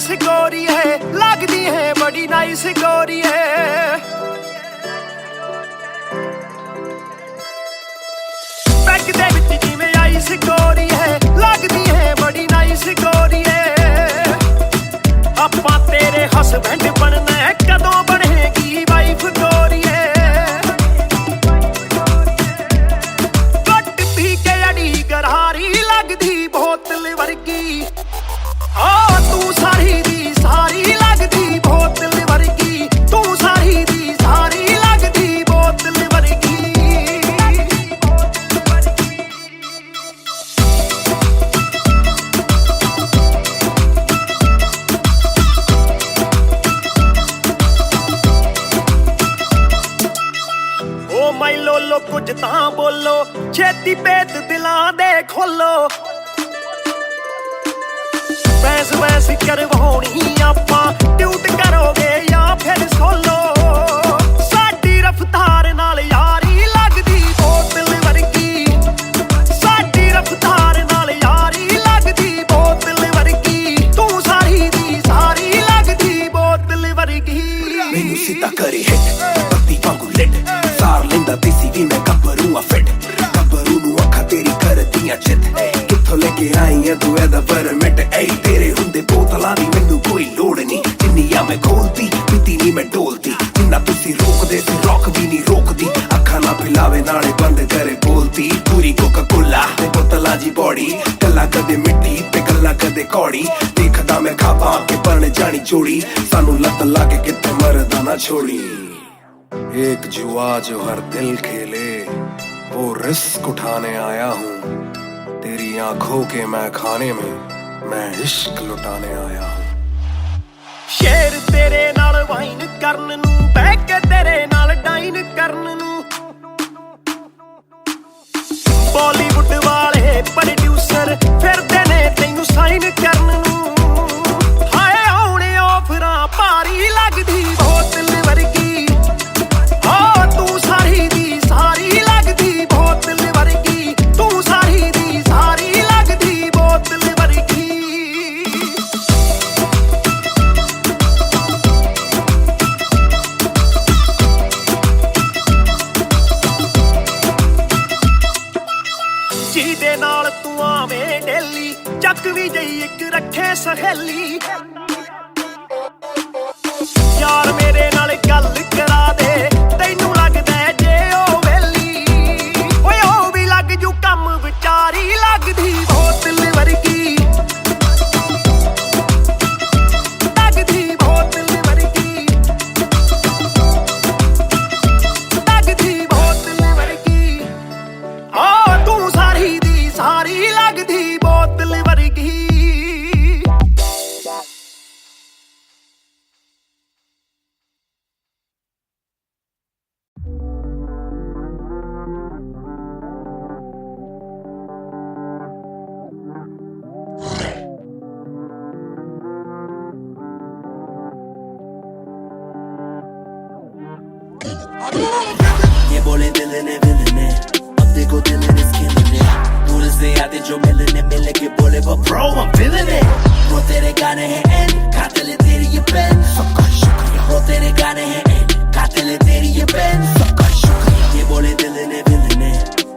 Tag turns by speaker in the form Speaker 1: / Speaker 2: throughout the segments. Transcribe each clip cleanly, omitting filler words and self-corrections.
Speaker 1: Nice गोरी है, लगदी है बड़ी नाइस गोरी है। पैग दे विच जिवें आइस गोरी है, लगदी है बड़ी नाइस गोरी है। आपां तेरे हसबैंड बनना है, कदों बनेगी वाइफ गोरी है। घट पी के अड़ी गरारी लगदी बोतल वर्गी, तू सारी दी सारी लगदी बोतल वर्गी, तू सारी दी सारी लगदी बोतल वर्गी। ओ माई लोलो कुछ तां बोलो, छेती पेत दिलां दे खोलो। बहस बहस करवाउणी आपां, ट्यूट करोगे या फिर सोलो। साडी रफ्तार नाल यारी लगदी बोतल वर्गी, साडी रफ्तार नाल यारी लगदी बोतल वर्गी, तू सारी दी सारी लगदी बोतल वर्गी।
Speaker 2: मैनू सीधा करे हिट, पत्ती वांगू लिट, सार लेंदा देसी भी मैं गब्बरू आ फिट। गब्बरू नू अखा तेरी करदियां चित, कित्थों लेके आई है तू एदा परमिट। ऐ तेरे हुंदे बोतलां दी मैनू कोई लोड़ नहीं, जिन्नियां मैं खोलती पीती नहीं मैं डोलती। जिन्ना तुसी रोकदे सी रॉक भी नहीं रोकदी, अखा ना पिलावे नाले बंद करे बोलती। पूरी कोका कोला ते बोतलां जी बॉडी, गल्लां कदे मिट्टी ते गल्लां कदे कौड़ी। देखदा मैं खाबां के बन जानी जोड़ी, सानू लत लागे कित्थे मरदा ना छोड़ी। एक जुआ जो हर दिल खेले, वो रिस्क उठाने आया हूँ। तेरी आंखों के मैं खाने में मैं इश्क लुटाने आया हूँ।
Speaker 1: शेर तेरे नाल वाइन करन नू, बह के तेरे नाल डाइन करन नू। बॉलीवुड वाले प्रोड्यूसर फिरदे ने तैनू साइन करन नू। हाय आउणे ऑफरां भारी लगदी बोतल वर्गी, तू सारी दी सारी लगदी बोतल वर्गी, तू सारी दी सारी लगदी बोतल वर्गी। ਜਿਹਦੇ ਨਾਲ ਤੂੰ ਆਵੇਂ ਡੇਲੀ, ਚੱਕ ਵੀ ਜਈ ਇੱਕ ਰੱਖੇ ਸਹੇਲੀ। ਯਾਰ ਮੇਰੇ ਨਾਲ ਗੱਲ ਕਰਾ ਦੇ, ਤੈਨੂੰ ਲੱਗਦਾ ਜੇ ਉਹ ਵੇਲੀ। ਓਏ ਉਹ ਵੀ ਲੱਗ ਜੂ ਕੰਮ, ਵਿਚਾਰੀ ਲੱਗਦੀ ਬੋਤਲ ਵਰਗੀ, ਲੱਗਦੀ ਬੋਤਲ ਵਰਗੀ, ਲੱਗਦੀ ਬੋਤਲ ਵਰਗੀ। ਤੂੰ ਸਾਰੀ ਦੀ ਸਾਰੀ ਲੱਗਦੀ ਬੋਤਲ ਵਰਗੀ।
Speaker 3: ये बोले दिल ने विल ने, अब देखो दिल is killing it। दूर से आते जो मिलने मिले के बोले वो bro I'm feeling it। वो तेरे गाने हैं एंड कातिल तेरी ये पेन, सबका शुक्रिया। वो तेरे गाने हैं एंड कातिल तेरी ये पेन, सबका शुक्रिया। ये बोले दिल ने विल ने,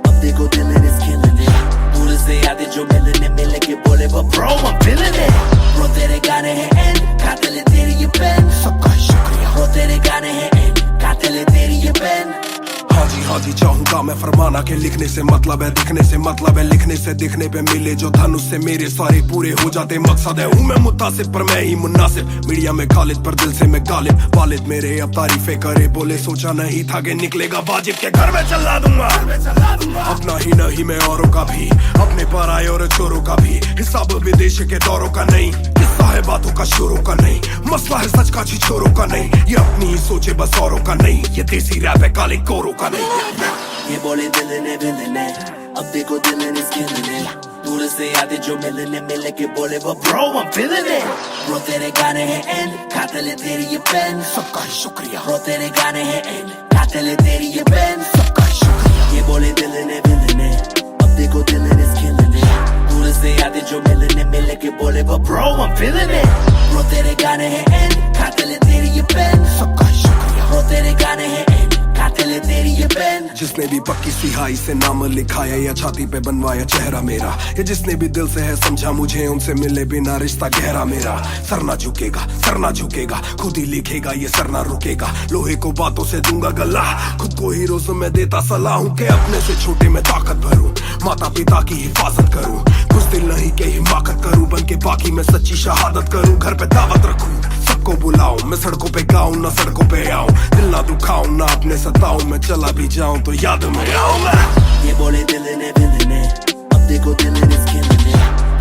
Speaker 3: अब देखो दिल is killing it। दूर से आते जो मिलने मिले के बोले वो bro I'm feeling it। वो तेरे गाने हैं एंड कातिल तेरी ये पेन, सबका शुक्रिया। वो तेरे गाने हैं एंड कातिल तेरी ये पेन।
Speaker 2: हाँ जी चाहूंगा मैं फरमाना के लिखने से मतलब है दिखने से मतलब है लिखने से दिखने पे मिले जो धन उससे मेरे सारे पूरे हो जाते। मकसद है हूँ मैं मुतासिब पर मैं ही मुनासिब, मीडिया में खालिद पर दिल से मैं गालिब। वालिद मेरे अब तारीफे करे बोले सोचा नहीं था कि निकलेगा वाजिब के घर में चला दूंगा। अपना ही नहीं मैं औरों का भी, अपने पर आए और चोरों का भी। हिसाब विदेश के दौरों का नहीं, किस्सा है बातों का शोरों का नहीं। मसला है सच का छिछोरों का नहीं, ये अपनी ही सोचे बस औरों का नहीं। ये देसी रैप है काले कोरों का नहीं।
Speaker 3: ये बोले दिल ने विल ने, अब देखो दिल is killing it। दूर से आते जो मिलने मिले के बोले वो bro I'm feeling it। Bro तेरे गाने हैं एंड कातिल तेरी ये पेन,
Speaker 2: सबका ही शुक्रिया।
Speaker 3: Bro तेरे गाने हैं एंड कातिल तेरी ये पेन, सबका ही शुक्रिया। ये बोले दिल ने विल ने, अब देखो दिल is killing it। दूर दूर से आते जो मिलने मिल के बोले but bro I'm feeling it bro तेरे गाने हैं एंड खाते ले तेरी ये पेन
Speaker 2: सबका शुक्रिया
Speaker 3: bro तेरे गाने हैं एंड खाते ले तेरी ये पेन
Speaker 2: जिसने भी पक्की सिहाई से नाम लिखाया या छाती पे बनवाया चेहरा मेरा या जिसने भी दिल से है समझा मुझे उनसे मिले बिना रिश्ता गहरा मेरा सर ना झुकेगा खुद ही लिखेगा ये सर ना रुकेगा लोहे को बातों से दूंगा गला खुद को हीरो से मैं देता सलाह हूं कि अपने से छोटे में ताकत भरूं माता पिता की हिफाजत करूं कुछ दिल नहीं के हिमाकत करूं बन के बाकी मैं सच्ची शहादत करूं घर पे दावत रखूं सबको बुलाऊं मैं सड़कों पे गाऊं ना सड़कों पे आऊं दिल ना दुखाऊं ना अपने सताऊं मैं चला भी जाऊं तो याद में आऊं
Speaker 3: ये बोले दिल ने अब देखो दिल ने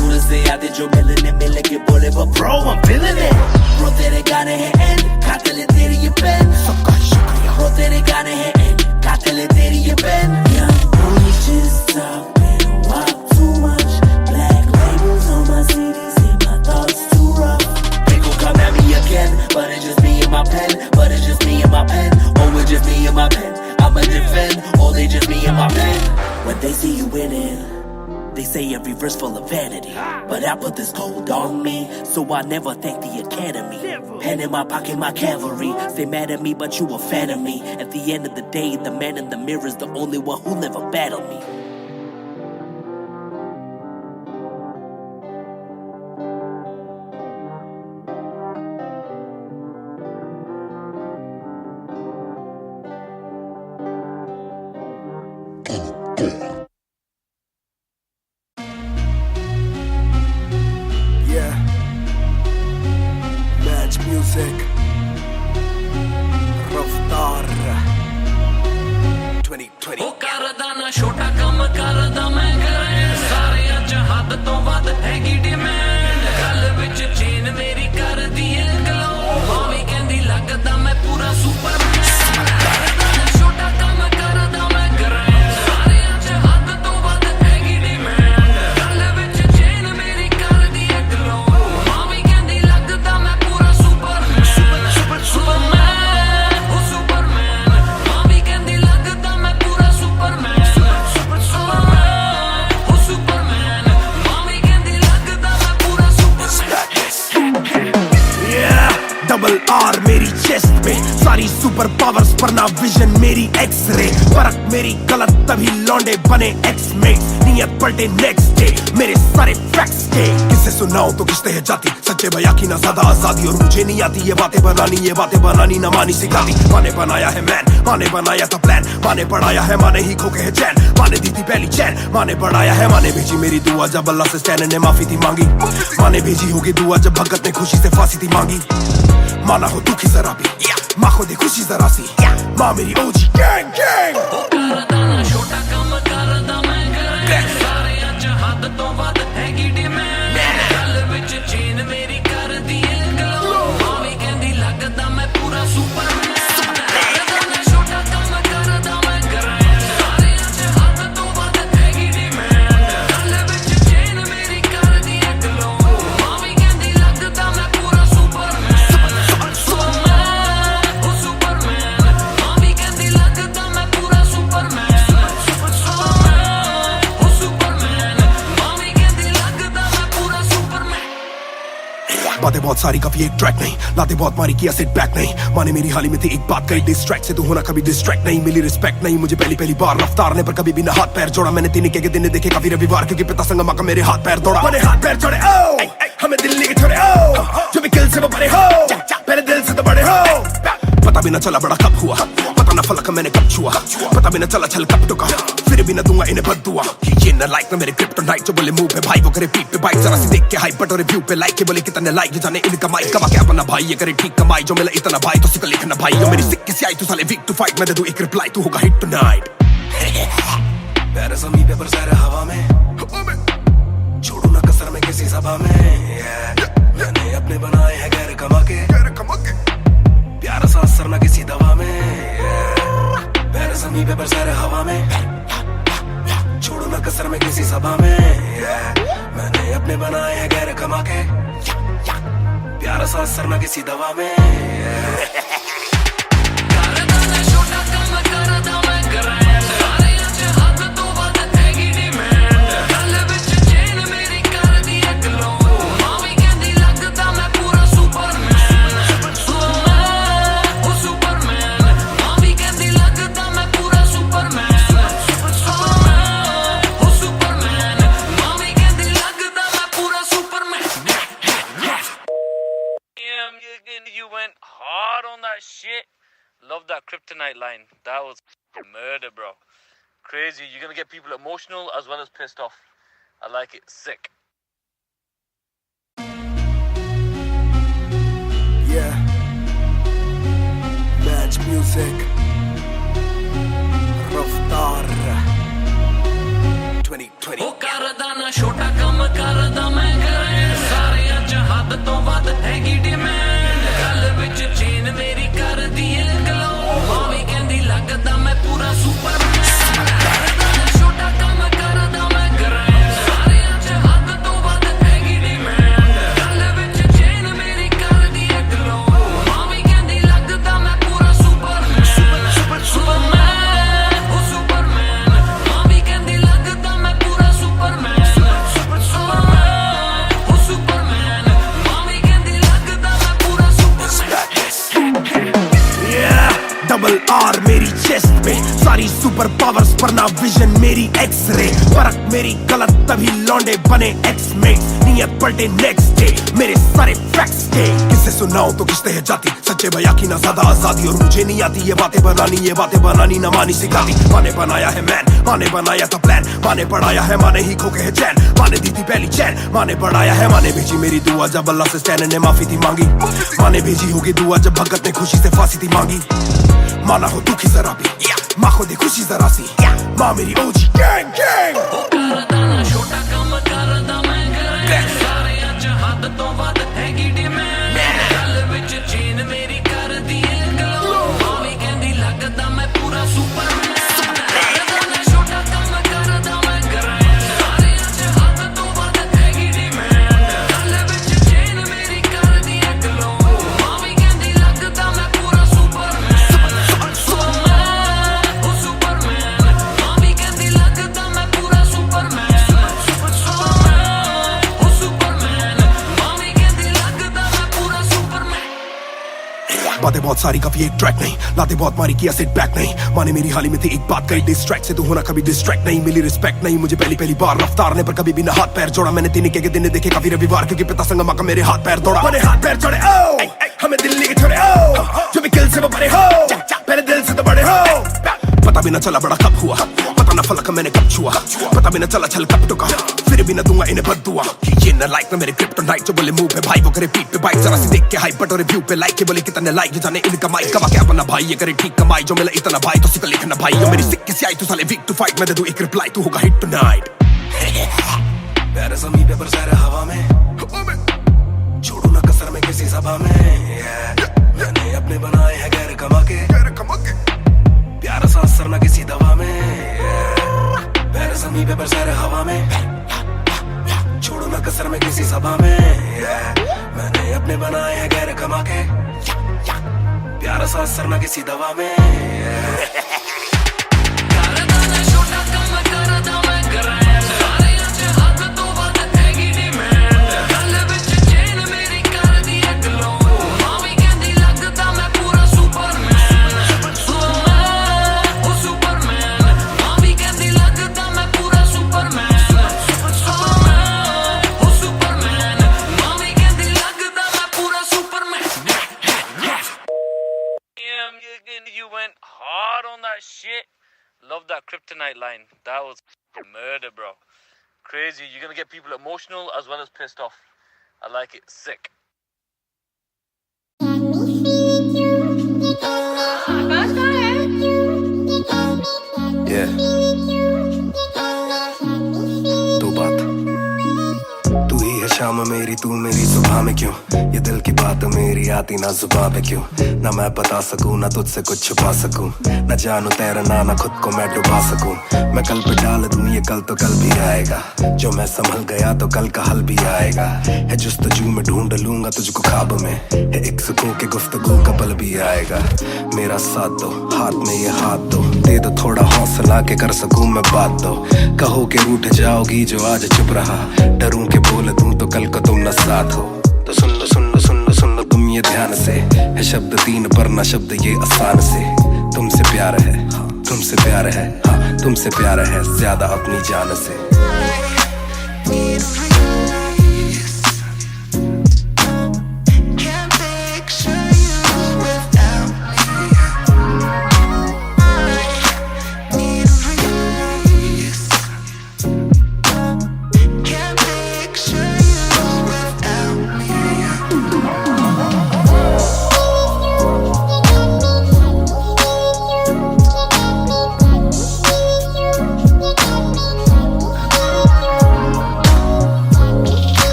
Speaker 3: दूर से आते जो मिलने मिल के बोले but bro I'm feeling it bro तेरे गाने हैं एंड खाते ले तेरी ये पेन
Speaker 2: सबका शुक्रिया
Speaker 3: bro तेरे गाने हैं एंड खाते ले तेरी ये pen young boy just talking walk too much black labels on my CDs say my thoughts too rough they gon' come at me again but it's just me and my pen but it's just me and my pen oh it's just me and my pen I'ma defend oh they just me and my pen when they see you winning they say every verse full of vanity but I put this gold on me so I never thank the academy pen in my pocket my cavalry they mad at me but you a fan of me at the end of the day the man in the mirror is the only one who never battled me
Speaker 2: Yeah, Match Music, Raftar 2020
Speaker 4: ਉਹ ਕਰਦਾ ਨਾ ਛੋਟਾ ਕੰਮ ਕਰਦਾ ਮੈਂ ਕਰਾਂ ਸਾਰਿਆਂ ਚ ਹੱਦ ਤੋਂ ਵੱਧ ਹੈਗੀ ਡਿਮਾਂਡ ਗੱਲ ਵਿੱਚ ਚੇਨ ਮੇਰੀ ਕਰਦੀ ਏ ਗਲੋ ਮਾਂ ਵੀ ਕਹਿੰਦੀ ਲੱਗਦਾ ਮੈਂ ਪੂਰਾ ਸੁਪਰਮੈਨ ਕਰਦਾ ਨਾ ਛੋਟਾ ਕੰਮ ਕਰਦਾ ਮੈਂ ਕਰਾਂ ਸਾਰਿਆਂ ਚ ਹੱਦ ਤੋਂ ਵੱਧ ਹੈਗੀ ਡਿਮਾਂਡ ਗੱਲ ਵਿੱਚ ਚੇਨ ਮੇਰੀ ਕਰਦੀ ਏ ਗਲੋ ਮਾਂ ਵੀ ਕਹਿੰਦੀ ਲੱਗਦਾ ਮੈਂ ਪੂਰਾ ਸੁਪਰਮੈਨ ਉਹ ਸੁਪਰਮੈਨ ਮਾਂ ਵੀ ਕਹਿੰਦੀ ਲੱਗਦਾ ਮੈਂ ਪੂਰਾ ਸੁਪਰਮੈਨ ਉਹ ਸੁਪਰਮੈਨ ਮਾਂ ਵੀ ਕਹਿੰਦੀ ਲੱਗਦਾ ਮੈਂ ਪੂਰਾ ਸੁਪਰਮੈਨ
Speaker 2: Yeah, double R मेरी चेस्ट पे सारी सुपर पावर्स पर ना विजन मेरी एक्स-रे फर्क मेरी गलत तभी लौंडे बने एक्स-मेट्स नियत पलटे नेक्स्ट डे मेरे सारे फैक्ट्स के किससे सुनाऊं तो किसते है जाती सच्चे भैया की ना ज्यादा आजादी और मुझे नहीं आती ये बातें बनानी ना मानी सिखाती माने बनाया है मैन माने बनाया था प्लान माने पढ़ाया है माने ही खोके है चैन माने दी थी पहली चैन माने बढ़ाया है माने भेजी मेरी दुआ जब अल्लाह से स्टैन ने माफी थी मांगी माने भेजी होगी दुआ जब भगत ने खुशी से फांसी थी मांगी माना हो दुखी जरा भी माँ को दे खुशी जरा सी माँ मेरी ओजी गैंग गैंग
Speaker 4: ਉਹ ਕਰਦਾ ਨਾ ਛੋਟਾ ਕੰਮ ਕਰਦਾ ਮੈਂ ਕਰਾਂ ਸਾਰਿਆਂ ਚ ਹੱਦ ਤੋਂ ਵੱਧ ਹੈਗੀ ਡਿਮਾਂਡ ਗੱਲ ਵਿੱਚ ਚੇਨ ਮੇਰੀ ਕਰਦੀ ਏ ਗਲੋ ਮਾਂ ਵੀ ਕਹਿੰਦੀ ਲੱਗਦਾ ਮੈਂ ਪੂਰਾ ਸੁਪਰਮੈਨ ਕਰਦਾ ਨਾ ਛੋਟਾ ਕੰਮ ਕਰਦਾ ਮੈਂ ਕਰਾਂ ਸਾਰਿਆਂ ਚ ਹੱਦ ਤੋਂ ਵੱਧ ਹੈਗੀ ਡਿਮਾਂਡ ਗੱਲ ਵਿੱਚ ਚੇਨ ਮੇਰੀ ਕਰਦੀ ਏ ਗਲੋ ਮਾਂ ਵੀ ਕਹਿੰਦੀ ਲੱਗਦਾ ਮੈਂ ਪੂਰਾ ਸੁਪਰਮੈਨ ਉਹ ਸੁਪਰਮੈਨ ਮਾਂ ਵੀ ਕਹਿੰਦੀ ਲੱਗਦਾ ਮੈਂ ਪੂਰਾ ਸੁਪਰਮੈਨ ਉਹ ਸੁਪਰਮੈਨ ਮਾਂ ਵੀ ਕਹਿੰਦੀ ਲੱਗਦਾ ਮੈਂ ਪੂਰਾ ਸੁਪਰਮੈਨ
Speaker 2: बातें बहुत सारी कभी एक ट्रैक नहीं लाते बहुत मारी किया सेट बैक नहीं माने मेरी हाल ही में थी एक बात कही डिस्ट्रैक्ट से तू होना कभी डिस्ट्रैक्ट नहीं मिली रिस्पेक्ट नहीं मुझे पहली बार रफ्तार ने पर कभी भी ना हाथ पैर जोड़ा मैंने तीन के दिन देखे काफी रविवार क्योंकि पिता संगमा का मेरे हाथ पैर दौड़ा मैंने हाथ पैर जोड़े ओ हमें दिल्ली के छोड़े ओ जो भी किल से वो बड़े हो मेरे दिल से तो बड़े हो पता भी ना चला बड़ा कब हुआ पता ना फलक मैंने कब छुआ पता भी ना चला छल कब टुका फिर भी ना दूंगा इन्हें बददुआ ये ना लाइक ना मेरे क्रिप्टोनाइट जो बोले मुंह पे भाई वो करे पीठ पे बाइक जरा सी देख के हाइप बट और रिव्यू पे लाइक के बोले कितने लाइक जाने इनका माइक कमा के अपना भाई ये करे ठीक कमाई जो मिला इतना भाई तो सिकल लिखना भाई जो मेरी सिक्के से आई तू साले वीक टू फाइट मैं दे दूं एक रिप्लाई तू होगा हिट टुनाइट पैर जमी पे बरसा रहा हवा में छोड़ू ना कसर में किसी सभा में मैंने अपने बनाए हैं गैर कमा के प्यारा सा असर ना किसी दवा में पैर जमी पे बरसा रहा हवा में छोड़ू ना कसर में किसी सभा में मैंने अपने बनाए हैं गैर कमा के प्यारा सा असर ना किसी दवा में
Speaker 4: ਕਰਦਾ ਨਾ ਛੋਟਾ ਕੰਮ ਕਰਦਾ ਮੈਂ ਕਰਾਂ ਸਾਰਿਆਂ ਚ ਹੱਦ ਤੋਂ ਵੱਧ ਹੈਗੀ ਡਿਮਾਂਡ ਗੱਲ ਵਿੱਚ ਚੇਨ ਮੇਰੀ
Speaker 5: Love that kryptonite line. That was murder, bro. Crazy. You're gonna get people emotional as well as pissed off. I like it. Sick.
Speaker 2: Yeah. Match music. Raftar 2020.
Speaker 4: ਉਹ ਕਰਦਾ ਨਾ ਛੋਟਾ ਕੰਮ ਕਰਦਾ ਮੈਂ ਕਰਾਂ ਸਾਰਿਆਂ ਚ ਹੱਦ ਤੋਂ ਵੱਧ ਹੈਗੀ ਡਿਮਾਂਡ ਗੱਲ ਵਿੱਚ ਚੇਨ ਮੇਰੀ ਕਰਦੀ ਏ ਗਲੋ ਮਾਂ ਵੀ ਕਹਿੰਦੀ ਲੱਗਦਾ ਮੈਂ ਪੂਰਾ ਸੁਪਰਮੈਨ ਕਰਦਾ ਨਾ ਛੋਟਾ ਕੰਮ ਕਰਦਾ ਮੈਂ ਕਰਾਂ ਸਾਰਿਆਂ ਚ ਹੱਦ ਤੋਂ ਵੱਧ ਹੈਗੀ ਡਿਮਾਂਡ ਗੱਲ ਵਿੱਚ ਚੇਨ ਮੇਰੀ ਕਰਦੀ ਏ ਗਲੋ ਮਾਂ ਵੀ ਕਹਿੰਦੀ ਲੱਗਦਾ ਮੈਂ ਪੂਰਾ ਸੁਪਰਮੈਨ ਸੁਪਰਮੈਨ ਉਹ ਸੁਪਰਮੈਨ ਮਾਂ ਵੀ ਕਹਿੰਦੀ ਲੱਗਦਾ ਮੈਂ ਪੂਰਾ ਸੁਪਰਮੈਨ
Speaker 2: डबल आर मेरी चेस्ट पे सारी सुपर पावर्स पर ना विजन मेरी एक्स-रे फर्क मेरी गलत तभी लौंडे बने एक्स-मेट्स नियत पलटे नेक्स्ट डे मेरे सारे फैक्ट्स के किससे सुनाऊं तो किसते है जाती सच्चे भैया की ना ज्यादा आजादी और मुझे नहीं आती ये बातें बनानी ना मानी सिखाती माने बनाया है मैन माने बनाया था प्लान माने पढ़ाया है माने ही खोके है चैन माने दी थी पहली चैन माने बढ़ाया है माने भेजी मेरी दुआ जब अल्लाह से स्टैन ने माफी थी मांगी माने भेजी होगी दुआ जब भगत ने खुशी से फांसी थी मांगी माना हो दुखी जरा भी माँ को दे खुशी जरा सी माँ मेरी ओजी गैंग गैंग
Speaker 4: ਕਰਦਾ ਨਾ ਛੋਟਾ ਕੰਮ ਕਰਦਾ ਮੈਂ ਕਰਾਂ ਸਾਰਿਆਂ ਚ ਹੱਦ ਤੋਂ ਵੱਧ ਹੈਗੀ ਡਿਮਾਂਡ ਗੱਲ ਵਿੱਚ ਚੇਨ ਮੇਰੀ ਕਰਦੀ ਏ ਗਲੋ ਮਾਂ ਵੀ ਕਹਿੰਦੀ ਲੱਗਦਾ ਮੈਂ ਪੂਰਾ ਸੁਪਰਮੈਨ ਕਰਦਾ ਨਾ ਛੋਟਾ ਕੰਮ ਕਰਦਾ ਮੈਂ ਕਰਾਂ ਸਾਰਿਆਂ ਚ ਹੱਦ ਤੋਂ ਵੱਧ ਹੈਗੀ ਡਿਮਾਂਡ ਗੱਲ ਵਿੱਚ ਚੇਨ ਮੇਰੀ ਕਰਦੀ ਏ ਗਲੋ ਮਾਂ ਵੀ ਕਹਿੰਦੀ ਲੱਗਦਾ ਮੈਂ ਪੂਰਾ ਸੁਪਰਮੈਨ
Speaker 2: बातें बहुत सारी कभी एक ट्रैक नहीं लाते बहुत मारी किया सेट बैक नहीं माने मेरी हाल ही में थी एक बात कही डिस्ट्रैक्ट से तू होना कभी डिस्ट्रैक्ट नहीं मिली रिस्पेक्ट नहीं मुझे पहली बार रफ्तार ने पर कभी भी ना हाथ पैर जोड़ा मैंने तीन के दिन देखे काफी रविवार क्योंकि पिता संगमा का मेरे हाथ पैर दौड़ा मैंने हाथ पैर जोड़े ओ हमें दिल्ली के छोड़े ओ जो भी किल से वो बड़े हो पहले दिल से तो बड़े हो पता भी ना चला बड़ा कब हुआ पता ना फलक मैंने कब छुआ पता भी ना चला छल कब टुका फिर भी ना दूंगा इन्हें बददुआ ये ना लाइक ना मेरे क्रिप्टोनाइट जो बोले मुंह पे भाई वो करे पीठ पे बाइक जरा सी देख के हाइप बट और रिव्यू पे लाइक के बोले कितने लाइक जाने इनका माइक कमा क्या बना भाई ये करे ठीक कमाई जो मिला इतना भाई तो सिकल लिखना भाई जो मेरी सिक्के से आई तू साले वीक टू फाइट मैं दे दूं एक रिप्लाई तू होगा हिट टुनाइट प्यारे समी पेपर सारे हवा में छोड़ू ना कसर में किसी सभा में मैंने अपने बनाए हैं गैर कमा के प्यारा सा असर ना किसी दवा में प्यारे समी पेपर सारे हवा में छोड़ो ना कसर में किसी सभा में मैंने अपने बनाए हैं गैर कमा के प्यारा सा असर ना किसी दवा में
Speaker 4: ਕਰਦਾ ਨਾ ਛੋਟਾ ਕੰਮ ਕਰਦਾ ਮੈਂ ਕਰਾਂ ਸਾਰਿਆਂ ਚ ਹੱਦ ਤੋਂ ਵੱਧ ਹੈਗੀ ਡਿਮਾਂਡ ਗੱਲ ਵਿੱਚ ਚੇਨ ਮੇਰੀ ਕਰਦੀ ਏ ਗਲੋ ਮਾਂ ਵੀ ਕਹਿੰਦੀ ਲੱਗਦਾ ਮੈਂ ਪੂਰਾ ਸੁਪਰਮੈਨ ਉਹ ਸੁਪਰਮੈਨ ਮਾਂ ਵੀ ਕਹਿੰਦੀ ਲੱਗਦਾ ਮੈਂ ਪੂਰਾ ਸੁਪਰਮੈਨ ਉਹ ਸੁਪਰਮੈਨ ਮਾਂ ਵੀ ਕਹਿੰਦੀ ਲੱਗਦਾ ਮੈਂ ਪੂਰਾ Superman
Speaker 5: You went hard on that shit. Love that kryptonite line. That was murder, bro. Crazy. You're gonna get people emotional as well as pissed off. I like it. Sick.
Speaker 2: Yeah. दो बात तू ही है शाम मेरी तू मेरी सुबह में क्यों ये दिल की बात मेरी आती ना जुबान पे क्यों ना मैं बता सकूं ना तुझसे कुछ छुपा सकूं ना जानू तैरना ना खुद को मैं डुबा सकूं मैं कल पे डाल दूं ये कल तो कल भी आएगा जो मैं संभल गया तो कल का हल भी आएगा है जुस्तजू में ढूंढ लूंगा तुझको ख्वाब में है एक सुकून के गुफ्तगू का पल भी आएगा मेरा साथ दो हाथ में ये हाथ दो दे दो थोड़ा हौसला के कर सकूं मैं बात दो कहो के रूठ जाओगी जो आज चुप रहा डरूं के बोल दूं तो कल को तुम न साथ हो तो सुन लो सुन लो सुन लो सुन लो तुम ये ध्यान से है शब्द तीन पर ना शब्द ये आसान से तुमसे प्यार है हाँ तुमसे प्यार है हाँ तुमसे प्यार है ज्यादा अपनी जान से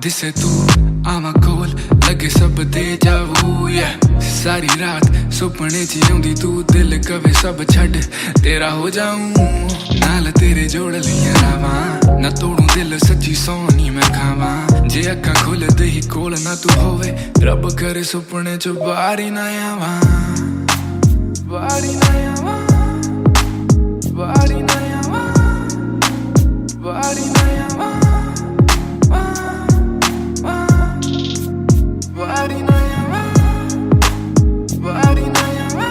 Speaker 6: दिसे तू आवा कोल लगे सब दे जाऊ सारी रात सुपने च आउंदी तू दिल कवे सब छड़ तेरा हो जाऊं नाल तेरे जोड़ लिया रावा ना तोड़ू दिल सच्ची सोनी मैं खावा जे अक्खा खोल दे ही कोल ना तू होवे रब करे सुपने च बारी ना आवा बारी ना आवा बारी ना आवा बारी ना आवा बारी ना आवा बारी ना आवा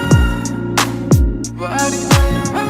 Speaker 6: बारी ना आवा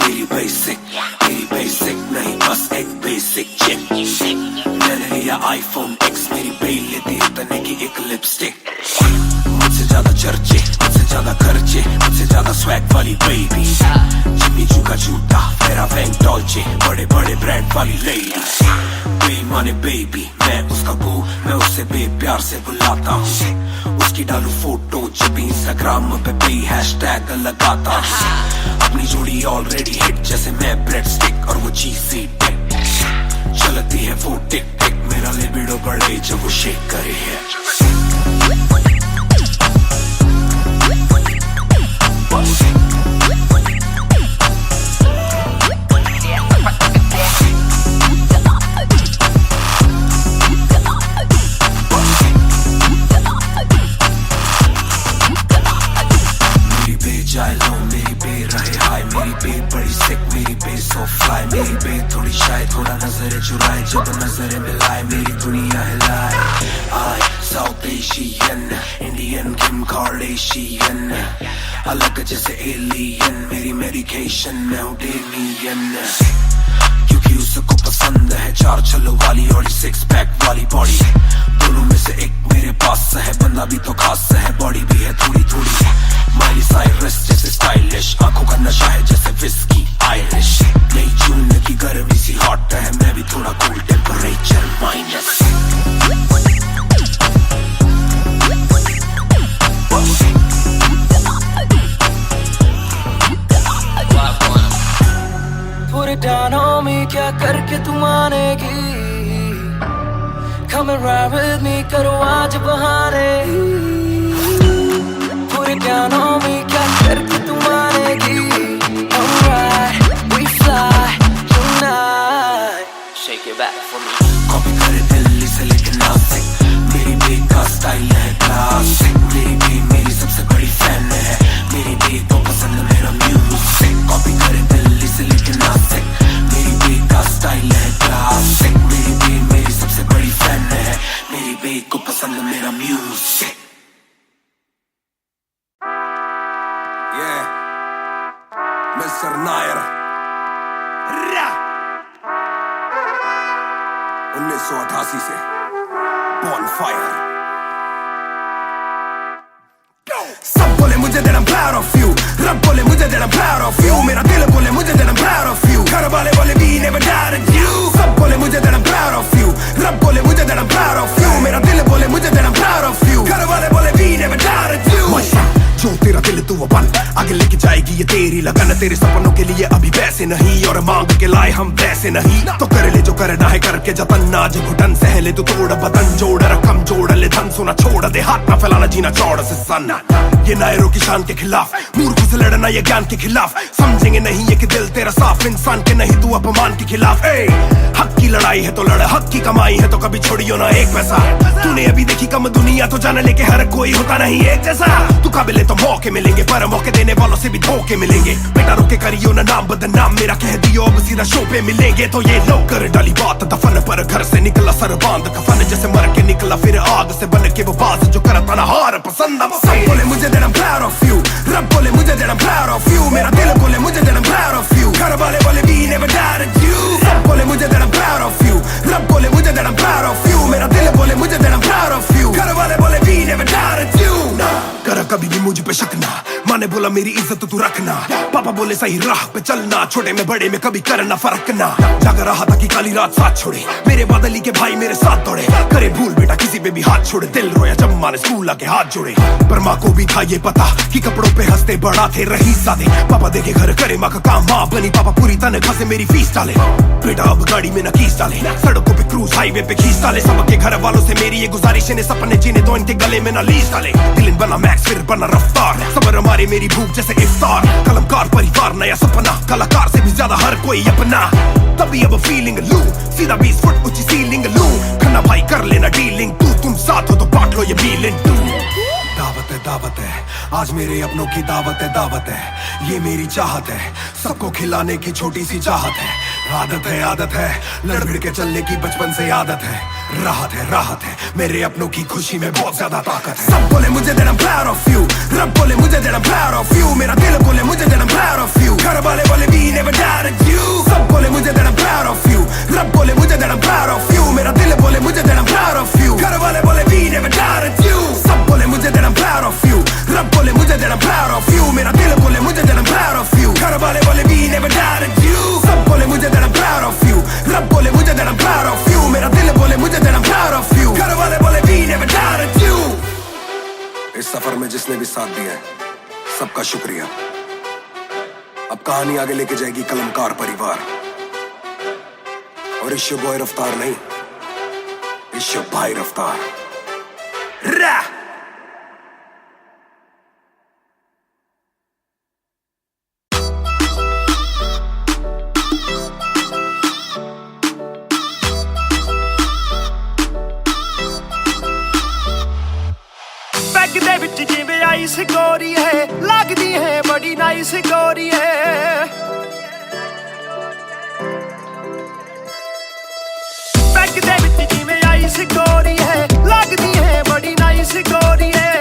Speaker 2: मेरी बेसिक नहीं बस एक बेसिक चिप मैंने लिया iPhone X मेरी बेल लेती इतने की एक लिपस्टिक मुझसे ज्यादा चर्चे मुझसे ज्यादा खर्चे मुझसे ज्यादा स्वैग वाली बेबी जिम्मी चू का जूता फेरा वैंग डॉल्चे बड़े बड़े ब्रांड वाली लेडी बेईमाने बेबी मैं उसका बू मैं उसे बेप्यार से बुलाता हूँ उसकी डालू फोटो जब इंस्टाग्राम पे बे हैशटैग लगाता अपनी जोड़ी ऑलरेडी हिट जैसे मैं ब्रेड स्टिक और वो चीज़ी टिक चलती है वो टिक टिक मेरा लिबिडो बढ़े जब वो शेक करे है मेरी बे थोड़ी शायद थोड़ा नजरें चुराए जब नजरें मिलाए मेरी दुनिया हिलाए आई साउथ एशियन इंडियन किम कार्डेशियन अलग जैसे एलियन मेरी मेडिकेशन मैं हूँ डेमियन क्योंकि उसको पसंद है चार छल्लो वाली और 6 पैक वाली बॉडी दोनों में से एक मेरे पास है बंदा भी तो खास है बॉडी भी है थोड़ी थोड़ी माइली साइरस जैसे स्टाइलिश आंखों का नशा है जैसे विस्की आयरिश नई जून की गर्मी सी हॉट है मैं भी थोड़ा कूल टेम्परेचर माइनस
Speaker 7: पूरे डाउन on me क्या करके तू मानेगी Come and ride with me करो आज बहाने पूरे डाउन on me क्या करके तू मानेगी Alright we fly tonight Shake it back for me
Speaker 2: copy करे दिल्ली से लेके नासिक मेरी बे का स्टाइल है क्लासिक मेरी बे मेरी सबसे बड़ी फैन है मेरी बे को पसंद मेरा म्यूजिक कॉपी करे दिल्ली से लेके नासिक मेरी बे का स्टाइल है क्लासिक मेरी बे मेरी सबसे बड़ी फैन है मेरी बे को पसंद मेरा म्यूजिक मिस्टर नायर 1988 से Bonfire सब बोले मुझे that I'm proud of you रब बोले मुझे that I'm proud of you मेरा दिल बोले मुझे that I'm proud of you घर वाले बोले we never doubted you सब बोले मुझे that I'm proud of you रब बोले मुझे that I'm proud of you मेरा दिल बोले मुझे that I'm proud of you घर वाले बोले we never doubted you जो तेरा दिल तू वो बन आगे लेके जाएगी ये तेरी लगन तेरे सपनों के लिए अभी बेस्ट पैसे नहीं और मांग के लाए हम वैसे नहीं। तो कर ले जो करना है करके जतन, नाज घुटन सहले तो तोड़ बदन, जोड़ रकम जोड़ ले धन, सोना छोड़ दे हाथ ना फैलाना जीना चौड़ से सन। ये नायरों की शान के खिलाफ, मूर्खों से लड़ना ये ज्ञान के खिलाफ, समझेंगे नहीं ये कि दिल तेरा साफ, इंसान के नहीं तू अपमान के खिलाफ। हक की लड़ाई है तो लड़, हक की कमाई है तो कभी छोड़ियो ना एक पैसा। तूने अभी देखी कम दुनिया तो जान ले के हर कोई होता नहीं एक जैसा। तू काबिल तो मौके मिलेंगे पर मौके देने वालों से भी धोखे मिलेंगे। बेटा रोके करियो ना नाम बदनाम, मेरा कह दियो अब सीधा शो पे मिलेंगे। तो ये लो कर डाली बात दफन पर, घर से निकला सर बांध कफन, जैसे मर के निकला फिर आग से बन के वो बाज जो करता ना हार पसंद। सब बोले मुझे that I'm proud of you, रब बोले मुझे that I'm proud of you, मेरा दिल बोले मुझे that I'm proud of you, घर वाले बोले we never doubted you। सब बोले मुझे that I'm proud of you, रब बोले मुझे that I'm proud of you, मेरा दिल बोले मुझे that I'm proud of you, घर वाले बोले we never doubted you। ना कर कभी भी मुझ पे शक ना, माँ ने बोला मेरी इज्जत तू रखना, पापा बोले सही राह पे चलना, छोटे में बड़े में कभी करना फर्क ना। जाग रहा था कि काली रात साथ छोड़े, मेरे बादली के भाई मेरे साथ दौड़े, करे भूल बेटा किसी पे भी हाथ छोड़े, दिल रोया जब माँ ने स्कूल आके हाथ जोड़े। पर माँ को भी था ये पता कि कपड़ों पे हंसते बड़ा थे रही सादे, पापा देखे घर करे माँ का काम, माँ बनी पापा पूरी तनख्वाह से मेरी फीस डाले। बेटा अब गाड़ी में न कीस डाले, सड़कों पे क्रूज हाईवे पे खींच डाले, सबके घर वालों से मेरी ये गुजारिश है सपने जीने तो इनके गले में न लीस डाले। दिल बना मैक्स फिर बना रफ्तार, सबर हमारे मेरी भूख जैसे इफ्तार, कलमकार परिवार नया सपना, कलाकार से भी ज्यादा हर कोई अपना। तभी अब फीलिंग लू, सीधा 20 फुट ऊंची सीलिंग लू, खन्ना भाई कर लेना डीलिंग, तुम साथ हो तो बांट लो ये मीलिंग टू। दावत है आज मेरे अपनों की दावत है, ये मेरी चाहत है, सबको खिलाने की छोटी सी चाहत है। आदत है लड़ भिड़ के चलने की बचपन से आदत है, राहत है मेरे अपनों की खुशी में बहुत ज्यादा ताकत है। सब बोले मुझे that I'm proud of you, रब बोले मुझे that I'm proud of you, मेरा दिल बोले मुझे that I'm proud of you, घर वाले बोले we never doubted you। सब बोले मुझे that I'm proud of you, रब बोले मुझे that I'm proud of you, मेरा दिल बोले मुझे that I'm proud of you, घर वाले बोले we never doubted you। सब बोले मुझे that I'm proud of you, रब बोले मुझे that I'm proud of you, मेरा दिल बोले मुझे that I'm proud of you, घर वाले बोले we never doubted you। सब बोले मुझे that I'm proud of you, रब बोले मुझे that I'm proud of you, मेरा दिल बोले मुझे that I'm proud of you, घर वाले बोले we never doubted you। इस सफर में जिसने भी साथ दिया है सबका शुक्रिया। अब कहानी आगे लेके जाएगी कलमकार परिवार, और इश्यो बॉय रफ्तार नहीं, इश्यो भाई रफ्तार।
Speaker 1: ਦੇ ਵਿੱਚ ਜਿਵੇਂ ਆਈਸ ਗੋਰੀ ਹੈ, ਲੱਗਦੀ ਹੈ ਬੜੀ ਨਾਈਸ ਗੋਰੀ ਹੈ। ਬੈਗ ਦੇ ਵਿੱਚ ਜਿਵੇਂ ਆਈਸ ਗੋਰੀ ਹੈ, ਲੱਗਦੀ ਹੈ ਬੜੀ ਨਾਈਸ ਗੋਰੀ ਹੈ।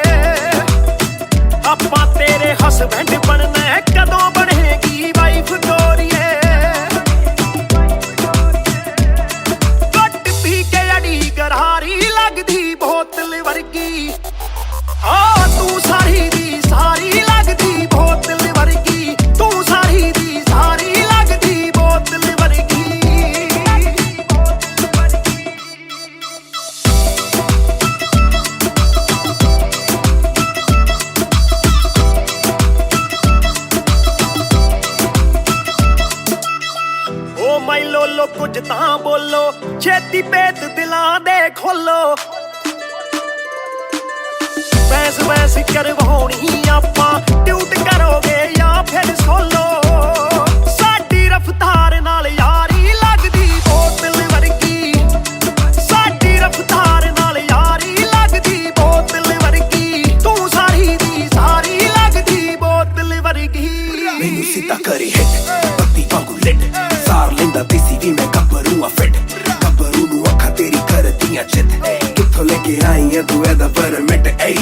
Speaker 1: ਆਪਾਂ ਤੇਰੇ ਹਸਬੈਂਡ ਬਣਨਾ ਹੈ, ਕਦੋਂ ਬਣੇਗੀ ਵਾਈਫ ਗੋਰੀ ਹੈ। ਘੱਟ ਪੀ ਕੇ ਅੜੀ ਗਰਾਰੀ ਲੱਗਦੀ ਬੋਤਲ ਵਰਗੀ, ਆ ਤੂੰ ਸਾਰੀ ਦੀ ਸਾਰੀ ਲੱਗਦੀ ਬੋਤਲ ਵਰਗੀ, ਤੂੰ ਸਾਰੀ ਦੀ ਸਾਰੀ ਲੱਗਦੀ ਬੋਤਲ ਵਰਗੀ। ਓ ਮਾਈ ਲੋਲੋ ਕੁਝ ਤਾਂ ਬੋਲੋ, ਛੇਤੀ ਭੇਤ ਦਿਲਾਂ ਦੇ ਖੋਲੋ। ਬੈਸ ਕਰਵਾਉਣੀ ਆਪਾਂ, ਟਿਊਟ ਕਰੋਗੇ ਜਾਂ ਫਿਰ ਸੋਲੋ। ਸਾਡੀ ਰਫਤਾਰ ਨਾਲ ਯਾਰੀ ਲੱਗਦੀ ਬੋਤਲ ਵਰਗੀ, ਸਾਡੀ ਰਫਤਾਰ ਨਾਲ ਯਾਰੀ ਲੱਗਦੀ ਬੋਤਲ ਵਰਗੀ, ਤੂੰ ਸਾਰੀ ਦੀ ਸਾਰੀ ਲੱਗਦੀ ਬੋਤਲ ਵਰਗੀ।
Speaker 2: ਮੈਨੂੰ ਸਿੱਧਾ ਕਰੇ ਹਿੱਟ ਬੱਤੀ ਵਾਂਗੂ ਲਿਟ, ਸਾਰ ਲੈਂਦਾ ਦੇਸੀ ਵੀ ਮੈਂ ਗੱਭਰੂ ਆ ਫਿੱਟ, ਗੱਭਰੂ ਨੂੰ ਅੱਖਾਂ ਤੇਰੀ ਕਰਦੀਆਂ ਚਿੱਤ, ਕਿੱਥੋਂ ਲੈ ਕੇ ਆਈ ਆ ਤੂੰ ਇਹਦਾ ਪਰਮਿਟ।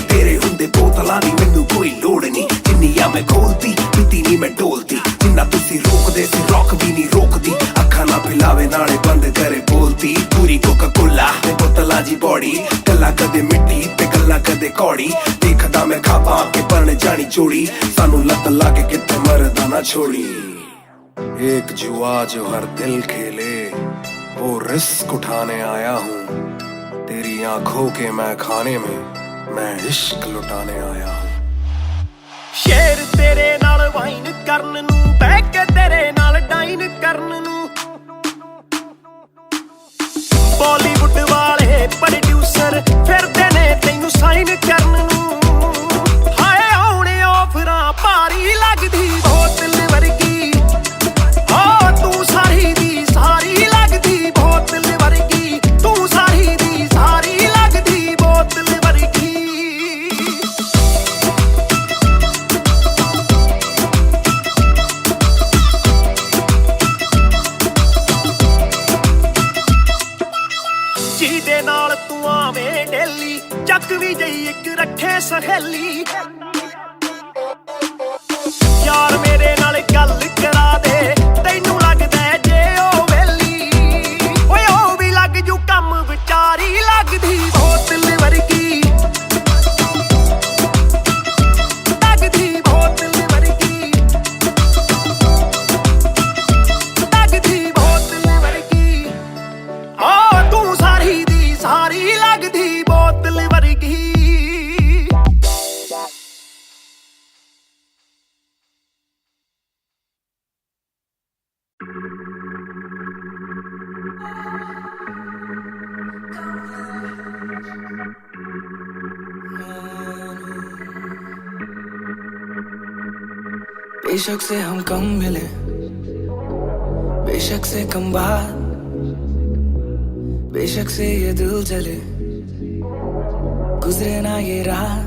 Speaker 2: ਤੇਰੇ ਹੁੰਦੇ ਬੋਤਲਾਂ ਦੀ ਮੈਨੂੰ ਕੋਈ ਲੋੜ ਨਹੀਂ, ਜਿੰਨੀਆਂ ਮੈਂ ਖੋਲਦੀ ਪੀਤੀ ਨਹੀਂ ਮੈਂ ਡੋਲਦੀ, ਜਿੰਨਾ ਤੁਸੀਂ ਰੋਕਦੇ ਸੀ ਰੋਕ ਵੀ ਨਹੀਂ ਰੋਕਦੀ, ਅੱਖਾਂ ਨਾ ਪਿਲਾਵੇ ਨਾਲੇ ਬੰਦ ਕਰੇ ਬੋਲਦੀ। ਪੂਰੀ ਕੋਕਾ ਕੋਲਾ ਤੇ ਬੋਤਲਾਂ ਜੀ ਬੋੜੀ, ਗੱਲਾਂ ਕਦੇ ਮਿੱਟੀ ਤੇ ਗੱਲਾਂ ਕਦੇ ਕੌੜੀ, ਦੇਖਦਾ ਮੈਂ ਖਾਪਾਂ ਕੇ ਬਣ ਜਾਣੀ ਚੋੜੀ, ਸਾਨੂੰ ਲੱਤ ਲਾ ਕੇ ਕਿਤੇ ਮਰਦਾ ਨਾ ਛੋੜੀ। एक जुआ जो हर दिल खेले, वो रिस्क उठाने आया हूँ, तेरी आंखों के मैं खाने में मैं इश्क लुटाने आया हूँ।
Speaker 1: ਸ਼ੇਰ ਤੇਰੇ ਨਾਲ ਵਾਈਨ ਕਰਨ ਨੂੰ, ਬਹਿ ਕੇ ਤੇਰੇ ਨਾਲ ਡਾਈਨ ਸਾਈਨ ਕਰਨ ਨੂੰ ਹਾਏ ਆਉਣੇ ਆਫਰਾਂ ਭਾਰੀ ਲੱਗਦੀ ਬੋਤਲ ਵਰਗੀ ਤੂੰ ਸਾਰੀ ਦੀ ਸਾਰੀ ਲੱਗਦੀ ਬੋਤਲ ਵਰਗੀ ਤੂੰ ਸਾਰੀ ਦੀ ਸਾਰੀ ਲੱਗਦੀ ਬੋਤਲ ਵਰਗੀ ਜਿਹਦੇ ਨਾਲ ਤੂੰ ਆਵੇਂ ਡੇਲੀ ਚੱਕ ਵੀ ਜਈ ਇੱਕ ਰੱਖੇ ਸਹੇਲੀ ਯਾਰ ਮੇਰੇ ਨਾਲ ਗੱਲ ਕਰਾ ਦੇ ਤੈਨੂੰ ਲੱਗਦਾ ਜੇ ਉਹ ਵੇਲੀ ਓਏ ਉਹ ਵੀ ਲੱਗ ਜੂ ਕੰਮ ਵਿਚਾਰੀ ਲੱਗਦੀ ਬੋਤਲ ਵਰਗੀ ਲੱਗਦੀ ਬੋਤਲ ਵਰਗੀ ਲੱਗਦੀ ਬੋਤਲ ਵਰਗੀ ਤੂੰ ਸਾਰੀ ਦੀ ਸਾਰੀ ਲੱਗਦੀ ਬੋਤਲ ਵਰਗੀ
Speaker 7: बेशक से हम कम मिले बेशक से कम बात बेशक से ये दिल जले गुजरे ना ये रात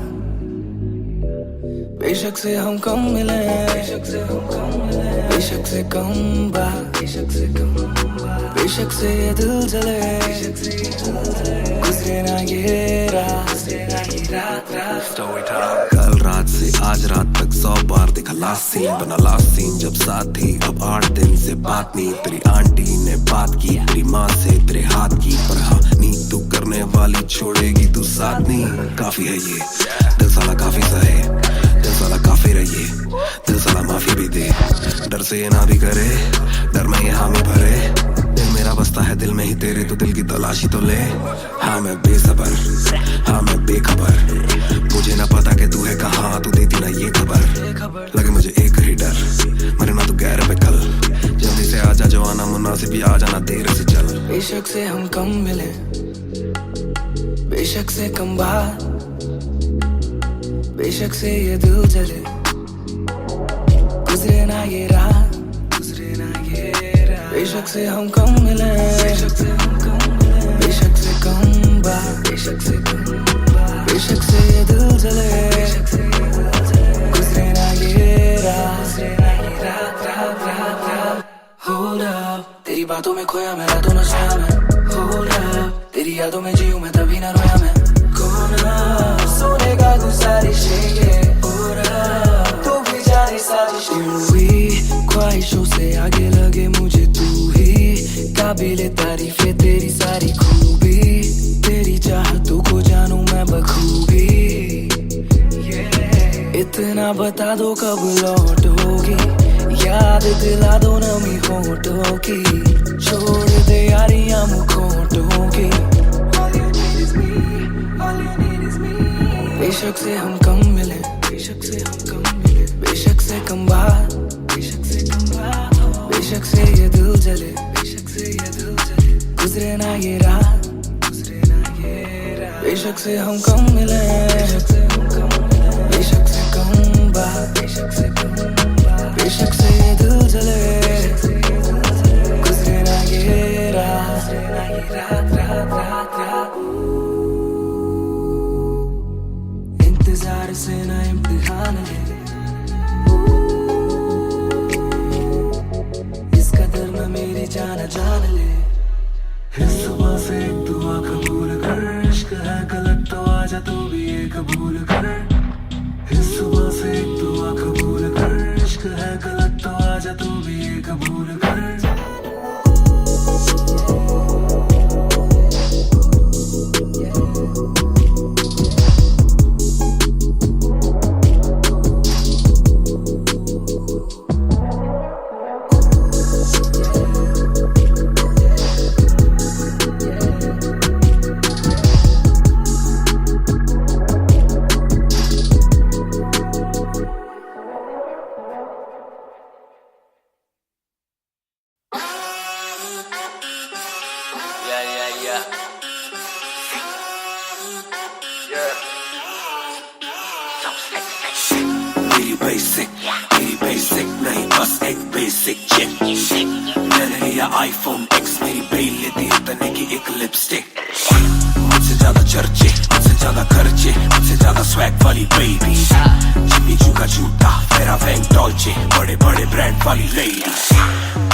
Speaker 7: बेशक से हम कम मिले बेशक से हम कम मिले बेशक से कम बात बेशक से कम बात बेशक से ये दिल जले गुजरे ना ये रात
Speaker 2: कल रात से आज रात तक 100 बार देखा लास्ट सीन बना लास्ट सीन जब साथ थी अब 8 दिन से बात नहीं तेरी आंटी ने बात की तेरी माँ से तेरे हाथ की पर हाँ नींद तू करने वाली छोड़ेगी तू साथ नहीं काफी है ये दिल साला काफी सहे दिल साला काफी रहिए दिल साला माफी भी दे डर से ये ना भी करे डर में ये हामी भरे दिल मेरा बसता है दिल में ही तेरे तो दिल की तलाशी तो ले हाँ मैं बेसबर हाँ मैं बेखबर मुझे ना पता कि तू है कहाँ तू देती ना ये खबर लगे मुझे एक ही डर मरे ना तू गैर पे कल जल्दी से आजा जो आना मुनासिब ही आ जाना देर से चल
Speaker 7: बेशक से हम कम मिले बेशक से कम बात बेशक से ये दिल जले गुजरे ना ये रात बेशक से हम कम मिले बेशक से हम कम मिले बेशक से कम बात बेशक से कम बात बेशक से ये दिल जले गुजरे ना ये रात Hold up तेरी बातों में खोया मैं रातों न सोया मैं Hold up तेरी यादों में जीऊं मैं तभी ना रोया मैं कौन सुनेगा गुजारिश ये Hold up तू भी जाने साजिश हुई ख्वाहिशों से आगे लगे मुझे तू ही काबिले तारीफ है तेरी सारी खूबी तेरी चाहतों को जानूं मैं बखूबी इतना बता दो कब लौटोगी याद दिला दो नमी होठों की छोड़ दे यारियां मुखोटों की बेशक से हम कम मिले बेशक से हम कम मिले बेशक से कम बात बेशक से कम बात बेशक से ये दिल जले बेशक से ये दिल जले गुजरे ना ये रात बेशक से हम कम मिले बेशक से हम कम मिले बेशक से कम बात बेशक से कम बात बेशक से ये दिल जले गुजरे ना ये रात इंतजार से ना इम्तिहान ले इस कदर में मेरी जान ले इस सुबह से एक दुआ कबूल कर इश्क है गलत तो आजा तू भी ये कबूल कर इस सुबह से एक दुआ कबूल कर इश्क है गलत तो आजा तू भी ये कबूल कर
Speaker 2: एक बेसिक चिक मैंने लिया iPhone X मेरी बेल लेती इतने की एक लिपस्टिक मुझसे ज्यादा चर्चे मुझसे ज्यादा खर्चे मुझसे ज्यादा स्वैग वाली बेबी जिम्मी चू का जूता मेरा वैंग डॉल्चे बड़े बड़े ब्रांड वाली लेडी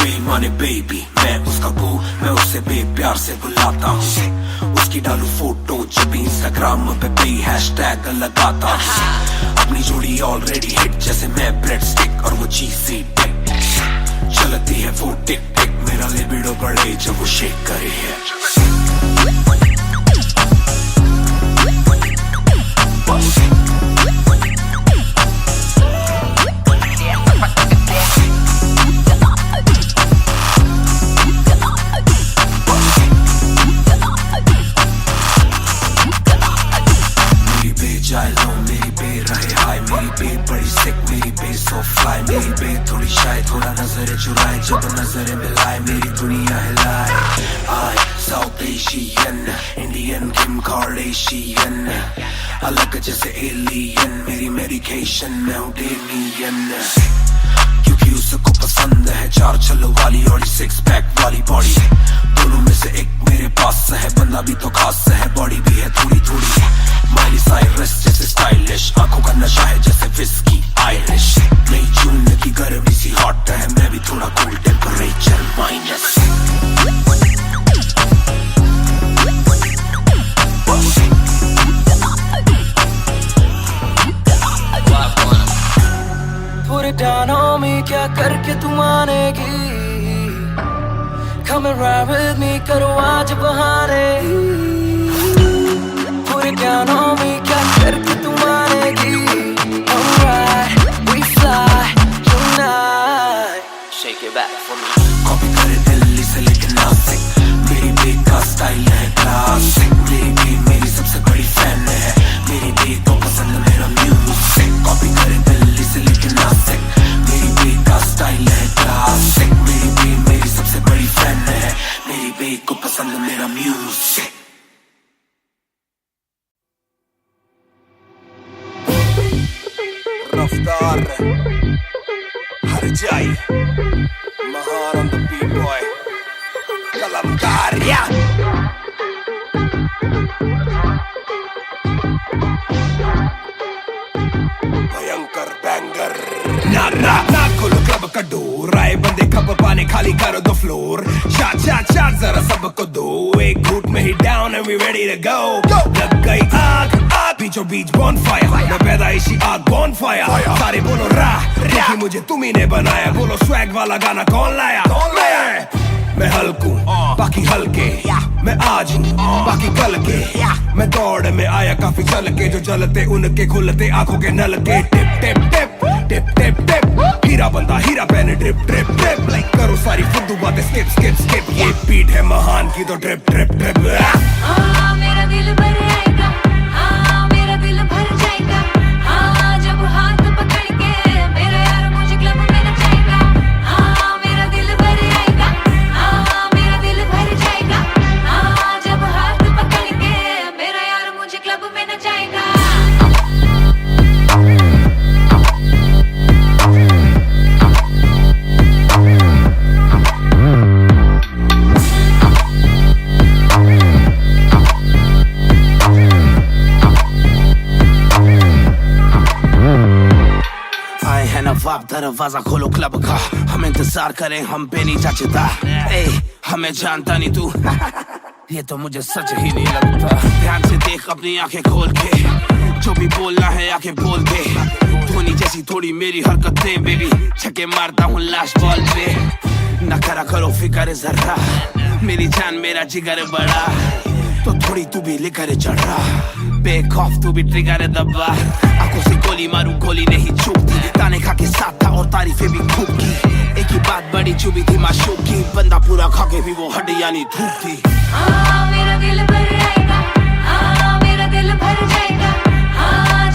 Speaker 2: बेईमाने बेबी मैं उसका बू मैं उसे बेप्यार से बुलाता हूँ उसकी डालू फोटो जब इंस्टाग्राम पे हैशटैग लगाता हूँ अपनी जोड़ी ऑलरेडी हिट जैसे मैं ब्रेड स्टिक और वो चीज़ी टिक चलती है वो टिक टिक मेरा लिबिडो बढ़े जब वो शेक करे है मेरी बे थोड़ी शायद थोड़ा नजरें चुराए जब नजरें मिलाए मेरी दुनिया हिलाए आई साउथ एशियन इंडियन किम कार्डेशियन अलग जैसे एलियन मेरी मेडिकेशन मैं हूँ डेलियन क्योंकि उसको पसंद है चार छल्लो वाली और सिक्स पैक वाली बॉडी दोनों में से एक मेरे पास है बंदा भी तो खास है बॉडी भी है थोड़ी थोड़ी माइली साइरस जैसे स्टाइलिश आंखों का नशा है जैसे विस्की आयरिश नई जून की गर्मी सी हॉट है मैं भी थोड़ा cool temperature minus
Speaker 7: Put it down on me क्या करके तू मानेगी Come and ride with me करो आज बहाने Put it down on me क्या करके तू मानेगी Alright we fly tonight Shake it back for me
Speaker 2: copy करे दिल्ली से लेके नासिक मेरी बेग का स्टाइल है क्लासिक मेरी बेग मेरी सबसे बड़ी फैन है मेरी बेग को पसंद मेरा म्यूजिक कॉपी करे दिल्ली से लेके नासिक मेरी बेग का स्टाइल है क्लासिक मेरी बेग मेरी सबसे बड़ी फैन है मेरी बेग को पसंद मेरा म्यूजिक रफ्तार हर जाई महान on the beat boy कलमकार या भयंकर बैंगर ना ना ना खोलो क्लब का डोर आए बंदे कप पाने खाली करो दो फ्लोर शाट शाट शाट जरा सबको दो एक घूट में ही down and we ready to go लग गई आग आग बीचों बीच बॉनफायर मैं पैदाइशी आग बॉनफायर सारे बोलो रा क्योंकि मुझे तुम ही ने बनाया बोलो स्वैग वाला गाना कौन लाया मैं हल्कू बाकी हल्के मैं आज हूँ बाकी कल के मैं दौड़ में आया काफी चल के जो चलते उनके खुलते आंखों के नल के टिप टिप टिप टिप टिप टिप हीरा बंदा हीरा पहने ड्रिप ड्रिप ड्रिप लाइक करो सारी फुद्दू बातें स्किप स्किप स्किप ये बीट है महान की तो ड्रिप ड्रिप ड्रिप
Speaker 8: मेरा दिल भर आएगा मेरा दिल भर जाएगा जब हाथ पकड़ के मेरा यार मुझे क्लब में नचाएगा मेरा दिल भर आएगा मेरा दिल भर जाएगा जब हाथ पकड़ के मेरा यार मुझे क्लब में नचाएगा
Speaker 3: नवाब दरवाजा खोलो क्लब का हम इंतजार करें हम पे नहीं जचता हमें जानता नहीं तू ये तो मुझे सच ही नहीं लगता ध्यान से देख अपनी आंखें खोल के जो भी बोलना है आके बोल दे धोनी जैसी थोड़ी मेरी हरकतें बेबी छक्के मारता हूँ लास्ट बॉल पे न करा करो फिकर जरा मेरी जान मेरा जिगर बड़ा तो थोड़ी तू भी लेकर चढ़ रहा बेक ऑफ तू भी ट्रिगर दबा आंखों से गोली मारूं गोली नहीं चुभती ताने खा के साथ था और तारीफें भी खूब की एक ही बात बड़ी चुभी थी माशूक की बंदा पूरा खा के भी वो हड्डियां नहीं धूप थी
Speaker 8: मेरा दिल भर आएगा मेरा दिल भर जाएगा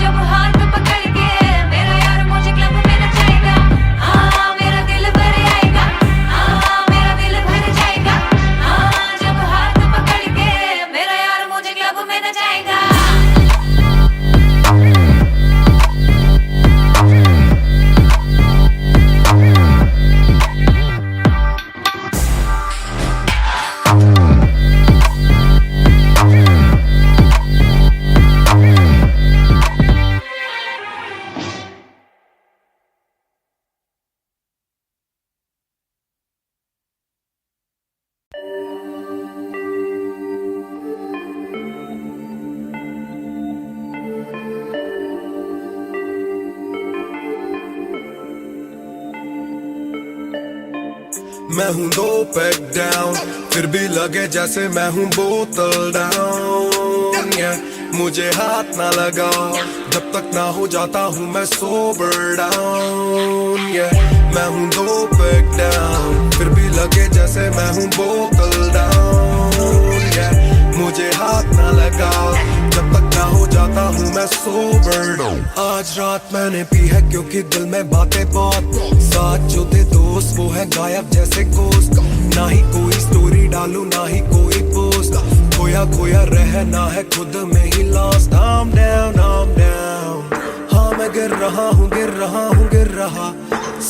Speaker 8: जब हाथ पकड़ के मेरा यार मुझे क्लब में नचाएगा मेरा दिल भर आएगा मेरा दिल भर जाएगा जब हाथ पकड़ के मेरा यार मुझे क्लब में नचाएगा
Speaker 2: मैं हूँ 2 पैक डाउन, फिर भी लगे जैसे मैं हूँ बोतल डाउन। मुझे हाथ ना लगाओ जब तक ना हो जाता हूँ मैं सोबर डाउन। मैं हूँ 2 पैक डाउन, फिर भी लगे जैसे मैं हूँ बोतल डाउन। मुझे हाथ ना लगाओ जब तक ना हो जाता हूँ मैं सोबर डाउन। आज रात मैंने पी है क्योंकि दिल में बातें बहुत, साथ जो थे दोस्त वो है गायब जैसे गोश्त। ना ही कोई स्टोरी डालूं ना ही कोई पोस्ट, खोया खोया रहना है खुद में he lost. I'm down, I'm down, हाँ मैं गिर रहा हूँ गिर रहा हूँ गिर रहा,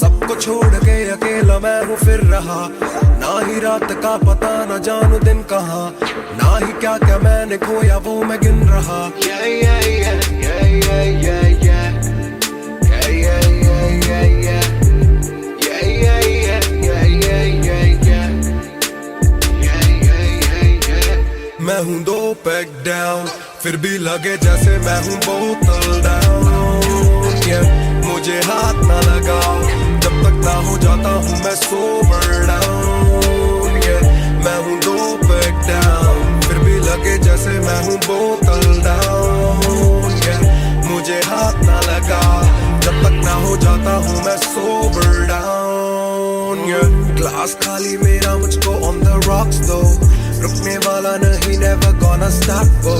Speaker 2: सबको छोड़ के अकेला मैं हूँ फिर रहा। ना ही रात का पता ना जानू दिन कहाँ, ना ही क्या क्या मैंने खोया वो मैं गिन रहा। Yeah, yeah, yeah, yeah, yeah, yeah, yeah. Yeah, yeah, yeah, yeah, yeah. Yeah, yeah, yeah, yeah, yeah, yeah, yeah. Yeah, yeah, yeah, yeah. मैं हूँ 2 पैक डाउन, फिर भी लगे जैसे मैं हूँ बोतल डाउन। मुझे हाथ ना लगाओ जब तक ना हो जाता हूँ मैं सोबर डाउन। मैं हूँ 2 पैक डाउन, फिर भी लगे जैसे मैं हूँ बोतल डाउन। मुझे हाथ ना लगाओ जब तक ना हो जाता हूँ मैं सोबर डाउन। ग्लास खाली मेरा मुझको ऑन द रॉक्स दो, रुकने वाला नहीं never gonna stop वो।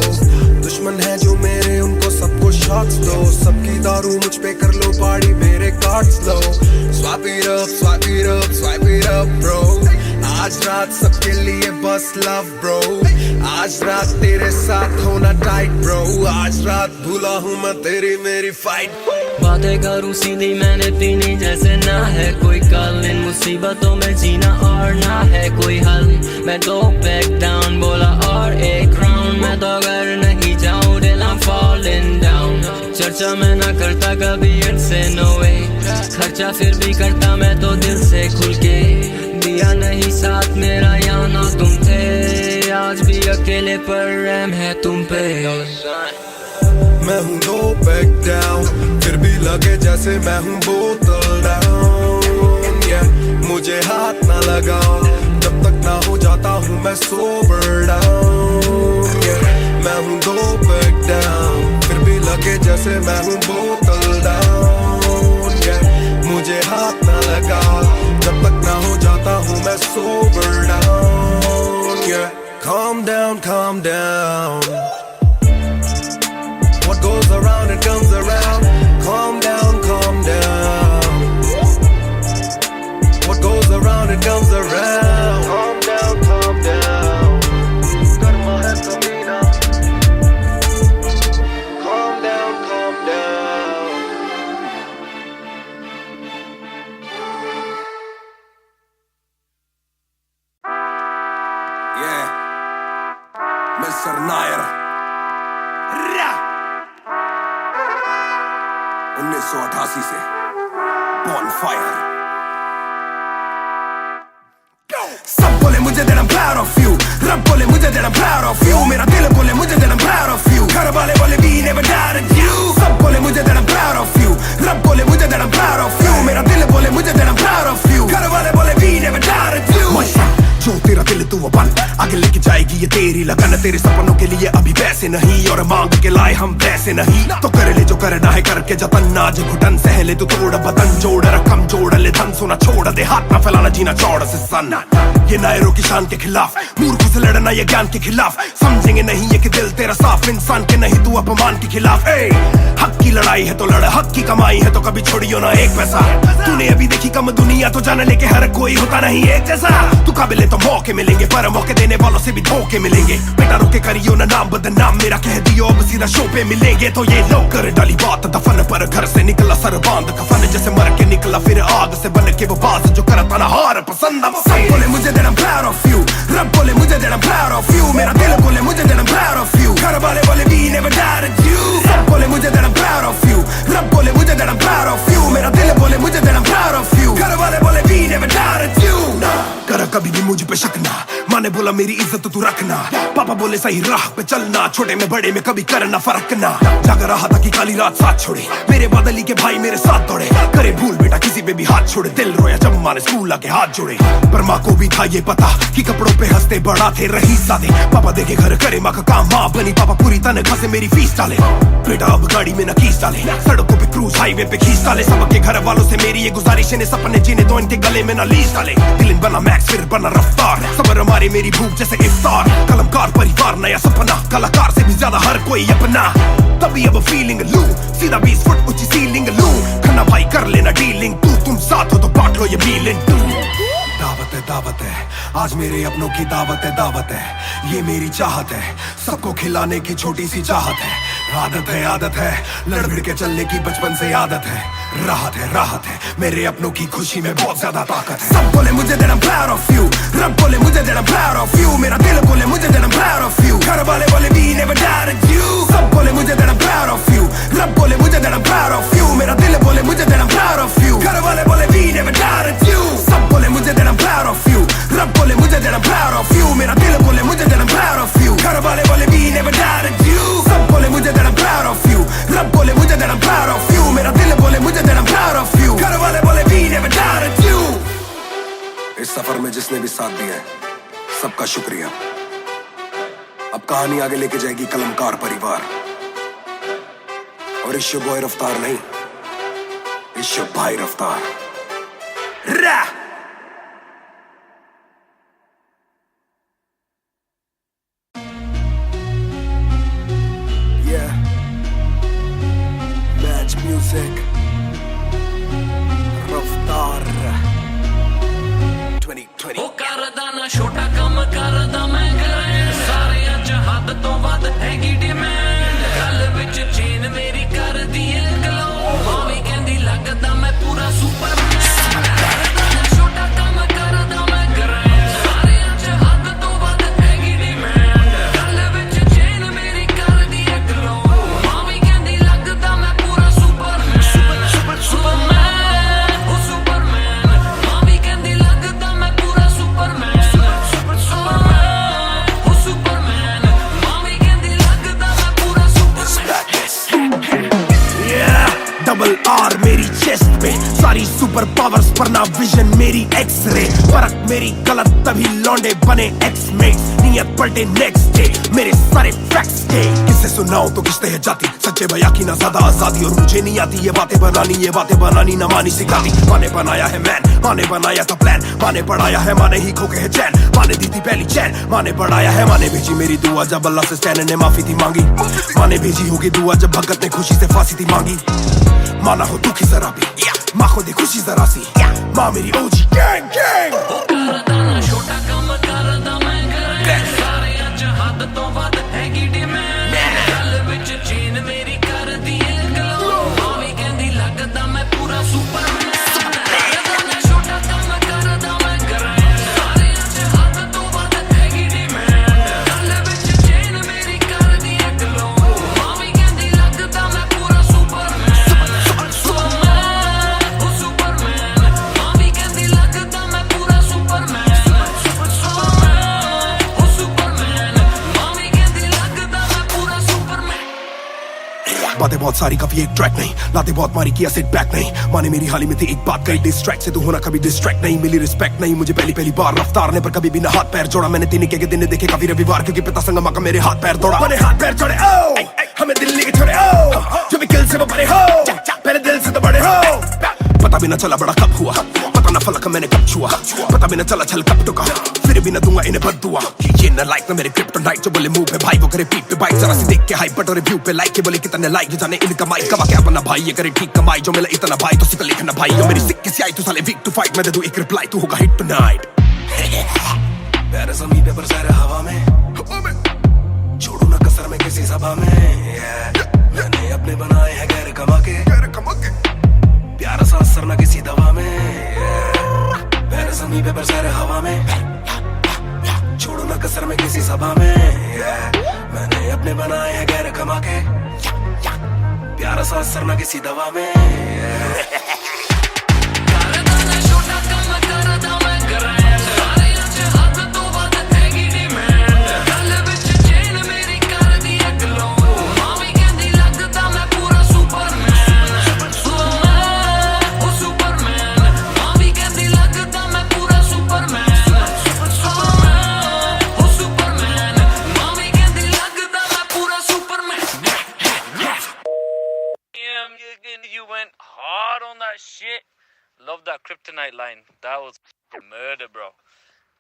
Speaker 2: दुश्मन है जो मेरे उनको सबको शॉट्स दो, सबकी दारू मुझ पे कर लो पार्टी मेरे cards low. Swipe it up, swipe it up, swipe it up bro, आज रात सबके लिए बस लव ब्रो। आज रात तेरे साथ होना टाइट ब्रो, आज रात भूला हूँ मैं तेरी मेरी फाइट।
Speaker 9: बातें करूँ सीधी मैंने पीनी जैसे ना है कोई कल, इन मुसीबतों में जीना और ना है कोई हल। मैं 2 पैक डाउन बोला और एक राउंड, मैं तो अगर नहीं जाऊँ दिल I'm falling down। चर्चा मैं ना करता कभी इनसे no way, खर्चा फिर भी करता मैं तो दिल से खुल के। दिया नहीं साथ मेरा यहाँ ना तुम थे, आज भी अकेले पर रहम है तुम पे।
Speaker 2: मैं हूँ 2 पैक डाउन, फिर भी लगे जैसे मैं हूँ बोतल डाउन। मुझे हाथ ना लगाओ जब तक ना हो जाता हूँ मैं सोबर डाउन। मैं हूँ 2 पैक डाउन, फिर भी लगे जैसे मैं हूँ बोतल डाउन। मुझे हाथ ना लगाओ जब तक ना हो जाता हूँ मैं sober down. Calm down, calm down, what goes around it comes around. Calm down, calm down, what goes around it comes around. Calm down, calm down, karma hai kabhi na. Calm down, calm down. Yeah, Mr. Nair. 1988 से Bonfire। सब बोले मुझे that I'm proud of you, रब बोले मुझे that I'm proud of you, मेरा दिल बोले मुझे that I'm proud of you, घर वाले बोले we never doubted you। सब बोले मुझे that I'm proud of you, रब बोले मुझे that I'm proud of you, मेरा दिल बोले मुझे that I'm proud of you, घर वाले बोले we never doubted you। जो तेरा दिल तू वो बन, आगे लेके जाएगी ये तेरी लगन। तेरे सपनों के लिए अभी पैसे नहीं और मांग के लाए हम पैसे नहीं, तो कर ले जो करना है करके जतन। आज घुटन सह ले तू तोड़ बदन, जोड़ रकम जोड़ ले धन, सोना छोड़ दे हाथ ना फैलाना जीना चौड़ से सन। ये नायरों की शान के खिलाफ, मूर्खों से लड़ना ये ज्ञान के खिलाफ, समझेंगे नहीं ये कि दिल तेरा साफ, इंसान के नहीं तू अपमान के खिलाफ। हक की लड़ाई है तो लड़, हक की कमाई है तो कभी छोड़ियो ना एक पैसा। तूने अभी देखी कम दुनिया तो जान ले के हर कोई होता नहीं एक जैसा। तू काबिल तो मौके मिलेंगे पर मौके देने वालों से भी धोखे मिलेंगे। बेटा रोके करियो ना नाम बदनाम मेरा, कह दियो अब सीधा शो पे मिलेंगे। तो ये लो कर डाली बात दफन पर, घर से निकला सर बांध कफन, जैसे मर के निकला फिर आग से बन के वो बात जो करता ना हार पसंद। सब बोले मुझे that I'm proud of you, रब बोले मुझे that I'm proud of you, मेरा दिल बोले मुझे that I'm proud of you, घर वाले बोले we never doubted you। सब बोले मुझे that I'm proud of you, रब बोले मुझे that I'm proud of you, मेरा दिल बोले मुझे that I'm proud of you, घर वाले बोले we never doubted you। कभी भी मुझ पे शक ना, माँ ने बोला मेरी इज्जत तू रखना, पापा बोले सही राह पे चलना, छोटे में बड़े में कभी करना फर्क ना। जाग रहा था कि काली रात साथ छोड़े, मेरे बदली के भाई मेरे साथ दौड़े, करे भूल बेटा किसी पे भी हाथ छोड़े, दिल रोया जब माँ ने स्कूल आके हाथ जोड़े। पर माँ को भी था ये पता कि कपड़ों पे हंसते बड़ा थे रही सादे, पापा देखे घर करे माँ का काम, माँ बनी पापा पूरी तनख्वाह से मेरी फीस डाले, बेटा अब गाड़ी में न कीस डाले, सड़कों पे क्रूज हाईवे पे खींच डाले, सबके घर वालों से मेरी ये गुजारिश है सपने जीने दो इनके गले में न लीस डाले, दिल बना मैक्स फिर बना रफ्तार, सबर हमारे मेरी भूख जैसे इफ्तार, कलमकार परिवार नया सपना, कलाकार से भी ज्यादा हर कोई अपना, तभी अब फीलिंग लू, सीधा 20 फुट ऊंची सीलिंग लू, खन्ना भाई कर लेना डीलिंग, तुम साथ हो तो बांट लो ये मीलिंग टू। दावत है आज मेरे अपनों की दावत है, ये मेरी चाहत है, सबको खिलाने की छोटी सी चाहत है, आदत है लड़ भिड़ के चलने की बचपन से आदत है, राहत है मेरे अपनों की खुशी में बहुत ज्यादा ताकत है। सब बोले मुझे that I'm proud of you, रब बोले मुझे that I'm proud of you, मेरा दिल बोले मुझे that I'm proud of you, घर वाले बोले we never doubted you, सब बोले मुझे that I'm proud of you, रब बोले मुझे that I'm proud of you, मेरा दिल बोले मुझे that I'm proud of you, घर वाले बोले we never doubted you, सब बोले मुझे that I'm proud of you, रब बोले मुझे that I'm proud of you, मेरा दिल बोले मुझे that I'm proud of you, घर वाले बोले we never doubted you, सब बोले मुझे that I'm proud of you, रब बोले मुझे that I'm proud of you, मेरा दिल बोले मुझे that I'm proud of you, घर वाले बोले we never doubted you। इस सफर में जिसने भी साथ दिया है सबका शुक्रिया। अब कहानी आगे लेके जाएगी कलमकार परिवार, और इस बॉय रफ्तार नहीं, इस भाई रफ्तार। Music रफ्तार 2020
Speaker 4: ਉਹ ਕਰਦਾ ਨਾ ਛੋਟਾ ਕੰਮ ਕਰਦਾ ਮੈਂ ਗ੍ਰੈਂਡ, ਸਾਰਿਆਂ ਚ ਹੱਦ ਤੋਂ ਵੱਧ ਹੈਗੀ ਡਿਮਾਂਡ, ਗੱਲ ਵਿੱਚ ਚੇਨ ਮੇਰੀ ਕਰਦੀ ਏ ਗਲੋ, ਮਾਂ ਵੀ ਕਹਿੰਦੀ ਲੱਗਦਾ ਮੈਂ ਪੂਰਾ ਸੁਪਰਮੈਨ, ਕਰਦਾ ਨਾ ਛੋਟਾ ਕੰਮ ਕਰਦਾ ਮੈਂ ਗ੍ਰੈਂਡ, ਸਾਰਿਆਂ ਚ ਹੱਦ ਤੋਂ ਵੱਧ ਹੈਗੀ ਡਿਮਾਂਡ, ਗੱਲ ਵਿੱਚ ਚੇਨ ਮੇਰੀ ਕਰਦੀ ਏ ਗਲੋ, ਮਾਂ ਵੀ ਕਹਿੰਦੀ ਲੱਗਦਾ ਮੈਂ ਪੂਰਾ ਸੁਪਰਮੈਨ, ਉਹ ਸੁਪਰਮੈਨ, ਮਾਂ ਵੀ ਕਹਿੰਦੀ ਲੱਗਦਾ ਮੈਂ ਪੂਰਾ ਸੁਪਰਮੈਨ, ਉਹ ਸੁਪਰਮੈਨ, ਮਾਂ ਵੀ ਕਹਿੰਦੀ ਲੱਗਦਾ ਮੈਂ ਪੂਰਾ ਸੁਪਰਮੈਨ।
Speaker 2: डबल आर मेरी चेस्ट पे, सारी सुपर पावर्स पर ना विजन मेरी एक्सरे, फर्क मेरी गलत तभी लौंडे बने एक्समेट, नियत पलटे नेक्स्ट डे मेरे सारे फैक्ट्स के, किससे सुनाऊं तो किसते है जाती, सच्चे भैया की ना ज्यादा आजादी, और मुझे नहीं आती ये बातें बनानी ना मानी सिखाती, माँ ने बनाया है मैन, माँ ने बनाया था प्लान, माँ ने पढ़ाया है, माँ ने ही खोके है चैन, माँ ने दी थी पहली चैन, माँ ने बढ़ाया है, माँ ने भेजी मेरी दुआ जब अल्लाह से स्टैन ने माफी थी मांगी, माँ ने भेजी होगी दुआ जब भगत ने खुशी से फांसी थी मांगी, माना हो दुखी जरा भी, माँ को दे खुशी जरा सी, माँ मेरी ओजी गैंग गैंग।
Speaker 4: ਉਹ ਕਰਦਾ ਨਾ ਛੋਟਾ ਕੰਮ ਕਰਦਾ ਮੈਂ ਗ੍ਰੈਂਡ, ਸਾਰਿਆਂ ਚ ਹੱਦ ਤੋਂ ਵੱਧ ਹੈਗੀ ਡਿਮਾਂਡ, ਗੱਲ ਵਿੱਚ ਚੇਨ ਮੇਰੀ ਕਰਦੀ ਏ ਗਲੋ, ਮਾਂ ਵੀ ਕਹਿੰਦੀ ਲੱਗਦਾ ਮੈਂ ਪੂਰਾ ਸੁਪਰਮੈਨ, ਕਰਦਾ ਨਾ ਛੋਟਾ ਕੰਮ ਕਰਦਾ ਮੈਂ ਗ੍ਰੈਂਡ, ਸਾਰਿਆਂ ਚ ਹੱਦ ਤੋਂ ਵੱਧ ਹੈਗੀ ਡਿਮਾਂਡ, ਗੱਲ ਵਿੱਚ ਚੇਨ ਮੇਰੀ ਕਰਦੀ ਏ ਗਲੋ, ਮਾਂ ਵੀ ਕਹਿੰਦੀ ਲੱਗਦਾ ਮੈਂ ਪੂਰਾ ਸੁਪਰਮੈਨ, ਉਹ ਸੁਪਰਮੈਨ, ਮਾਂ ਵੀ ਕਹਿੰਦੀ ਲੱਗਦਾ ਮੈਂ ਪੂਰਾ ਸੁਪਰਮੈਨ, ਉਹ ਸੁਪਰਮੈਨ, ਮਾਂ ਵੀ ਕਹਿੰਦੀ ਲੱਗਦਾ ਮੈਂ ਪੂਰਾ ਸੁਪਰਮੈਨ।
Speaker 2: बातें बहुत सारी कभी एक ट्रैक नहीं, लाते बहुत मारी किया सेट बैक नहीं, माने मेरी हाल ही में थी एक बात कही, डिस्ट्रैक्ट से तू होना कभी डिस्ट्रैक्ट नहीं, मिली रिस्पेक्ट नहीं मुझे पहली बार रफ्तार ने, पर कभी भी ना हाथ पैर जोड़ा, मैंने दिन के दिन देखे काफी रविवार, क्योंकि पिता संगमा का मेरे हाथ पैर तोड़ा, मैंने हाथ पैर जोड़े ओ हमें दिल्ली के छोड़े ओ, जो भी किल से वो बड़े हो, पहले दिल से तो बड़े हो, पता भी ना चला बड़ा कब हुआ, पता ना फलक मैंने कब छुआ, पता भी ना चला छल कब टुका, फिर भी ना दूंगा इन्हें बददुआ, ये ना लाइक ना मेरे क्रिप्टोनाइट, जो बोले मुंह पे भाई वो करे पीठ पे बाइक, जरा सी देख के हाइप बट और रिव्यू पे लाइक के बोले कितने लाइक, ये जाने इनका माइक कमा क्या बना भाई, ये करे ठीक कमाई, जो मिला इतना भाई तो सिक्का लिखना भाई, जो मेरी सिक्के से आई तू साले वीक टू फाइट, मैं दे दूं एक रिप्लाई तू होगा हिट टुनाइट। प्यारे ज़मीन पे बरसाए हवा में, छोड़ू ना कसर में किसी सभा में, मैंने अपने बनाए हैं गैर कमा के, प्यारा सा असर ना किसी दवा में, प्यारे ज़मीन पे बरसाए हवा में, छोड़ू ना कसर में किसी सभा में, मैंने अपने बनाए हैं गैर कमा के, प्यारा सा असर ना किसी दवा में।
Speaker 4: ਕਰਦਾ ਨਾ ਛੋਟਾ ਕੰਮ ਕਰਦਾ ਮੈਂ ਗ੍ਰੈਂਡ, ਸਾਰਿਆਂ ਚ
Speaker 5: love that Kryptonite line. That was murder, bro.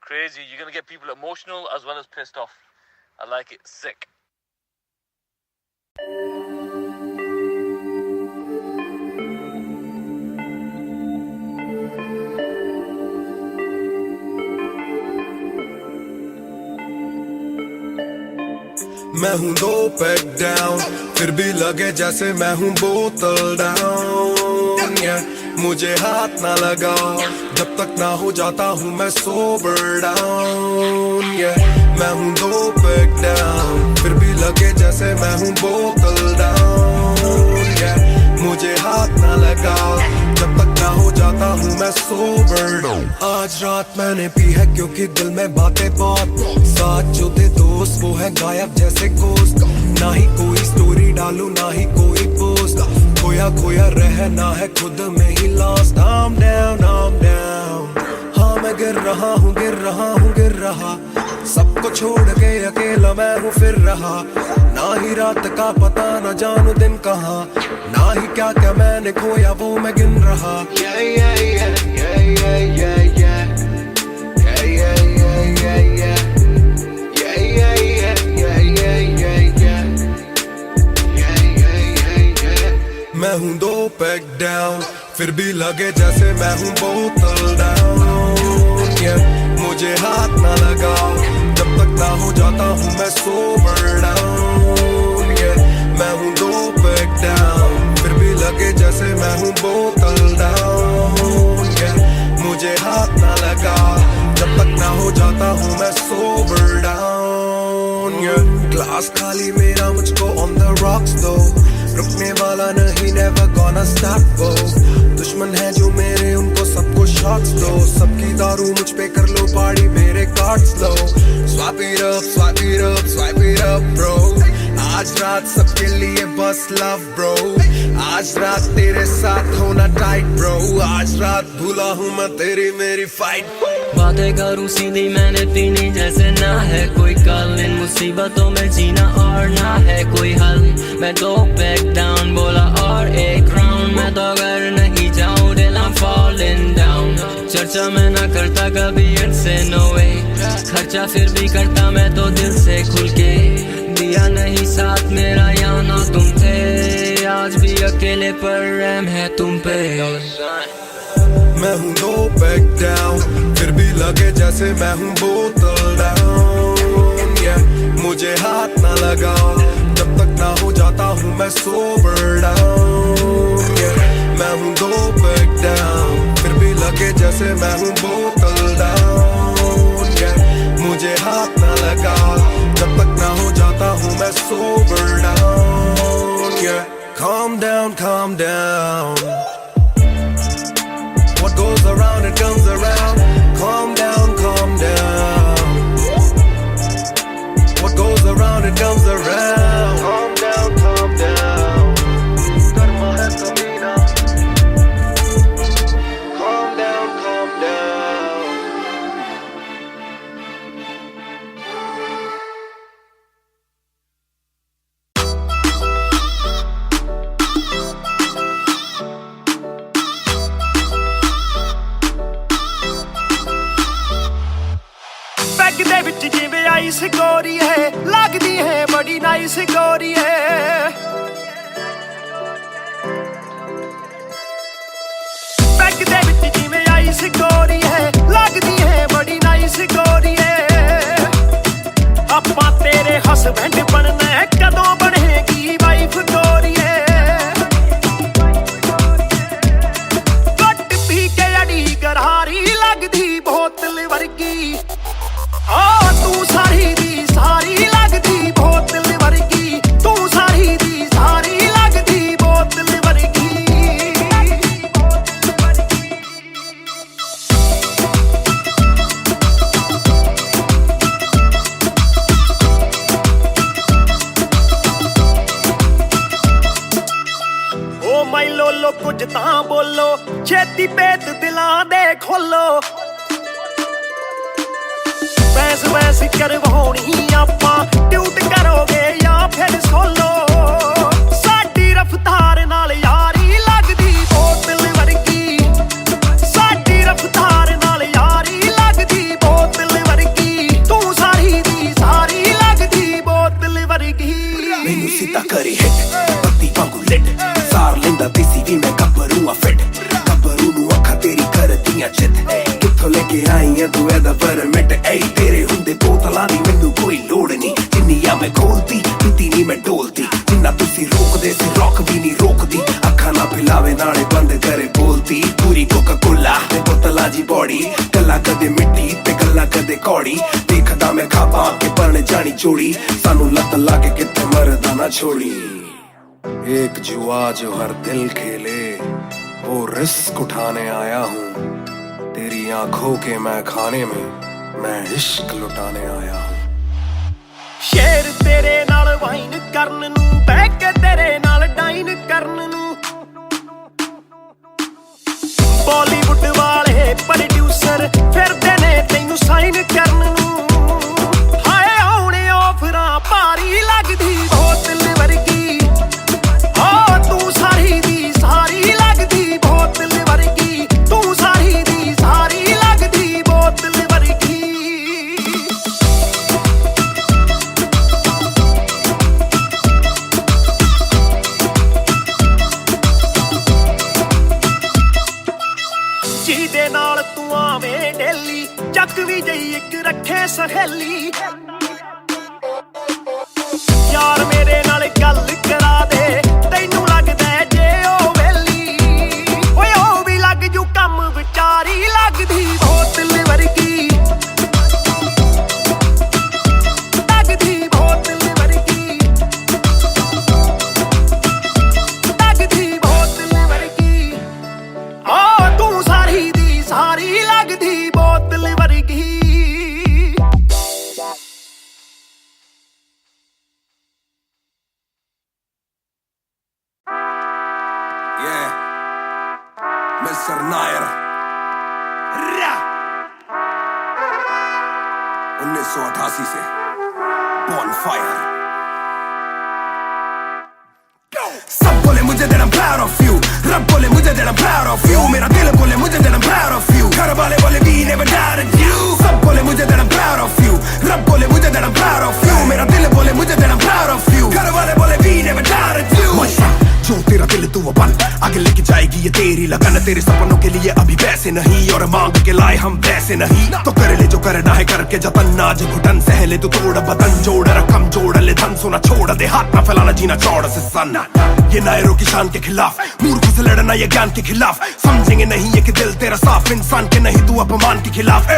Speaker 5: Crazy. You're gonna get people emotional as well as pissed off. I like it. Sick.
Speaker 2: मैं हूँ 2 पैक डाउन, फिर भी लगे जैसे मैं हूँ बोतल डाउन, मुझे हाथ ना लगाओ जब तक ना हो जाता हूँ मैं सोबर डाउन, मैं हूँ 2 पैक डाउन, फिर भी लगे जैसे मैं हूँ बोतल डाउन, मुझे हाथ ना लगाओ जब तक ना हो जाता हूँ मैं सोबर डाउन। आज रात मैंने पी है क्योंकि दिल में बातें बहुत, साथ जो थे दोस्त वो है गायब जैसे गोश्त, ना ही कोई स्टोरी डालूं ना ही कोई पोस्ट, खोया खोया रहना है खुद में he lost. I'm down, I'm down, हाँ मैं गिर रहा हूँ गिर रहा हूँ गिर रहा, सबको छोड़ के अकेला मैं हूँ फिर रहा, ना ही रात का पता ना जानू दिन कहाँ, ना ही क्या क्या मैंने खोया वो मैं गिन रहा। Yeah, yeah, yeah, yeah, yeah, yeah, yeah. Yeah, yeah, yeah, yeah, yeah. Yeah, yeah, yeah, yeah, yeah, yeah, yeah. Yeah, yeah, yeah, yeah. मैं हूँ 2 पैक डाउन, फिर भी लगे जैसे मैं हूँ बोतल डाउन, मुझे हाथ ना लगाओ जब तक ना हो जाता हूँ मैं सोबर डाउन, मैं हूँ 2 पैक डाउन, फिर भी लगे जैसे मैं हूँ बोतल डाउन, मुझे हाथ ना लगाओ जब तक ना हो जाता हूँ मैं सोबर डाउन। ग्लास खाली मेरा मुझको ऑन द रॉक्स दो, रुकने वाला नहीं never gonna stop go, दुश्मन है जो मेरे उनको सबको शॉट्स दो, सबकी दारू मुझ पे कर लो पार्टी मेरे cards low, swipe it up swipe it up swipe it up bro, आज रात सबके लिए बस लव ब्रो, आज रात तेरे साथ होना टाइट ब्रो, आज रात भूला हूँ मैं तेरी मेरी फाइट।
Speaker 9: बातें करूँ सीधी मैंने पीनी जैसे ना है कोई कल, इन मुसीबतों में जीना और ना है कोई हल, मैं 2 पैक डाउन बोला और एक राउंड, मैं तो अगर नहीं जाऊँ दिल I'm falling down, चर्चा मैं ना करता कभी इनसे नो वे, खर्चा फिर भी करता मैं तो दिल से खुल के, दिया नहीं साथ मेरा या ना तुम थे, आज भी अकेले पर रहम है तुम पे।
Speaker 2: मैं हूँ 2 पैक डाउन, फिर भी लगे जैसे मैं हूँ बोतल डाउन, मुझे हाथ ना लगाओ जब तक ना हो जाता हूँ मैं सोबर डाउन, मैं हूँ 2 पैक डाउन, फिर भी लगे जैसे मैं हूँ बोतल डाउन, मुझे हाथ ना लगाओ जब तक ना हो जाता हूँ मैं sober down. Calm down, calm down, what goes around it comes around, calm down, calm down, what goes around it comes around, calm down, calm down, karma hai kamina, calm down, calm down।
Speaker 1: Bag दे विच जिवें ice गोरी है, लगदी है बड़ी nice गोरी है, बैग दे विच जिवें आइस गोरी है, लगदी है बड़ी नाइस गोरी है, आपां तेरे हसबैंड बनना है कदों बनेगी वाइफ गोरी है, घट पी के अड़ी गरारी लगदी बोतल वर्गी, तू सारी दी सारी लगदी बोतल वर्गी, तू सारी दी सारी लगदी बोतल वर्गी। ओ माई लोलो कुछ तां बोलो, छेती पेत दिलां दे खोलो, बहस बहस करवाउणी आपां, ट्यूट करोगे या फिर सोलो, साडी रफ्तार नाल यारी लगदी बोतल वर्गी,
Speaker 2: ਐਦਾ ਪਰਮਿਟ ਐ ਤੇਰੇ ਹੁੰਦੇ ਬੋਤਲਾਂ ਦੀ ਮੈਨੂੰ ਕੋਈ ਲੋੜ ਨਹੀਂ ਜਿੰਨੀਆਂ ਮੈਂ ਖੋਲਦੀ ਪੀਤੀ ਨਹੀਂ ਮੈਂ ਡੋਲਦੀ ਜਿੰਨਾ ਤੁਸੀਂ ਰੋਕਦੇ ਸੀ ਰੋਕ ਵੀ ਨਹੀਂ ਰੋਕਦੀ ਅੱਖਾਂ ਨਾ ਪਿਲਾਵੇ ਨਾਲੇ ਬੰਦ ਕਰੇ ਬੋਲਦੀ ਪੂਰੀ ਕੋਕਾ ਕੋਲਾ ਤੇ ਬੋਤਲਾਂ ਦੀ ਬੋਡੀ ਗੱਲਾਂ ਕਦੇ ਮਿੱਟੀ ਤੇ ਗੱਲਾਂ ਕਦੇ ਕੌੜੀ ਦੇਖਦਾ ਮੈਂ ਖਾਪਾਂ ਕੇ ਪਰਣ ਜਾਣੀ ਚੋੜੀ ਸਾਨੂੰ ਲੱਤ ਲਾ ਕੇ ਕਿਤੇ ਮਰਦਾ ਨਾ छोड़ी एक जुआ जो हर दिल खेले वो रिस्क उठाने आया हूँ तेरी आंखों के मैं खाने में मैं इश्क लुटाने आया हूँ
Speaker 1: ਸ਼ੇਰ ਤੇਰੇ ਨਾਲ ਵਾਈਨ ਕਰਨ ਨੂੰ ਬਹਿ ਕੇ ਤੇਰੇ ਨਾਲ ਡਾਈਨ ਕਰਨ ਨੂੰ ਬਾਲੀਵੁੱਡ ਵਾਲੇ ਪ੍ਰੋਡਿਊਸਰ ਫਿਰਦੇ ਨੇ ਤੈਨੂੰ ਸਾਈਨ ਕਰਨ ਨੂੰ ਹਾਏ ਆਉਣੇ ਆਫਰਾਂ ਭਾਰੀ ਲੱਗਦੀ ਬੋਤਲ ਵਰਗੀ ਓ ਤੂੰ ਸਾਰੀ ਦੀ ਸਾਰੀ ਲੱਗਦੀ ਬੋਤਲ ਵਰਗੀ ਤੂੰ ਸਾਰੀ ਦੀ ਸਾਰੀ ਲੱਗਦੀ ਬੋਤਲ ਵਰਗੀ ਜਿਹਦੇ ਨਾਲ ਤੂੰ ਆਵੇਂ ਡੇਲੀ ਚੱਕ ਵੀ ਜਈ ਇੱਕ ਰੱਖੇ ਸਹੇਲੀ ਯਾਰ ਮੇਰੇ ਨਾਲ ਗੱਲ ਕਰਾ ਦੇ ਤੈਨੂੰ ਲੱਗਦਾ ਜੇ ਉਹ ਵੇਲੀ ਓਏ ਉਹ ਵੀ ਲੱਗ ਜੂ ਕੰਮ ਵਿਚਾਰੀ ਲੱਗਦੀ ਬੋਤਲ ਵਰਗੀ ਲੱਗਦੀ ਬੋਤਲ ਵਰਗੀ ਲੱਗਦੀ ਬੋਤਲ ਵਰਗੀ ਓ ਤੂੰ ਸਾਰੀ ਦੀ ਸਾਰੀ ਲੱਗਦੀ ਬੋਤਲ ਵਰਗੀ
Speaker 2: मिस्टर नायर 1988 से Bonfire सब बोले मुझे that I'm proud of you रब बोले मुझे that I'm proud of you मेरा दिल बोले मुझे that I'm proud of you घर वाले बोले we never doubted you सब बोले मुझे that I'm proud of you रब बोले मुझे that I'm proud of you मेरा दिल बोले मुझे that I'm proud of you घर वाले बोले we never doubted you जो तेरा दिल तू वो बन आगे लेके जाएगी ये तेरी लगन तेरे सपनों के लिए अभी पैसे नहीं और मांग के लाए हम पैसे नहीं तो कर ले जो करना है करके जतन नाज घुटन सहले तू तोड़ बदन जोड़ रकम जोड़ ले धन सोना छोड़ दे हाथ ना फैलाना जीना चौड़ से सन ये नायरों की शान के खिलाफ मूर्खों से लड़ना ये ज्ञान के खिलाफ समझेंगे नहीं ये कि दिल तेरा साफ इंसान के नहीं तू अपमान के खिलाफ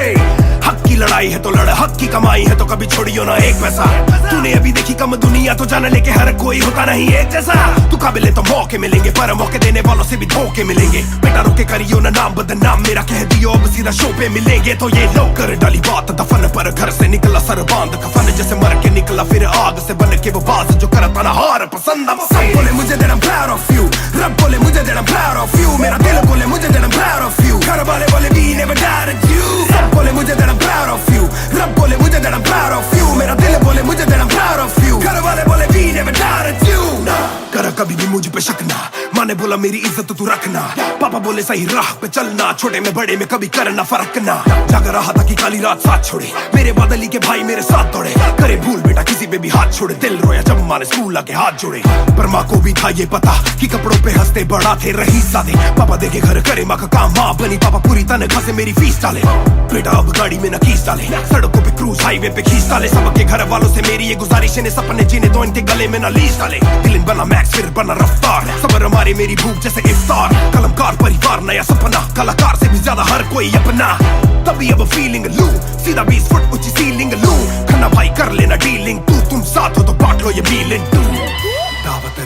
Speaker 2: हक की लड़ाई है तो लड़ हक की कमाई है तो कभी छोड़ियो ना एक पैसा तूने अभी देखी कम दुनिया तो जान लेके हर कोई होता नहीं एक जैसा तू काबिल तो मौके मिलेंगे पर मौके देने वालों से भी धोखे मिलेंगे बेटा रोके करियो ना नाम बदनाम मेरा कह दियो अब सीधा शो पे मिलेंगे तो ये लो कर डाली बात दफन पर घर से निकला सर बांध कफन जैसे मर के निकला फिर आग से बन के वो बाज जो करता ना हार पसंद सब बोले मुझे that I'm proud of you रब बोले मुझे that I'm proud of you मेरा दिल बोले मुझे that I'm proud of you घर वाले बोले we never doubted you सब बोले मुझे that I'm proud of you रब बोले मुझे that I'm proud of you मेरा दिल बोले मुझे that I'm proud of you घर वाले बोले we never doubted you ना कर कभी भी मुझ पे शक ना माँ ने बोला मेरी इज्जत तू रखना पापा बोले सही राह पे चलना छोटे में बड़े में कभी करना फर्क ना जाग रहा था कि काली रात साथ छोड़े मेरे बादली के भाई मेरे साथ दौड़े करे भूल बेटा किसी पे भी हाथ छोड़े दिल रोया जब माँ ने स्कूल आके हाथ जोड़े पर माँ को भी था ये पता कि कपड़ों पे हंसते बड़ा थे रही सादे पापा देखे घर करे माँ का काम माँ बनी पापा पूरी तनख्वाह से मेरी फीस डाले बेटा अब गाड़ी में न कीस डाले सड़कों पे क्रूज हाईवे पे खींच डाले सबके घर वालों से मेरी ये गुजारिश ने सपने जीने दो इनके गले में न लीस डाले दिल बना मैक्स फिर बना रफ्तार सबर हमारे मेरी भूख जैसे इफ्तार कलमकार परिवार नया सपना कलाकार से भी ज्यादा हर कोई अपना तभी अब फीलिंग लू सीधा 20 फुट ऊंची सीलिंग लू खन्ना भाई कर लेना डीलिंग तुम साथ हो तो बांट लो ये फीलिंग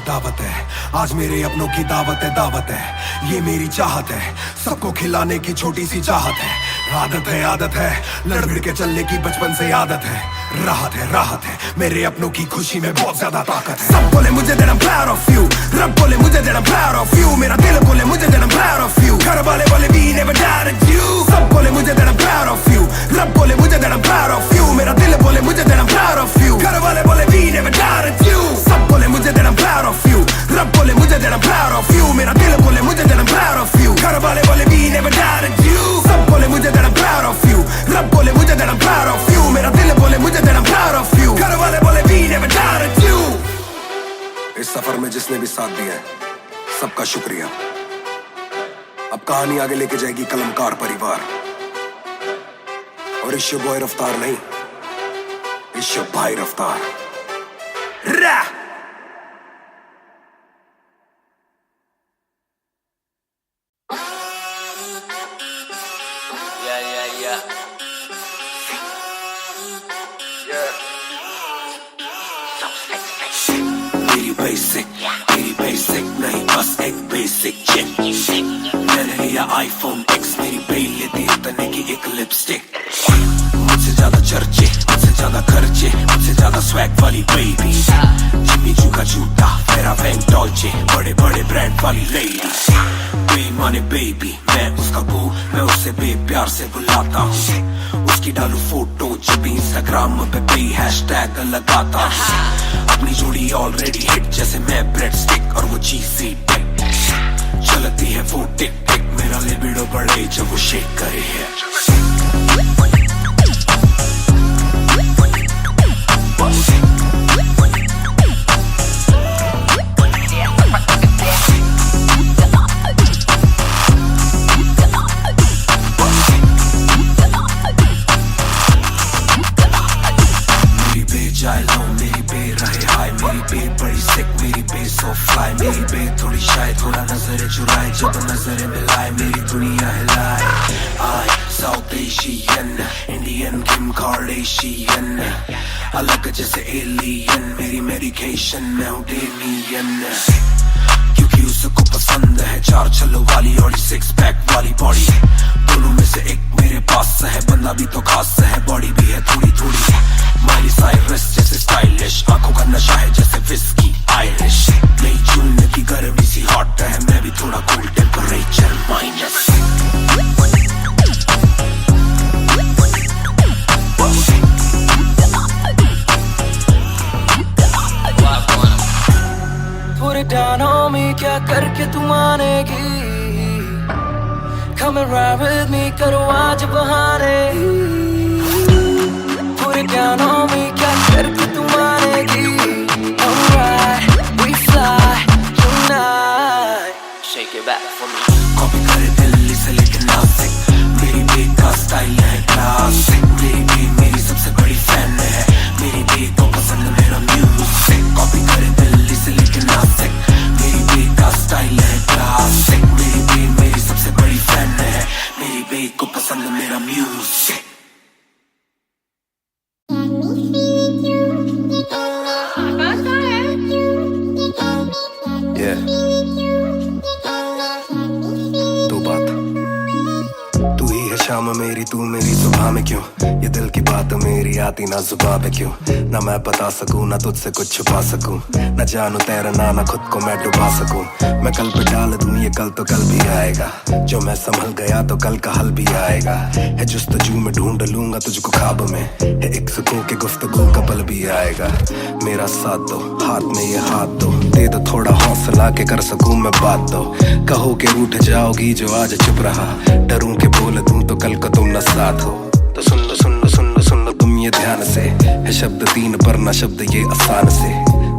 Speaker 2: दावत है आज मेरे अपनों की दावत है ये मेरी चाहत है सबको खिलाने की छोटी सी चाहत है आदत है लड़ भिड़ के चलने की बचपन से आदत है राहत है मेरे अपनों की खुशी में बहुत ज्यादा ताकत है सब बोले मुझे that I'm proud of you रब बोले मुझे that I'm proud of you मेरा दिल बोले मुझे that I'm proud of you घर वाले बोले we never doubted you सब बोले मुझे that I'm proud of you रब बोले मुझे that I'm proud of you मेरा दिल बोले मुझे that I'm proud of you घर वाले बोले we never doubted you सब बोले मुझे that I'm proud of you रब बोले मुझे that I'm proud of you मेरा दिल बोले मुझे that I'm proud of you घर वाले बोले we never doubted you सब बोले मुझे that I'm proud of you रब बोले मुझे that I'm proud of you मेरा दिल बोले मुझे that I'm proud of you घर वाले बोले we never doubted you इस सफर में जिसने भी साथ दिया है सबका शुक्रिया अब कहानी आगे लेके जाएगी कलमकार परिवार और इश्यो बॉय रफ्तार नहीं, इश्यो भाई रफ्तार। रा मेरी बेसिक नहीं बस एक बेसिक चिप। मैंने लिया आईफोन X, मेरी बेल लेती इतने की एक लिपस्टिक। मुझसे ज्यादा चर्चे, मुझसे ज्यादा खर्चे, मुझसे ज्यादा स्वैग वाली बेबी। जिम्मी चू का जूता, फेरा वैंग डॉल्चे, बड़े बड़े ब्रांड वाली लेडी। बेईमाने बेबी, मैं उसका बू, मैं उसे बेप्यार से बुलाता हूँ। उसकी डालू फोटो जब इंस्टाग्राम पे पे हैशटैग लगाता हूँ। अपनी जोड़ी ऑलरेडी हिट, जैसे मैं ब्रेड स्टिक और वो चीज़ी टिक। चलती है वो टिक टिक, मेरा लिबिडो बढ़े जब वो शेक करे है। मेरी बे थोड़ी शायद थोड़ा नजरे चुराए, जब नजरे मिलाए मेरी दुनिया हिलाए। आई साउथ एशियन, इंडियन किम कार्डेशियन, अलग जैसे एलियन, मेरी मेडिकेशन मैं हूँ डेमियन। क्योंकि उसको पसंद है चार छल्लो वाली और 6 पैक वाली बॉडी। दोनों में से एक मेरे पास है, बंदा भी तो खास है, बॉडी भी है थोड़ी थोड़ी। माइली साइरस जैसे स्टाइलिश, आंखों का नशा है जैसे विस्की आयरिश। नई जून की गर्मी सी हॉट है, मैं भी थोड़ा cool temperature minus.
Speaker 7: Put it down on me, क्या करके तू मानेगी? Come and ride with me, करो आज बहाने। Put it down on me, क्या करके तू मानेगी? Alright, we fly tonight. Shake it back for me.
Speaker 2: Copy करे दिल्ली से लेके नासिक, मेरी बेग का स्टाइल है क्लासिक। मेरी बेग मेरी सबसे बड़ी फैन है, मेरी बेग को पसंद मेरा म्यूजिक। कॉपी करे दिल्ली से लेके नासिक, मेरी बेग का स्टाइल है क्लासिक। मेरी बेग मेरी सबसे बड़ी फैन है, मेरी बेग को पसंद मेरा म्यूजिक। शाम मेरी तू मेरी सुबह में क्यों, ये दिल की बात मेरी आती ना जुबां पे क्यों। ना मैं बता सकूं ना तुझसे कुछ छुपा सकूं, ना जानू तैरना ना खुद को मैं डुबा सकूं। मैं कल पे डाल दूं ये कल तो कल भी आएगा, जो मैं संभल गया तो कल का हल भी आएगा। है जुस्तजू में ढूंढ लूंगा तुझको ख्वाब में, है एक सुकून के गुफ्तगू का पल भी आएगा। मेरा साथ दो, हाथ में ये हाथ दो, दे दो थोड़ा हौसला के कर सकूं मैं बात दो। कहो के रूठ जाओगी जो आज चुप रहा, डरूं के बोल दूं तो कल को तुम न साथ हो। तो सुन लो सुन लो सुन लो सुन लो तुम ये ध्यान से, है शब्द 3 पर ना शब्द ये आसान से।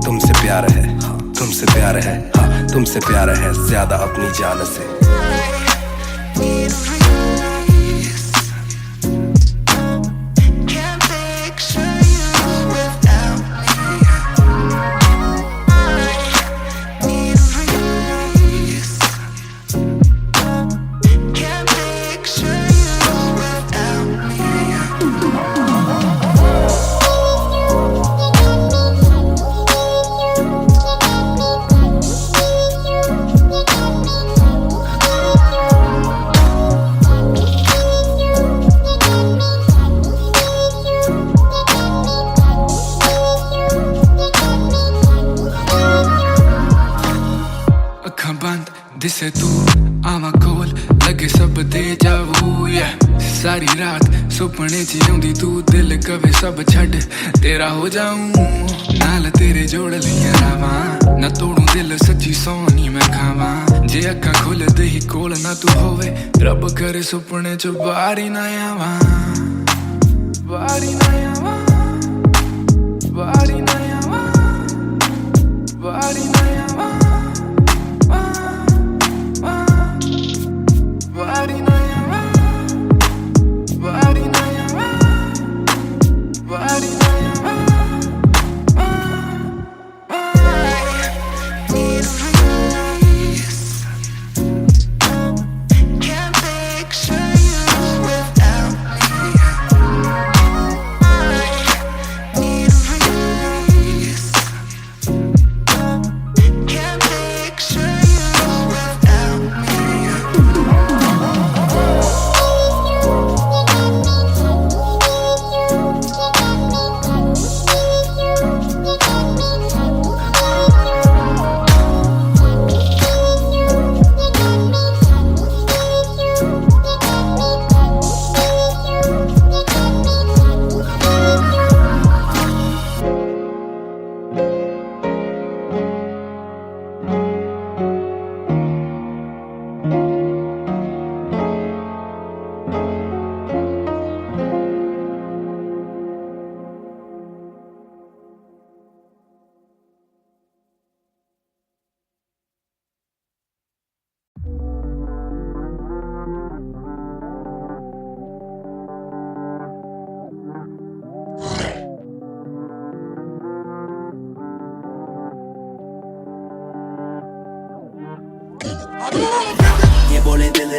Speaker 2: तुमसे प्यार है, हाँ तुमसे प्यार है, हाँ तुमसे प्यार है ज्यादा अपनी जान से।
Speaker 6: दिसे तू आवा कोल लगे सब दे जावू। सारी रात सुपने च आउंदी तू, दिल कवे सब छड़ तेरा हो जाऊं। नाल तेरे जोड़ लिया रावां, ना तोड़ू दिल सच्ची सोनी मैं खावां। जे अक्खां खोल दे ही कोल ना तू होवे, रब करे सुपने च बारी ना आवां, बारी ना आवां, बारी ना आवां, बारी ना आवां, बारी ना आवां, बारी ना आवां।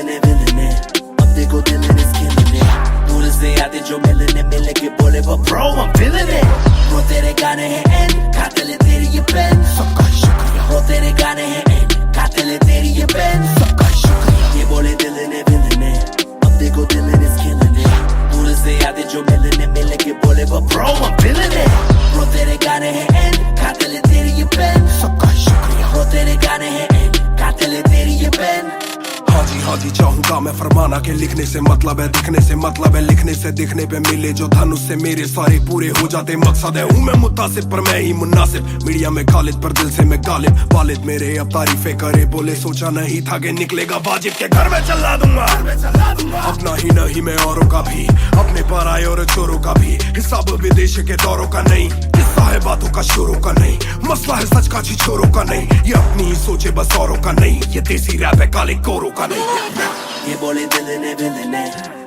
Speaker 3: ने अब देखो दिल is killing it दूर से आते जो मिलने के बोले वो bro I'm feeling it bro तेरे गाने हैं end खाते ले तेरी ये पेन सबका शुक्रिया bro तेरे गाने हैं end खाते ले तेरी ये पेन सबका शुक्रिया ये बोले दिल ने अब देखो दिल is killing it दूर से आते जो मिलने के बोले वो bro I'm feeling it bro तेरे गाने हैं end खाते ले तेरी ये पेन सबका शुक्रिया bro तेरे गाने हैं end खाते ले तेरी ये पेन
Speaker 2: हाँ जी चाहूंगा मैं फरमाना के लिखने से मतलब है दिखने से मतलब है लिखने से दिखने पे मिले जो धनुष से मेरे सारे पूरे हो जाते मकसद है हूँ मैं मुतासिब पर मैं ही मुनासिब मीडिया में खालिद पर दिल से मैं गालिब वालिद मेरे अब तारीफे करे बोले सोचा नहीं था कि निकलेगा वाजिब के घर में चला दूंगा अपना ही नहीं मैं औरों का भी अपने पर आए और चोरों का भी हिसाब विदेश के दौरों का नहीं किस्सा है बातों का शोरों का नहीं मसला है सच का छिछोरों का नहीं ये अपनी ही सोचे बस औरों का नहीं ये देसी रैप है काले कोरों का नहीं
Speaker 3: ये बोले दिल ने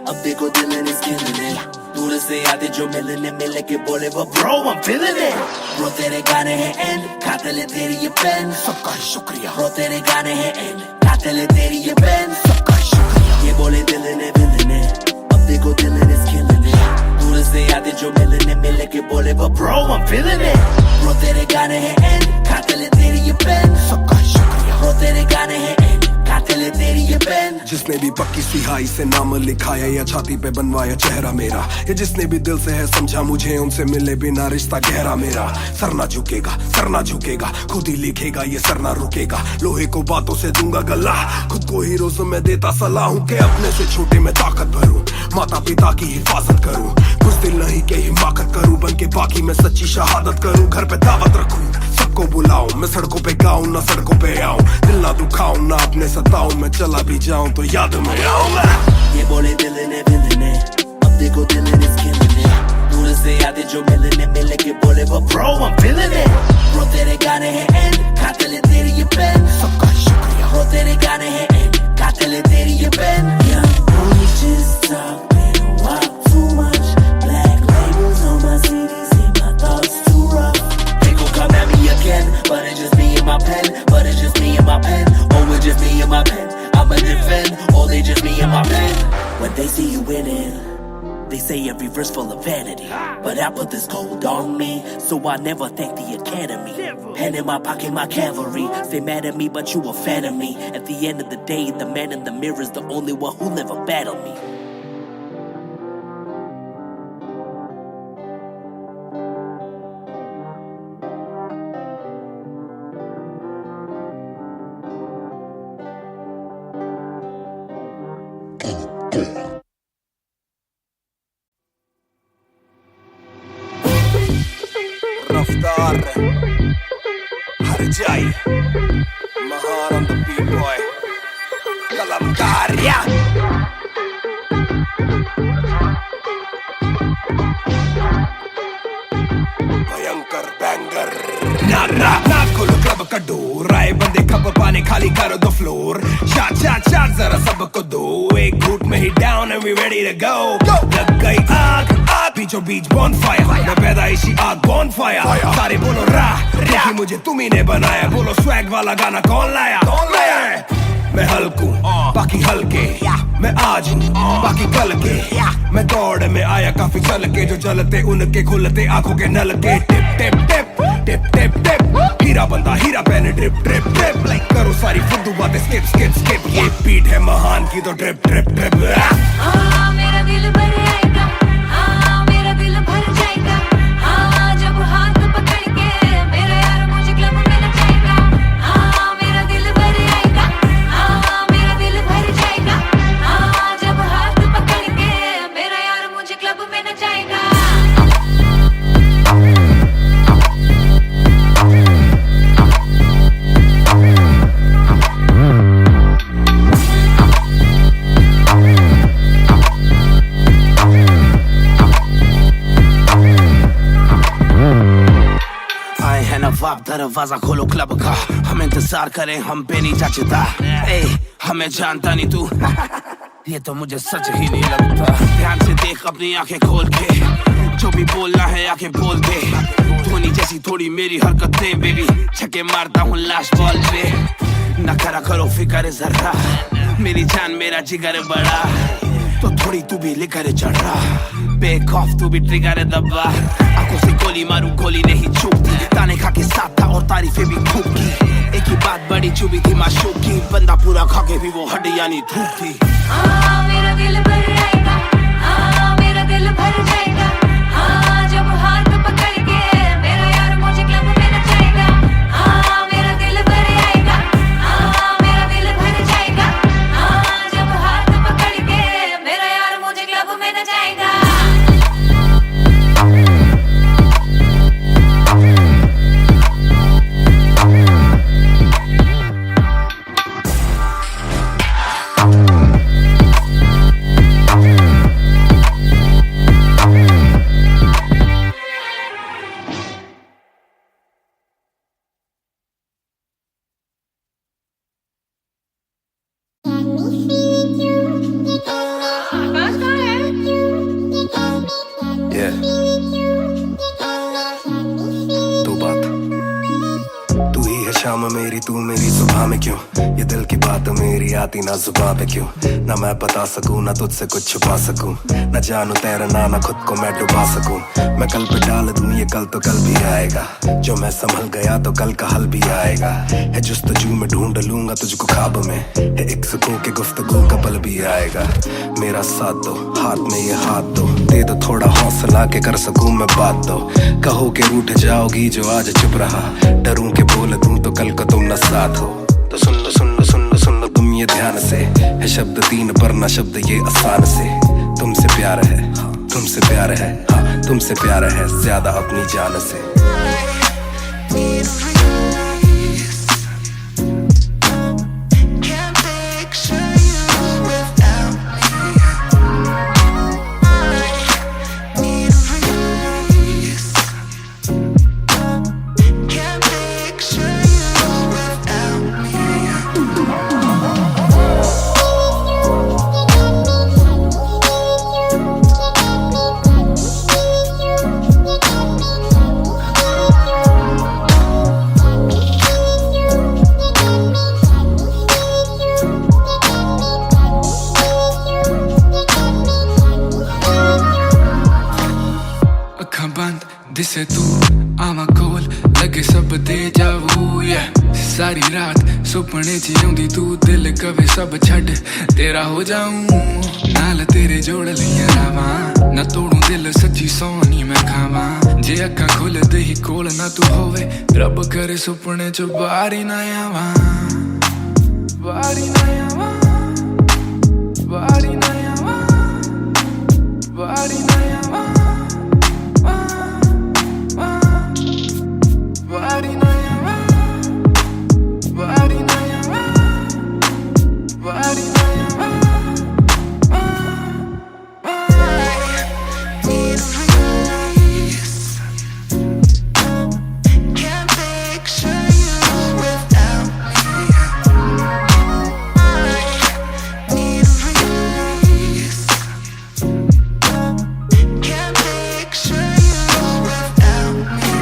Speaker 3: अब देखो दिल is killing it दूर से आते जो मिलने के बोले वो bro I'm feeling it bro तेरे गाने हैं end खाते ले तेरी ये पेन सबका शुक्रिया bro तेरे गाने हैं end खाते ले तेरी ये पेन सबका शुक्रिया ये बोले दिल ने अब देखो दिल is killing it दूर से आते जो मिलने के बोले वो bro I'm feeling it bro तेरे गाने हैं end खाते ले तेरी ये पेन सबका शुक्रिया bro तेरे गाने हैं end खाते ले तेरी ये पेन
Speaker 2: जिसने भी पक्की सिहाई से नाम लिखाया या छाती पे बनवाया चेहरा मेरा या जिसने भी दिल से है समझा मुझे उनसे मिले बिना रिश्ता गहरा मेरा सर ना झुकेगा खुद ही लिखेगा ये सर ना रुकेगा लोहे को बातों से दूंगा गला खुद को हीरोज़ में देता सलाह हूँ के अपने से छोटे में ताकत भरूं माता पिता की हिफाजत करूं कुछ दिल नहीं के हिमाकत करूं बन के बाकी मैं सच्ची शहादत करूं घर पे दावत रखूं सबको बुलाऊं मैं सड़कों पे गाऊं ना सड़कों पे आऊं दिल ना दुखाऊं ना अपने सताऊं मैं चला भी जाऊं तो याद में आऊंगा
Speaker 3: ये बोले दिल ने अब देखो दिल is killing it दूर से आते जो मिलने के बोले वो bro I'm feeling it bro तेरे गाने हैं end खाते ले तेरी ये पेन सबका शुक्रिया bro तेरे गाने हैं end खाते ले तेरी ये pen young boys just talk they don't walk too much black labels on my CDs say my thoughts too rough they gon' come at me again but it's just me and my pen but it's just me and my pen oh it's just me and my pen I'ma defend, or they just me and my pen. When they see you winning, they say every verse full of vanity. But I put this gold on me, so I never thank the academy. Pen in my pocket, my cavalry. Stay mad at me, but you a fan of me. At the end of the day, the man in the mirror is the only one who never battled me.
Speaker 2: रफ्तार हर जाई महान on the beat boy कलमकार या भयंकर banger ना खोलो club का door आए बंदे कप पानी खाली करो दो फ्लोर शाट जरा सबको दो एक घूट में ही down and we ready to go लग गई आग बीचों बीच bonfire मैं पैदाइशी आग bonfire सारे बोलो रा क्योंकि मुझे तुम्ही ने बनाया बोलो swag वाला गाना कौन लाया मैं हल्कू बाकी हल्के मैं आज हूँ बाकी कल के मैं दौड़ में आया काफी चल के जो चलते उनके खुलते आंखों के नल के टिप हीरा बंदा हीरा पहने ड्रिप करो सारी फुद्दू बातें स्किप ये बीट है महान की तो ड्रिप
Speaker 8: हाँ मेरा दिल भर आएगा हाँ मेरा दिल भर जाएगा हाँ जब हाथ पकड़ के मेरा यार मुझे क्लब में नचाएगा हाँ मेरा दिल भर आएगा हाँ मेरा दिल भर जाएगा हाँ जब हाथ पकड़ के मेरा यार मुझे क्लब में नचाएगा
Speaker 3: आप दरवाजा खोलो क्लब का हम इंतजार करें हम पे नहीं जचता हमें जानता नहीं तू ये तो मुझे सच ही नहीं लगता ध्यान से देख अपनी आंखें खोल के जो भी बोलना है आंखें बोल दे धोनी जैसी थोड़ी मेरी हरकतें बेबी छक्के मारता हूँ लास्ट बॉल पे
Speaker 2: ना करा करो फिकर जरा, मेरी जान मेरा जिगर बड़ा, तो थोड़ी तू भी लेकर चढ़ा, बेक ऑफ तू भी ट्रिगर दबा, आंखों से गोली मारू गोली नहीं चूकती, ताने खा के साथ था और तारीफें भी खूब की, एक ही बात बड़ी चुभी थी माशूक की, बंदा पूरा खा के भी वो हड्डियां नहीं थूकती।
Speaker 8: मेरा दिल भर जाएगा, मेरा दिल भर जाएगा, जब हाथ पकड़ के मेरा यार मुझे क्लब में नचाएगा, मेरा दिल भर जाएगा, मेरा दिल भर जाएगा, जब हाथ पकड़ के मेरा यार मुझे क्लब में नचाएगा।
Speaker 2: शाम मेरी तू मेरी सुबह में क्यों, ये दिल की बात मेरी आती ना जुबां पे क्यों, ना मैं बता सकूं ना तुझसे कुछ छुपा सकूं, ना जानू तैरना ना खुद को मैं डुबा सकूं, मैं कल पे डाल दूं ये कल तो कल भी आएगा, जो मैं संभल गया तो कल का हल भी आएगा, है जुस्तजू में ढूंढ लूंगा तुझको ख्वाब में, है एक सुकून के गुफ्तगू का पल भी आएगा, मेरा साथ दो हाथ में ये हाथ दो, दे दो थोड़ा हौसला के कर सकूं मैं बात दो, कहो के रूठ जाओगी जो आज चुप रहा, डरूं के बोल दूं तो कल को तुम न साथ हो, तो सुन लो सुन लो सुन लो सुन लो तुम ये ध्यान से, है शब्द तीन पर ना शब्द ये आसान से, तुमसे प्यार है तुमसे प्यार है, हाँ तुमसे प्यार है ज्यादा अपनी जान से।
Speaker 6: दिसे तू आवा कोल लगे सब दे जावू, सारी रात सुपने च आउंदी तू, दिल कवे सब छड़ तेरा हो जाऊं, नाल तेरे जोड़ लिया रावा, ना तोड़ू दिल सच्ची सोनी मैं खावा, जे अखा खोल दे ही कोल ना तू होवे, रब करे सुपने च बारी ना आवा, बारी ना आवा, बारी ना आवा, बारी ना आवा, body na yawa, body na yawa, body na yawa, need release, can't picture you without me, need release, can't picture you without me.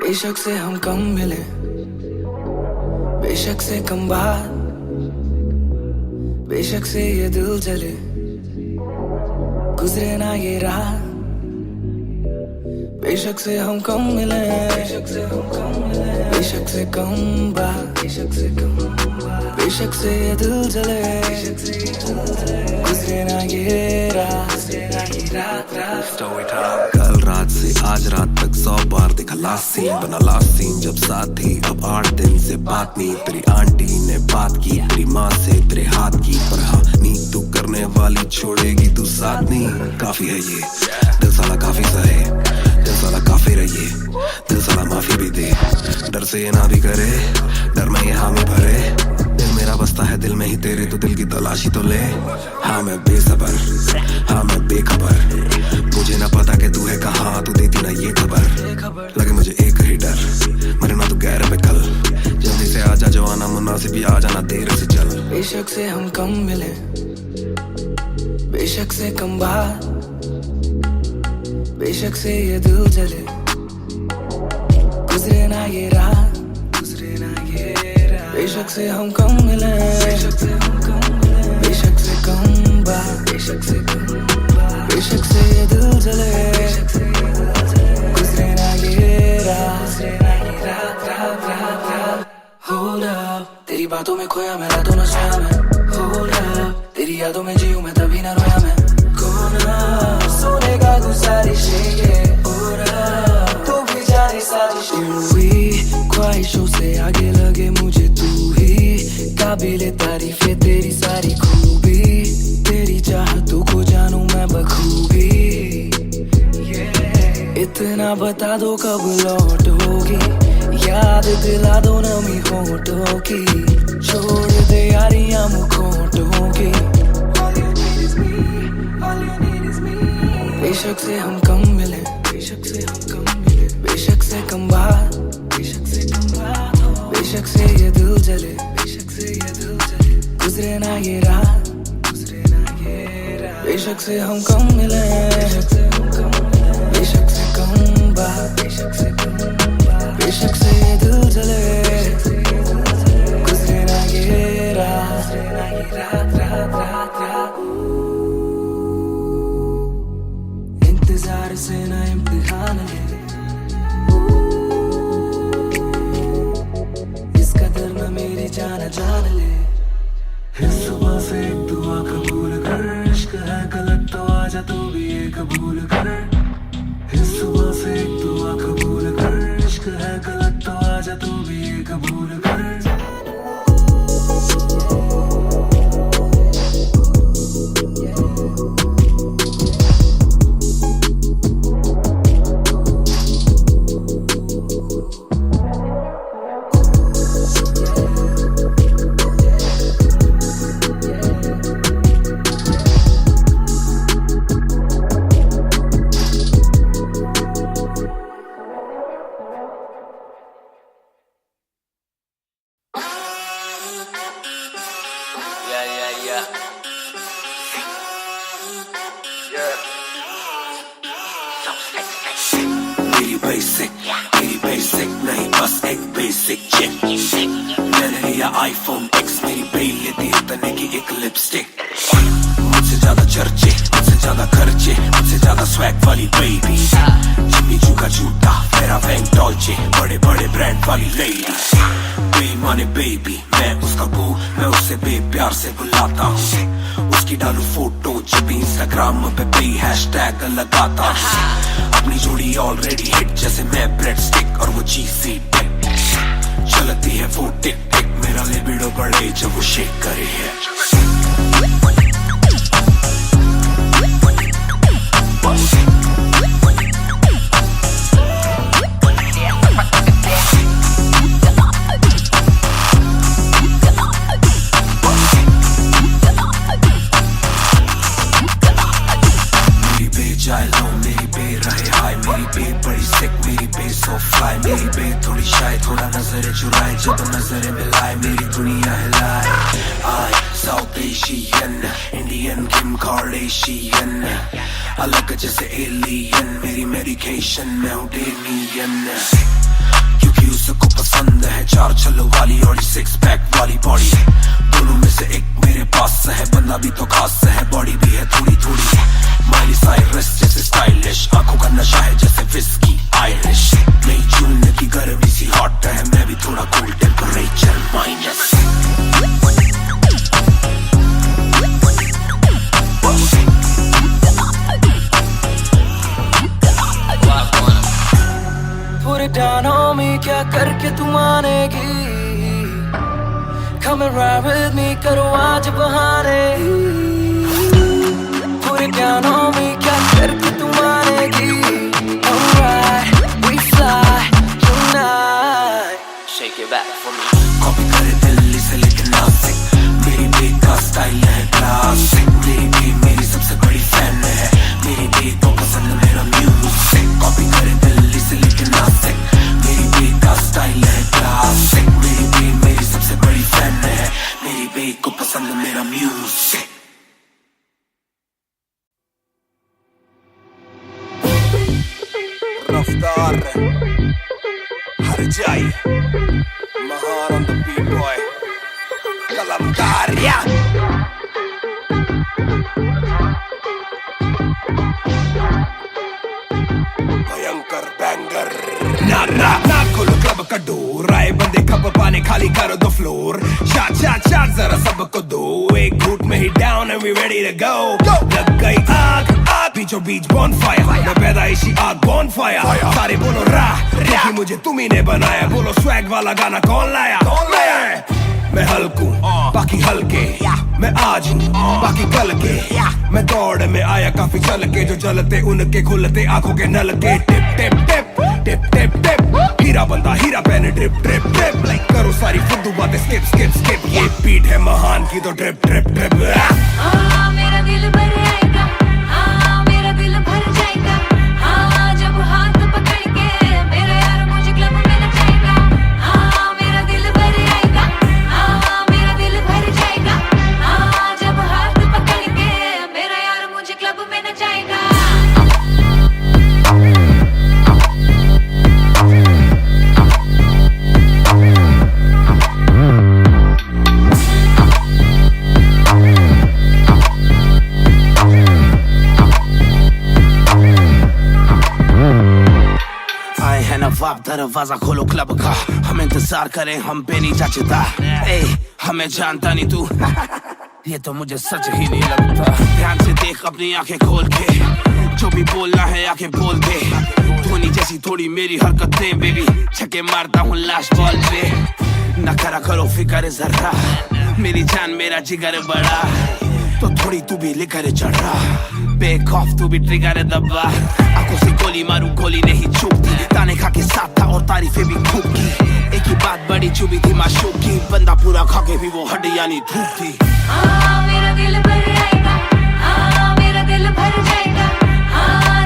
Speaker 7: बेशक से हम कम मिले, बेशक से कम बात, बेशक से ये दिल जले, गुजरे ना ये रात, बेशक से हम कम मिले, बेशक से हम कम मिले, बेशक से कम बात, बेशक से कम बात, बेशक से ये दिल जले गुजरे ना ये रात
Speaker 2: कल रात से आज रात तक 100 बार देखा लास्ट सीन बना लास्ट सीन जब साथ थी अब 8 दिन से बात नहीं तेरी आंटी ने बात की तेरी माँ से तेरे हाथ की पर हाँ नींद तू करने वाली छोड़ेगी तू साथ नहीं काफी है ये दिल साला काफी सहे दिल साला काफी रहिए दिल साला माफी भी दे डर से ये ना भी करे डर में ये हामी भरे दिल मेरा बसता है दिल में ही तेरे तो दिल की तलाशी तो ले हाँ मैं बेसबर हाँ मैं बेखबर मुझे ना पता कि तू है कहाँ तू देती ना ये खबर लगे मुझे एक ही डर मरे ना तू गैर में कल जल्दी से आजा जो आना मुनासिब आ जाना देर से चल
Speaker 7: बेशक से हम कम मिले बेशक से कम बात बेशक से ये दिल जले गुजरे ना ये रात बेशक से हम कम मिले बेशक से कम बात बेशक से ये दिल जले गुजरे ना ये रात Hold up तेरी बातों में खोया मैं रातों न सोया मैं Hold up तेरी यादों में जीऊं मैं तभी न रोया मैं कोना सोने का गुजारिश है तू भी जाने साजिश हुई ख्वाहिशों से आगे लगे मुझे तू ही काबिले तारीफ है तेरी सारी खूबी तेरी चाहतों को जानूं मैं बखूबी इतना बता दो कब लौटोगी याद दिला दो नमी होठों की छोड़ दे यारियां मुखोटों की बेशक से हम कम मिले बेशक से कम बात बेशक से ये दिल जले गुजरे ना ये रात बेशक से हम कम मिले बेशक से कम बात बेशक से ये दिल जले गुजरे ना ये रात इंतजार से ना इम्तिहान ले इसका दर ना मेरी जान ले इस सुबह से एक दुआ कबूल कर इश्क है गलत तो आजा तू भी ये कबूल कर इस सुबह से एक दुआ कबूल कर इश्क है गलत तो आजा तू भी ये कबूल कर
Speaker 2: मेरी बेसिक नहीं बस एक बेसिक चिप मैंने लिया iPhone X मेरी बेल लेती इतने की एक लिपस्टिक मुझसे ज्यादा चर्चे मुझसे ज्यादा खर्चे मुझसे ज्यादा स्वैग वाली बेबी जिम्मी चू का जूता मेरा वैंग डॉल्चे बड़े बड़े ब्रांड वाली लेडी बेईमाने बेबी मैं उसका बू मैं उसे बेप्यार से बुलाता हूँ उसकी डालू फोटो जब इंस्टाग्राम पे बे हैशटैग लगाता हूँ अपनी जोड़ी ऑलरेडी हिट जैसे मैं ब्रेड स्टिक और वो चीज़ी टिक चलती है वो टिक टिक मेरा लिबिडो बढ़े जब वो शेक करे है मेरी बे थोड़ी शाय थोड़ा नजर चुराए जब नजर मिलाए मेरी दुनिया हिलाए आए साउथ एशियन इंडियन किम कार्डेशियन अलग जैसे एलियन मेरी मेडिकेशन मैं हूँ डेमियन क्योंकि उसको पसंद है 4 छल्लों वाली और 6 पैक वाली बॉडी दोनों में से एक मेरे पास है बंदा भी तो खास है बॉडी भी है थोड़ी थोड़ी माइली साइरस जैसे स्टाइलिश आंखों का नशा है जैसे विस्की आयरिश नई जून की गर्मी सी हॉट है मैं भी थोड़ा कूल टेम्परेचर माइनस
Speaker 7: मानेगी Come and ride with me करो आज बहाने पूरे ध्यान हो में क्या करके तू मानेगी Alright we fly tonight
Speaker 3: Shake it back for me
Speaker 2: copy करे दिल्ली से लेके नासिक मेरी बीट का स्टाइल है क्लासिक मेरी बीट मेरी सबसे बड़ी फैन है मेरी बीट को पसंद मेरा म्यूजिक कॉपी करे दिल्ली से लेके नासिक मेरी बीट का स्टाइल है क्लासिक मेरी बीट मेरी सबसे बड़ी फैन है मेरी बीट को पसंद मेरा म्यूजिक रफ्तार हर जाई महान on the beat boy कलमकार या भयंकर बैंगर ना खोलो क्लब का डोर आए बंदे कप पाने खाली करो दो फ्लोर शाट जरा सबको दो एक घूट में ही down and we ready to go लग गई आग बीचों बीच बॉनफायर मैं पैदाइशी आग बॉनफायर सारे बोलो राह क्योंकि मुझे तुम्ही ने बनाया बोलो स्वैग वाला गाना कौन लाया मैं हल्कू बाकी हल्के मैं आज हूँ बाकी कल के मैं दौड़ में आया काफी चल के जो चलते उनके खुलते आंखों के नल के टिप टिप टिप टिप टिप टिप हीरा बंदा हीरा पहने ड्रिप ड्रिप ड्रिप करो सारी फुद्दू बातें स्किप स्किप स्किप ये बीट है महान की तो ड्रिप ड्रिप ड्रिप
Speaker 8: मेरा दिल भर आएगा मेरा दिल भर जाएगा जब हाथ पकड़ के मेरा यार मुझे क्लब में नचाएगा मेरा दिल भर आएगा मेरा दिल भर जाएगा जब हाथ पकड़ के मेरा यार मुझे क्लब में नचाएगा
Speaker 3: नवाब दरवाजा खोलो क्लब का हम इंतजार करें हम पे नहीं जाचता हमें जानता नहीं तू ये तो मुझे सच ही नहीं लगता ध्यान से देख अपनी आंखें खोल के जो भी बोलना है आके बोल दे धोनी जैसी थोड़ी मेरी हरकतें बेबी छक्के मारता हूँ लास्ट बॉल पे न करा करो फिक्र जरा मेरी जान मेरा जिगर बड़ा तो थोड़ी तू भी लेकर चढ़ रहा बेक ऑफ तू भी ट्रिगर दबा आंखों से गोली मारू गोली नहीं चूकती ताने खा के साथ था और तारीफें भी खूब की एक ही बात बड़ी चुभी थी माशूक की बंदा पूरा खा के भी वो हड्डियां नहीं धूपती
Speaker 8: मेरा दिल भर आएगा मेरा दिल भर जाएगा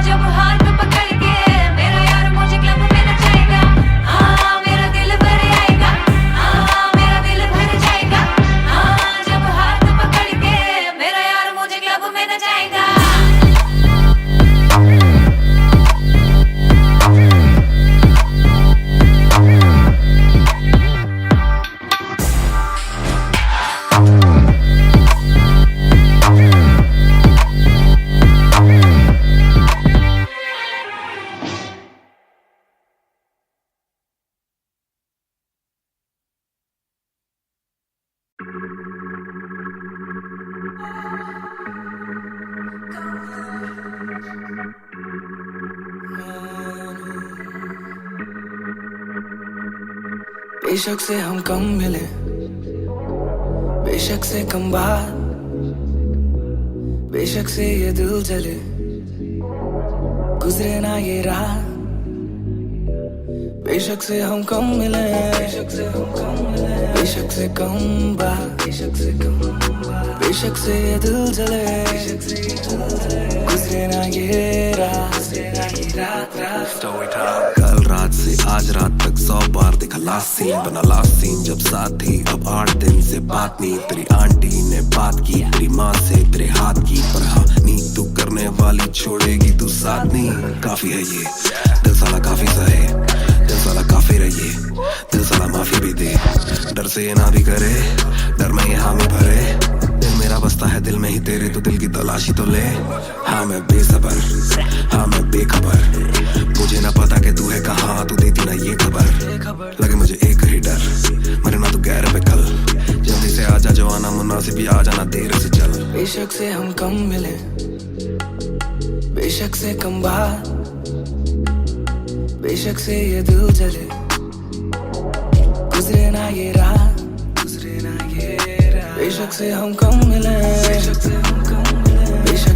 Speaker 8: जब हाथ पकड़ के मेरा यार मुझे क्लब में नचाएगा मेरा दिल भर आएगा मेरा दिल भर जाएगा जब हाथ पकड़ के मेरा यार मुझे क्लब में नचाएगा
Speaker 7: बेशक से हम कम मिले बेशक से कम बात बेशक से ये दिल जले गुजरे ना ये रात बेशक से हम कम मिले बेशक से हम कम मिले बेशक से कम बात बेशक से कम बात बेशक से ये दिल जले गुजरे ना ये रात
Speaker 2: कल रात से आज रात तक 100 बार देखा लास्ट सीन बना लास्ट सीन जब साथ थी अब 8 दिन से बात नहीं तेरी आंटी ने बात की तेरी माँ से तेरे हाथ की पर हाँ नींद तू करने वाली छोड़ेगी तू साथ नहीं काफी है ये दिल साला काफी सहे दिल साला काफी रहिए दिल साला माफी भी दे डर से ये ना भी करे डर में ये हामी भरे दिल मेरा बसता है दिल में ही तेरे तो दिल की तलाशी तो ले हाँ मैं बेसबर हाँ मैं बेखबर मुझे ना पता कि तू है कहाँ तू देती ना ये खबर लगे मुझे एक ही डर मरे ना तू गैर पे कल जल्दी से आजा जो आना मुनासिब भी आ जाना देर से चल
Speaker 7: बेशक से हम कम मिले बेशक से कम बात बेशक से ये दिल जले गुजरे ना ये रात, बेशक से हम कम मिले, बेशक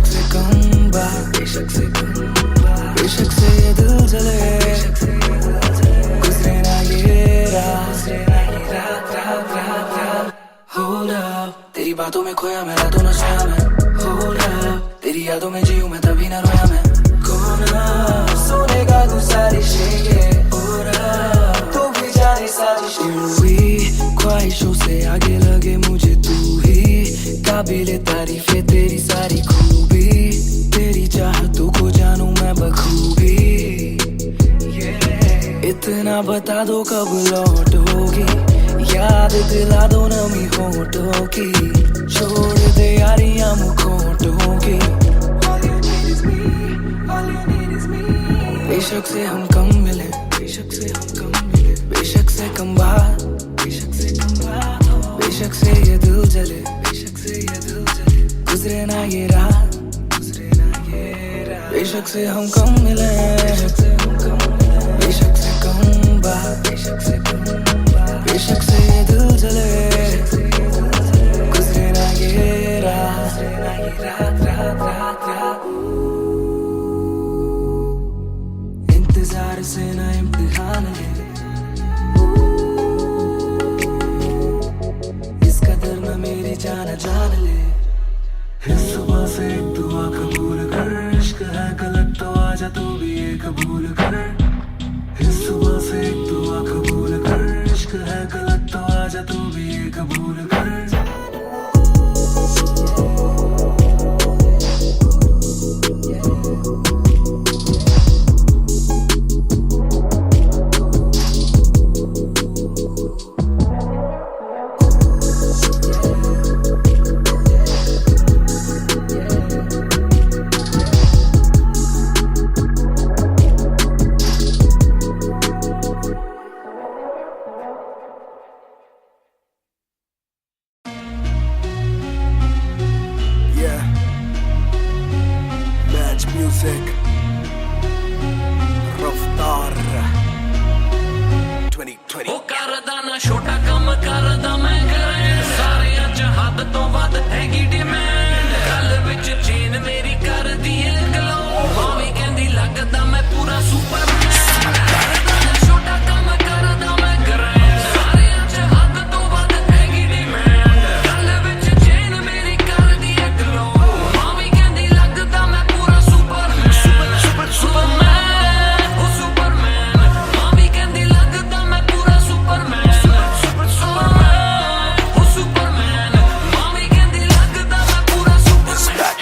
Speaker 7: से कम बात, बेशक से ये दिल जले, गुजरे ना ये रात। Hold up, तेरी बातों में खोया मैं रातों नशा में। Hold up, तेरी यादों में जीऊं मैं तभी ना रोया मैं। कौन सोने का गुजारिश है तो भी जाने साजिश हुई, ख्वाहिशों से आगे लगे मुझे तू ही, काबिले तारीफ है तेरी सारी खूबी, तेरी चाहतों को जानूं मैं बखूबी। इतना बता दो कब लौटोगी, याद दिला दो नमी होठों की, छोड़ दे यारियां मुखोटों की। बेशक से हम कम मिले, बेशक से कम बात, बेशक से ये दिल जले, गुजरे ना ये रात, बेशक से हम कम मिले, बेशक से कम बात, बेशक से ये दिल जले, गुजरे ना ये रात। इंतजार से ना इम्तिहान ले, इस कदर न मेरी जान ले। इस सुबह से एक दुआ कबूल कर, इश्क है गलत तो आजा तू भी ये कबूल कर। इस सुबह से एक दुआ कबूल कर, इश्क है गलत तो आजा तू भी ये कबूल कर।
Speaker 2: Music Raftar 2020
Speaker 4: ਉਹ ਕਰਦਾ ਨਾ ਛੋਟਾ ਕੰਮ ਕਰਦਾ ਮੈਂ ਕਰਾਂ, ਸਾਰਿਆਂ ਚ ਹੱਦ ਤੋਂ ਵੱਧ ਹੈਗੀ ਡਿਮਾਂਡ, ਗੱਲ ਵਿੱਚ ਚੇਨ ਮੇਰੀ ਕਰਦੀ ਏ ਗਲੋ, ਮਾਂ ਵੀ ਕਹਿੰਦੀ ਲੱਗਦਾ ਮੈਂ ਪੂਰਾ ਸੁਪਰਮੈਨ, ਕਰਦਾ ਨਾ ਛੋਟਾ ਕੰਮ ਕਰਦਾ ਮੈਂ ਕਰਾਂ, ਸਾਰਿਆਂ ਚ ਹੱਦ ਤੋਂ ਵੱਧ ਹੈਗੀ ਡਿਮਾਂਡ, ਗੱਲ ਵਿੱਚ ਚੇਨ ਮੇਰੀ ਕਰਦੀ ਏ ਗਲੋ, ਮਾਂ ਵੀ ਕਹਿੰਦੀ ਲੱਗਦਾ ਮੈਂ ਪੂਰਾ ਸੁਪਰਮੈਨ, ਉਹ ਸੁਪਰਮੈਨ, ਮਾਂ ਵੀ ਕਹਿੰਦੀ ਲੱਗਦਾ ਮੈਂ ਪੂਰਾ ਸੁਪਰਮੈਨ, ਉਹ ਸੁਪਰਮੈਨ, ਮਾਂ ਵੀ ਕਹਿੰਦੀ ਲੱਗਦਾ ਮੈਂ ਪੂਰਾ ਸੁਪਰਮੈਨ।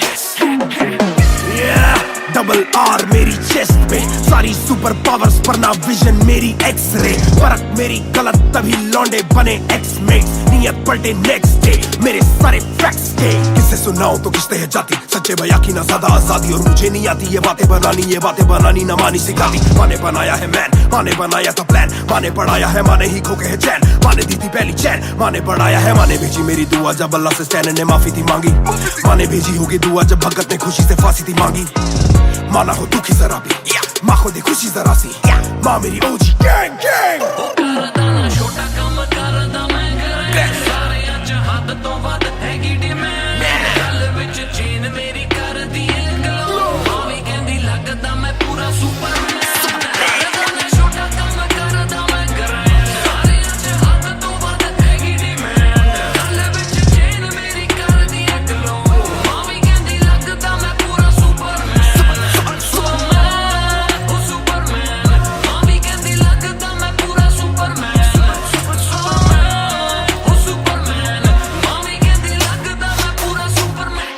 Speaker 2: डबल आर मेरी चेस्ट पे, सारी सुपर पावर्स पर ना विजन मेरी एक्स-रे, फर्क मेरी गलत तभी लौंडे बने एक्स-मेट, नियत पलटे नेक्स्ट डे मेरे सारे फैक्ट्स के। किससे सुनाऊं तो किसते है जाती, सच्चे बया की ना ज्यादा आजादी, और मुझे नहीं आती ये बातें बनानी ना मानी सिखाती। माँ ने बनाया है मैन, माँ ने बनाया था प्लान, माँ ने पढ़ाया है, माँ ने ही खो के है चैन, माँ ने दी थी पहली चैन, माँ ने बढ़ाया है, माँ ने भेजी मेरी दुआ जब अल्लाह से स्टैन ने माफी थी मांगी, माँ ने भेजी होगी दुआ जब भगत ने खुशी से फांसी थी मांगी। माना हो दुखी जरा भी, माँ को दे खुशी जरा सी, माँ मेरी ओजी गैंग गैंग।
Speaker 4: ਉਹ ਕਰਦਾ ਨਾ ਛੋਟਾ ਕੰਮ ਕਰਦਾ ਮੈਂ ਕਰਾਂ, ਸਾਰਿਆਂ ਚ ਹੱਦ ਤੋਂ ਵੱਧ ਹੈਗੀ ਡਿਮਾਂਡ, ਗੱਲ ਵਿੱਚ ਚੇਨ ਮੇਰੀ ਕਰਦੀ ਏ ਗਲੋ, ਮਾਂ ਵੀ ਕਹਿੰਦੀ ਲੱਗਦਾ ਮੈਂ ਪੂਰਾ ਸੁਪਰਮੈਨ, ਕਰਦਾ ਨਾ ਛੋਟਾ ਕੰਮ ਕਰਦਾ ਮੈਂ ਕਰਾਂ, ਸਾਰਿਆਂ ਚ ਹੱਦ ਤੋਂ ਵੱਧ ਹੈਗੀ ਡਿਮਾਂਡ, ਗੱਲ ਵਿੱਚ ਚੇਨ ਮੇਰੀ ਕਰਦੀ ਏ ਗਲੋ, ਮਾਂ ਵੀ ਕਹਿੰਦੀ ਲੱਗਦਾ ਮੈਂ ਪੂਰਾ ਸੁਪਰਮੈਨ, ਉਹ ਸੁਪਰਮੈਨ, ਮਾਂ ਵੀ ਕਹਿੰਦੀ ਲੱਗਦਾ ਮੈਂ ਪੂਰਾ ਸੁਪਰਮੈਨ, ਉਹ ਸੁਪਰਮੈਨ, ਮਾਂ ਵੀ ਕਹਿੰਦੀ ਲੱਗਦਾ ਮੈਂ ਪੂਰਾ ਸੁਪਰਮੈਨ।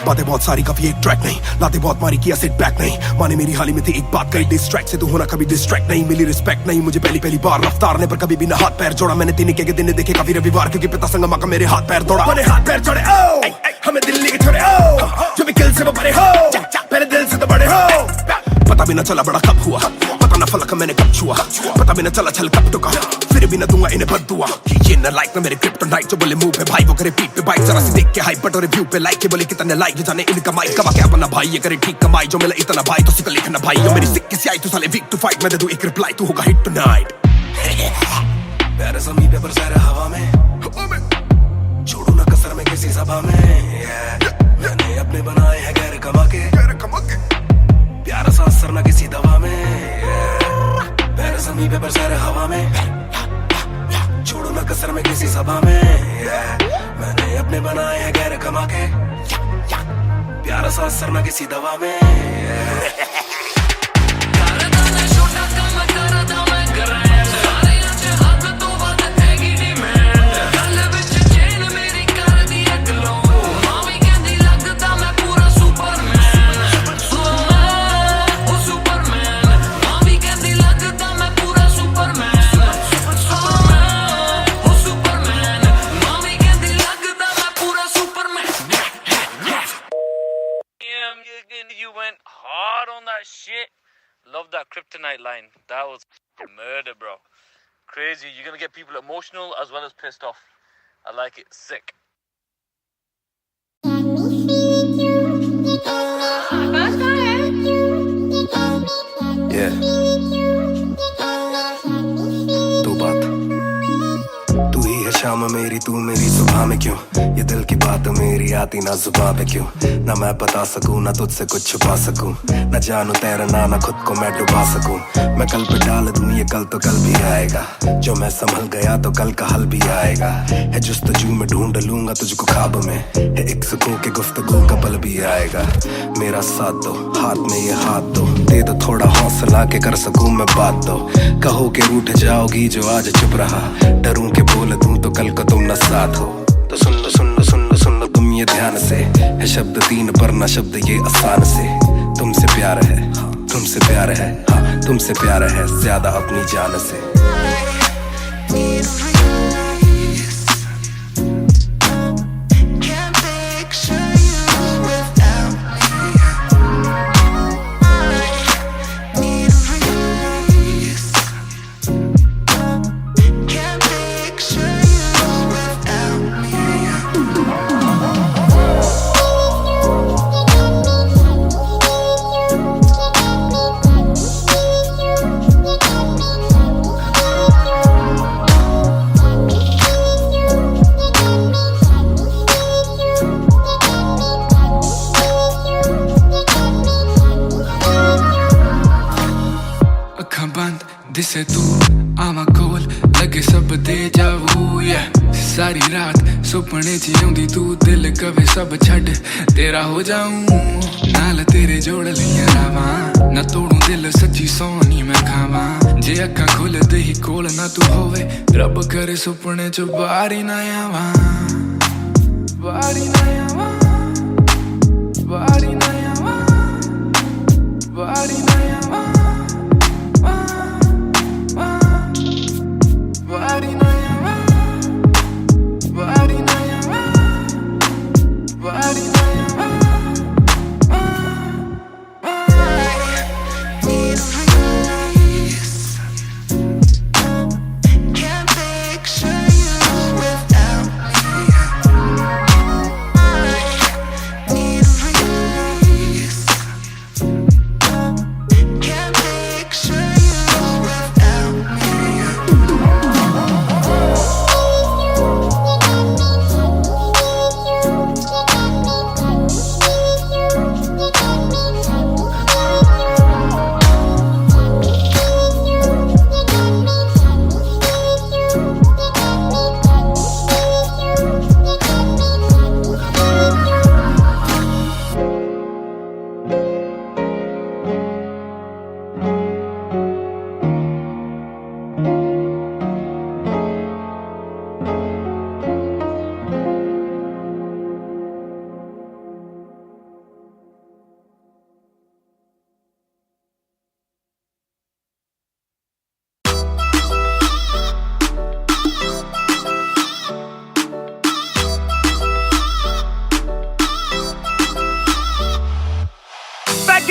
Speaker 2: बातें बहुत सारी कभी एक ट्रैक नहीं, लाते बहुत मारी किया सेट बैक नहीं, माँ ने मेरी हाल ही में थी एक बात कही, डिस्ट्रैक्ट से तू होना कभी डिस्ट्रैक्ट नहीं, मिली रिस्पेक्ट नहीं मुझे पहली बार, रफ्तार ने पर कभी भी ना हाथ पैर जोड़ा, मैंने तीन के दिन देखे काफी रविवार, क्योंकि पिता संगमा का मेरे हाथ पैर दौड़ा, मैंने हाथ पैर जोड़े ओ हमें दिल्ली के छोड़े ओ, जो भी किल से वो बड़े हो, पहले दिल से तो बड़े हो। पता भी ना चला बड़ा कब हुआ, पता ना फलक मैंने कब छुआ, पता भी ना चला छल कब टुका, फिर भी ना दूंगा इन्हें बददुआ। ये न लाइक ना मेरे क्रिप्टोनाइट, जो बोले मुंह पे भाई वो करे पीठ पे बाइक, जरा सी देख के हाइप बट और रिव्यू पे लाइक, के बोले कितने लाइक, ये जाने इनका माइक कमा क्या बना भाई, ये करे ठीक कमाई, जो मिला इतना भाई तो सिक्का लिखना भाई, यो मेरी सिक्की से आई तू साले वीक टू फाइट, मैं दे दूं एक रिप्लाई तू होगा हिट टुनाइट। पैर जमी पे बरसा रहा हवा में, छोड़ू ना कसर में किसी सभा में। मैंने अपने बनाए हैं गैर कमा के, प्यारा सा असर ना किसी दवा में। पैर जमी पे बरसा रहा हवा में, छोड़ू ना कसर में किसी सभा में। मैंने अपने बनाए हैं गैर कमा के, प्यारा सा असर ना किसी दवा में।
Speaker 5: You went hard on that shit. Love that kryptonite line. That was murder, bro. Crazy. You're gonna get people emotional as well as pissed off. I like it. Sick.
Speaker 2: Yeah. दो बात, तू ही है शाम मेरी, तू मेरी सुबह में क्यों? ये दिल की बात मेरी आती ना जुबान पे क्यों? ना मैं बता सकूं ना तुझसे कुछ छुपा सकूं, ना जानू तैरना ना खुद को मैं डुबा सकूं। मैं कल पे डाल दूं ये कल तो कल भी आएगा, जो मैं संभल गया तो कल का हल भी आएगा। है जुस्तजू में ढूंढ लूंगा तुझको ख्वाब में, है एक सुकून के गुफ्तगू का पल भी आएगा। मेरा साथ दो, हाथ में ये हाथ दो, दे दो थोड़ा हौसला के कर सकूं मैं बात दो। कहो के रूठ जाओगी जो आज चुप रहा, डरूं के बोल दूं तो कल को तुम न साथ हो। तो सुन लो सुन लो सुन लो सुन लो तुम ये ध्यान से, है शब्द तीन पर ना शब्द ये आसान से। तुमसे प्यार है, तुमसे प्यार है, हाँ तुमसे प्यार है ज्यादा अपनी जान से।
Speaker 6: दिसे तू आवा कोल लगे सब दे जावू। सारी रात सुपने च आउंदी तू, दिल कवे सब छड़ तेरा हो जाऊं। नाल तेरे जोड़ लिया रावा, ना तोड़ू दिल सच्ची सोनी मैं खावा। जे अक्खां खुल दे ही कोल ना तू होवे, रब करे सुपने च बारी ना आवा, बारी ना आवा, बारी ना आवा, बारी ना आवा, बारी ना आवा, बारी ना आवा, बारी ना आवा।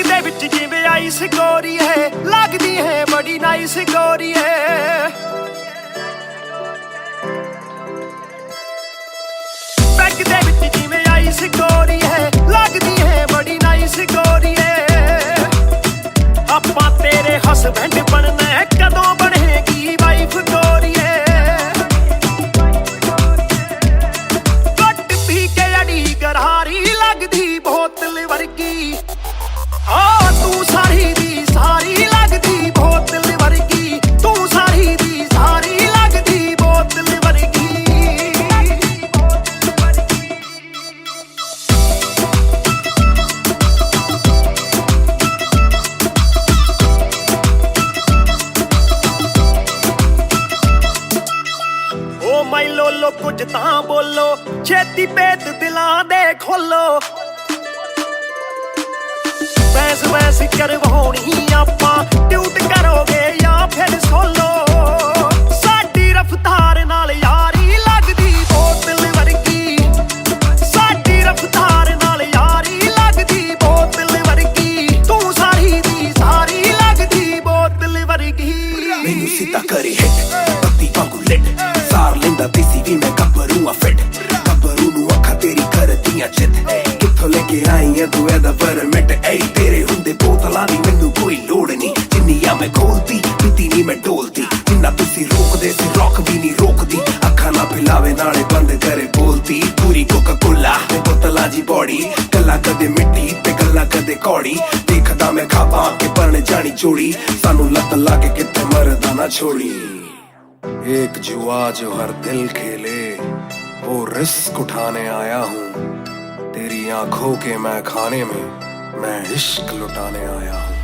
Speaker 1: ਦੇ ਵਿੱਚ ਜਿਵੇਂ ਆਈਸ ਗੋਰੀ ਹੈ, ਲੱਗਦੀ ਹੈ ਬੜੀ ਨਾਈਸ ਗੋਰੀ ਹੈ। ਬੈਗ ਦੇ ਵਿੱਚ ਜਿਵੇਂ ਆਈਸ ਗੋਰੀ ਹੈ, ਲੱਗਦੀ ਹੈ ਬੜੀ ਨਾਈਸ ਗੋਰੀ ਹੈ। ਆਪਾਂ ਤੇਰੇ ਹਸਬੈਂਡ ਬਣਨਾ, ਕਦੋਂ ਬਣੇਗੀ ਵਾਈਫ ਗੋਰੀ ਹੈ। माइलो लो कुछ तां बोलो छेती पेत दिलां दे खोलो बहस बहस करवाउणी आपां ट्यूट करोगे या फिर सोलो साडी रफ्तार नाल यारी लगदी बोतल वर्गी साडी रफ्तार नाल यारी लगदी बोतल वर्गी तू सारी दी सारी लगदी बोतल वर्गी
Speaker 2: मैनू सीधा करे हिट पत्ती वांगू लिट सार लेंदा देसी भी मैं गब्बरू आ फिट गब्बरू नू अखा तेरी करदियां चित कित्थों लेके आई है तू एदा परमिट ऐ तेरे हुंदे बोतलां दी मैनू कोई लोड़ नहीं जिन्नियां मैं खोलती पीती नहीं मैं डोलती जिन्ना तुसी रोकदे सी रॉक भी नहीं रोकदी अखा ना पिलावे नाले बंद करे बोलती पूरी कोका कोला ते बोतलां जी बॉडी गल्ला कदे मिट्टी ते गल्ला कदे कौड़ी देखदा मैं खाबा के बन जानी चोड़ी सानू लत लाके किते मरदा ना छोड़ी एक जुआ जो हर दिल खेले वो रिस्क उठाने आया हूँ तेरी आंखों के मैं खाने में मैं इश्क लुटाने आया हूँ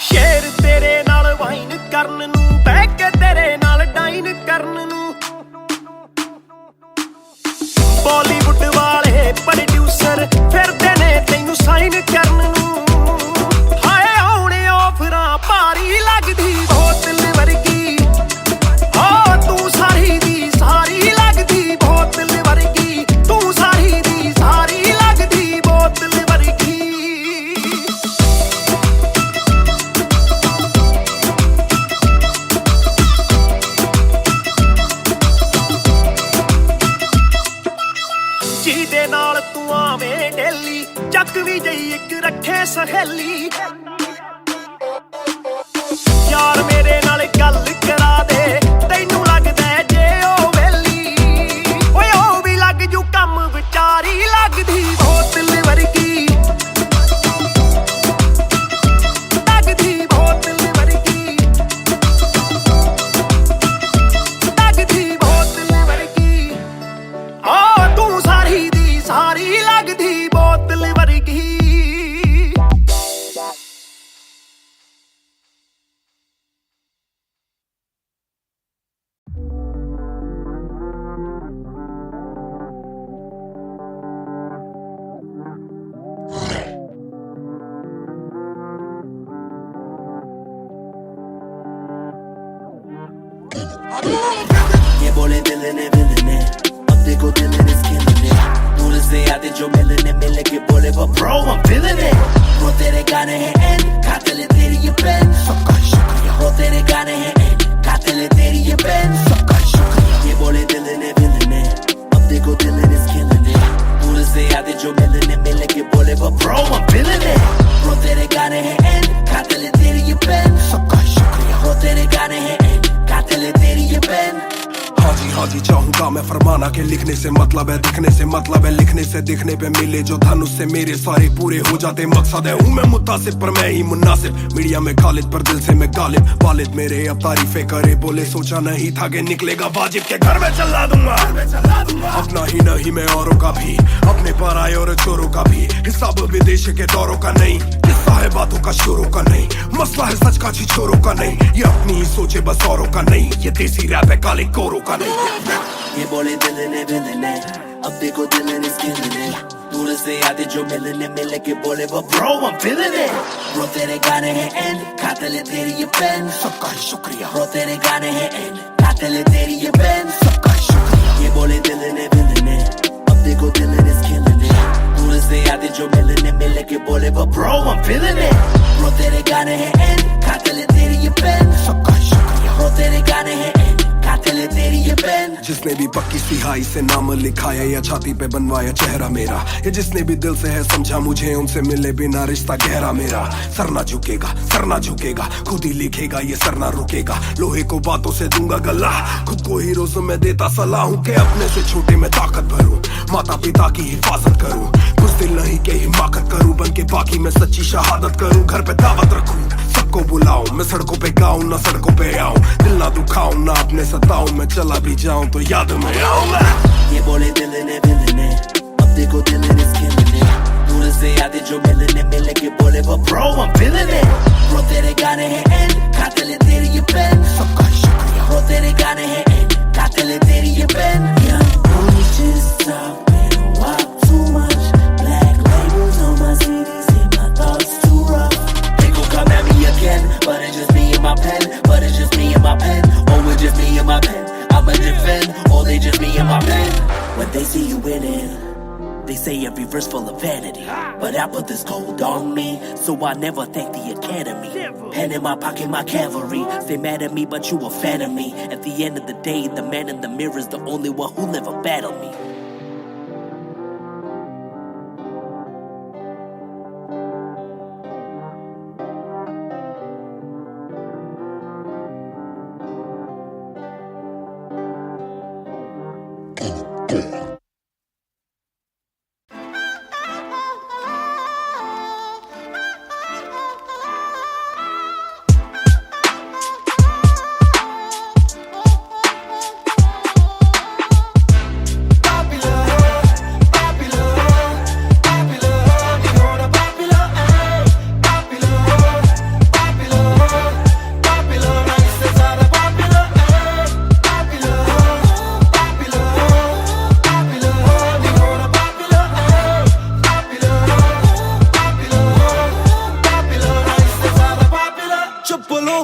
Speaker 1: शेर तेरे नाल वाइन करन नू बह के तेरे नाल डाइन करन नू बॉलीवुड वाले प्रोड्यूसर फिरदे ने तैनू साइन करन नू हाय आउणे ऑफरां भारी लगदी बोतल वर्गी तू सारी दी सारी लगदी बोतल वर्गी तू सारी दी सारी लगदी बोतल वर्गी ਜਿਹਦੇ ਨਾਲ ਤੂੰ ਆਵੇਂ ਡੇਲੀ ਚੱਕ ਵੀ ਜਈ ਇੱਕ ਰੱਖੇ ਸਹੇਲੀ ਯਾਰ ਮੇਰੇ ਨਾਲ ਗੱਲ ਕਰਾ ਦੇ ਤੈਨੂੰ ਲੱਗਦਾ ਜੇ ਉਹ ਵੇਲੀ ਓਏ ਉਹ ਵੀ ਲੱਗ ਜੂ ਕੰਮ ਵਿਚਾਰੀ ਲੱਗਦੀ ਬੋਤਲ ਵਰਗੀ ਲੱਗਦੀ ਬੋਤਲ ਵਰਗੀ ਲੱਗਦੀ ਬੋਤਲ ਵਰਗੀ ਤੂੰ ਸਾਰੀ ਦੀ ਸਾਰੀ ਲੱਗਦੀ ਬੋਤਲ ਵਰਗੀ
Speaker 3: ये बोले दिल ने अब देखो दिल ने killing it दूर से आते जो मिलने के बोले वो bro I'm feeling it वो तेरे गाने हैं एंड कातिल तेरी ये पेन सबका शुक्रिया वो तेरे गाने हैं एंड कातिल तेरी ये पेन सबका शुक्रिया ये बोले दिल ने अब देखो दिल ने killing it दूर से आते जो मिलने के बोले वो bro I'm feeling it वो तेरे गाने हैं एंड कातिल तेरी ये पेन सबका शुक्रिया वो तेरे गाने हैं एंड कातिल तेरी ये पेन
Speaker 2: हाँ जी चाहूंगा मैं फरमाना के लिखने से मतलब है दिखने से मतलब है लिखने से दिखने पे मिले जो धनुष से मेरे सारे पूरे हो जाते मकसद है हूँ मैं मुतासिब पर मैं ही मुनासिब मीडिया में खालिद पर दिल से मैं गालिब वालिद मेरे अब तारीफे करे बोले सोचा नहीं था कि निकलेगा वाजिब के घर में चला दूंगा अपना ही नहीं मैं औरों का भी अपने पर आए और चोरों का भी हिसाब विदेश के दौरों का नहीं किस्सा है बातों का शोरों का नहीं मसला है सच का छिछोरों का नहीं ये अपनी ही सोचे बस औरों का नहीं ये देसी रैप है काले कोरों का नहीं
Speaker 3: ये बोले दिल ने अब देखो दिल ने killing it दूर से आते जो मिलने के बोले वो bro I'm feeling it bro तेरे गाने हैं एंड कातिल तेरी ये पेन सबका शुक्रिया bro तेरे गाने हैं एंड कातिल तेरी ये पेन सबका शुक्रिया ये बोले दिल ने अब देखो दिल ने killing it दूर से आते जो मिलने के बोले वो bro I'm feeling it bro तेरे गाने हैं एंड कातिल तेरी ये पेन सबका शुक्रिया bro तेरे गाने हैं एंड कातिल तेरी ये पेन
Speaker 2: जिसने भी पक्की सिहाई से नाम लिखाया या छाती पे बनवाया चेहरा मेरा ये जिसने भी दिल से है समझा मुझे उनसे मिले बिना रिश्ता गहरा मेरा सर ना झुकेगा खुद ही लिखेगा ये सर ना रुकेगा लोहे को बातों से दूंगा गला खुद को ही रोज में देता सलाह हूँ के अपने से छोटे में ताकत भरूं माता पिता की हिफाजत करूं कुछ दिल नहीं के हिमाकत करूं बन के बाकी मैं सच्ची शहादत करूं घर पे दावत रखूं सबको बुलाऊं मैं सड़कों पे गाऊं ना सड़कों पे आऊं दिल ना दुखाऊं ना अपने सताऊं मैं चला भी जाऊं तो याद में आऊं
Speaker 3: ये बोले दिल ने अब देखो दिल ने killing it दूर से आते जो मिलने के बोले वो bro I'm feeling it bro तेरे गाने हैं एंड कातिल तेरी ये पेन सबका शुक्रिया bro तेरे गाने हैं एंड कातिल तेरी see you winning. They say every verse full of vanity, but I put this code on me, so I never thank the academy. Pen in my pocket, my cavalry. Stay mad at me, but you a fan of me. At the end of the day, the man in the mirror is the only one who'll ever battle me.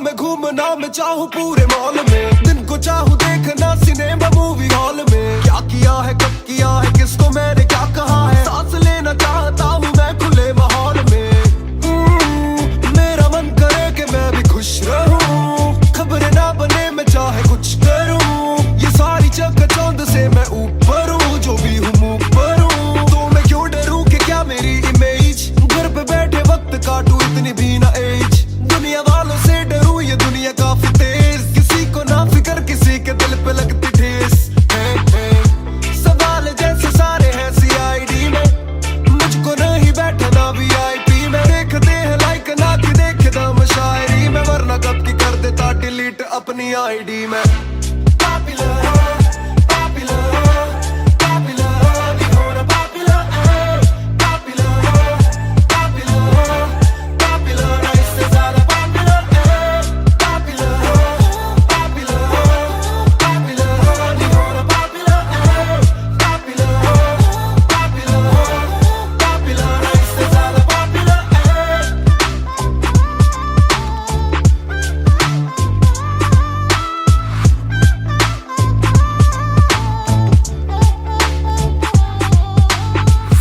Speaker 1: में घूमना मैं चाहूँ पूरे mall में, दिन को चाहूँ देखना सिनेमा मूवी हॉल में। क्या किया है कब किया है किसको मैंने क्या कहा है, सांस लेना चाहता हूँ मैं खुले माहौल में। मेरा मन करे कि मैं भी खुश रहूं, खबरें ना बने मैं चाहे कुछ करूं। ये सारी चकाचौंध से मैं ऊपर हूँ, जो भी हूँ मुँह पर हूँ। तो मैं क्यों डरूं कि क्या मेरी इमेज, घर पे बैठे वक्त काटूं इतनी भी ना एज। दुनिया वालों से डरूं ये दुनिया काफी तेज, किसी को ना फिकर किसी के दिल पे लगती ठेस। सवाल जैसे सारे हैं CID में, मुझको नहीं बैठना VIP में। देखते हैं लाइक ना कि देखे दम शायरी में, वरना कब की कर देता डिलीट अपनी ID में।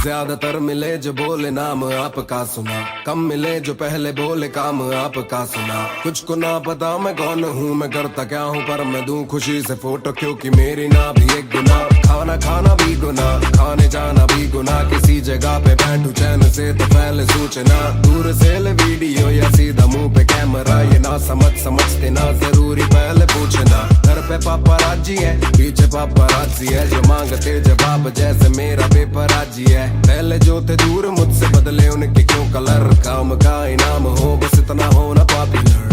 Speaker 1: ज्यादातर मिले जो बोले नाम आपका सुना, कम मिले जो पहले बोले काम आपका सुना। कुछ को ना पता मैं कौन हूँ, मैं करता क्या हूँ, पर मैं दूं खुशी से फोटो क्योंकि मेरी ना भी एक गुना। खाना खाना भी गुना, खाने जाना भी गुना। किसी जगह पे बैठू चैन से तो पहले सूचना, दूर से ले वीडियो या सीधा मुंह पे कैमरा। ये ना समझते ना जरूरी पहले पूछना। घर पे पापराजी है पीछे पापराजी है, जो मांगते जवाब जैसे मेरा पेपराजी है। पहले जो थे दूर मुझसे बदले उनके क्यों कलर, काम का इनाम हो बस इतना होना पॉपुलर।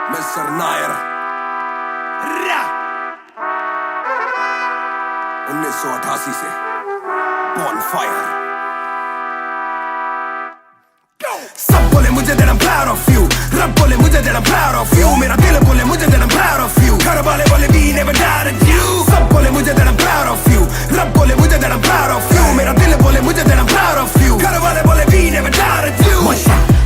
Speaker 1: मिस्टर नायर 1988 से Bonfire। सब बोले मुझे that I'm proud of you, रब बोले मुझे that I'm proud of you, मेरा दिल बोले मुझे that I'm proud of you, घर वाले बोले we never doubted you। सब बोले मुझे that I'm proud of you, रब बोले मुझे that I'm proud of you, मेरा दिल बोले मुझे that I'm proud of you, घर वाले बोले we never doubted you।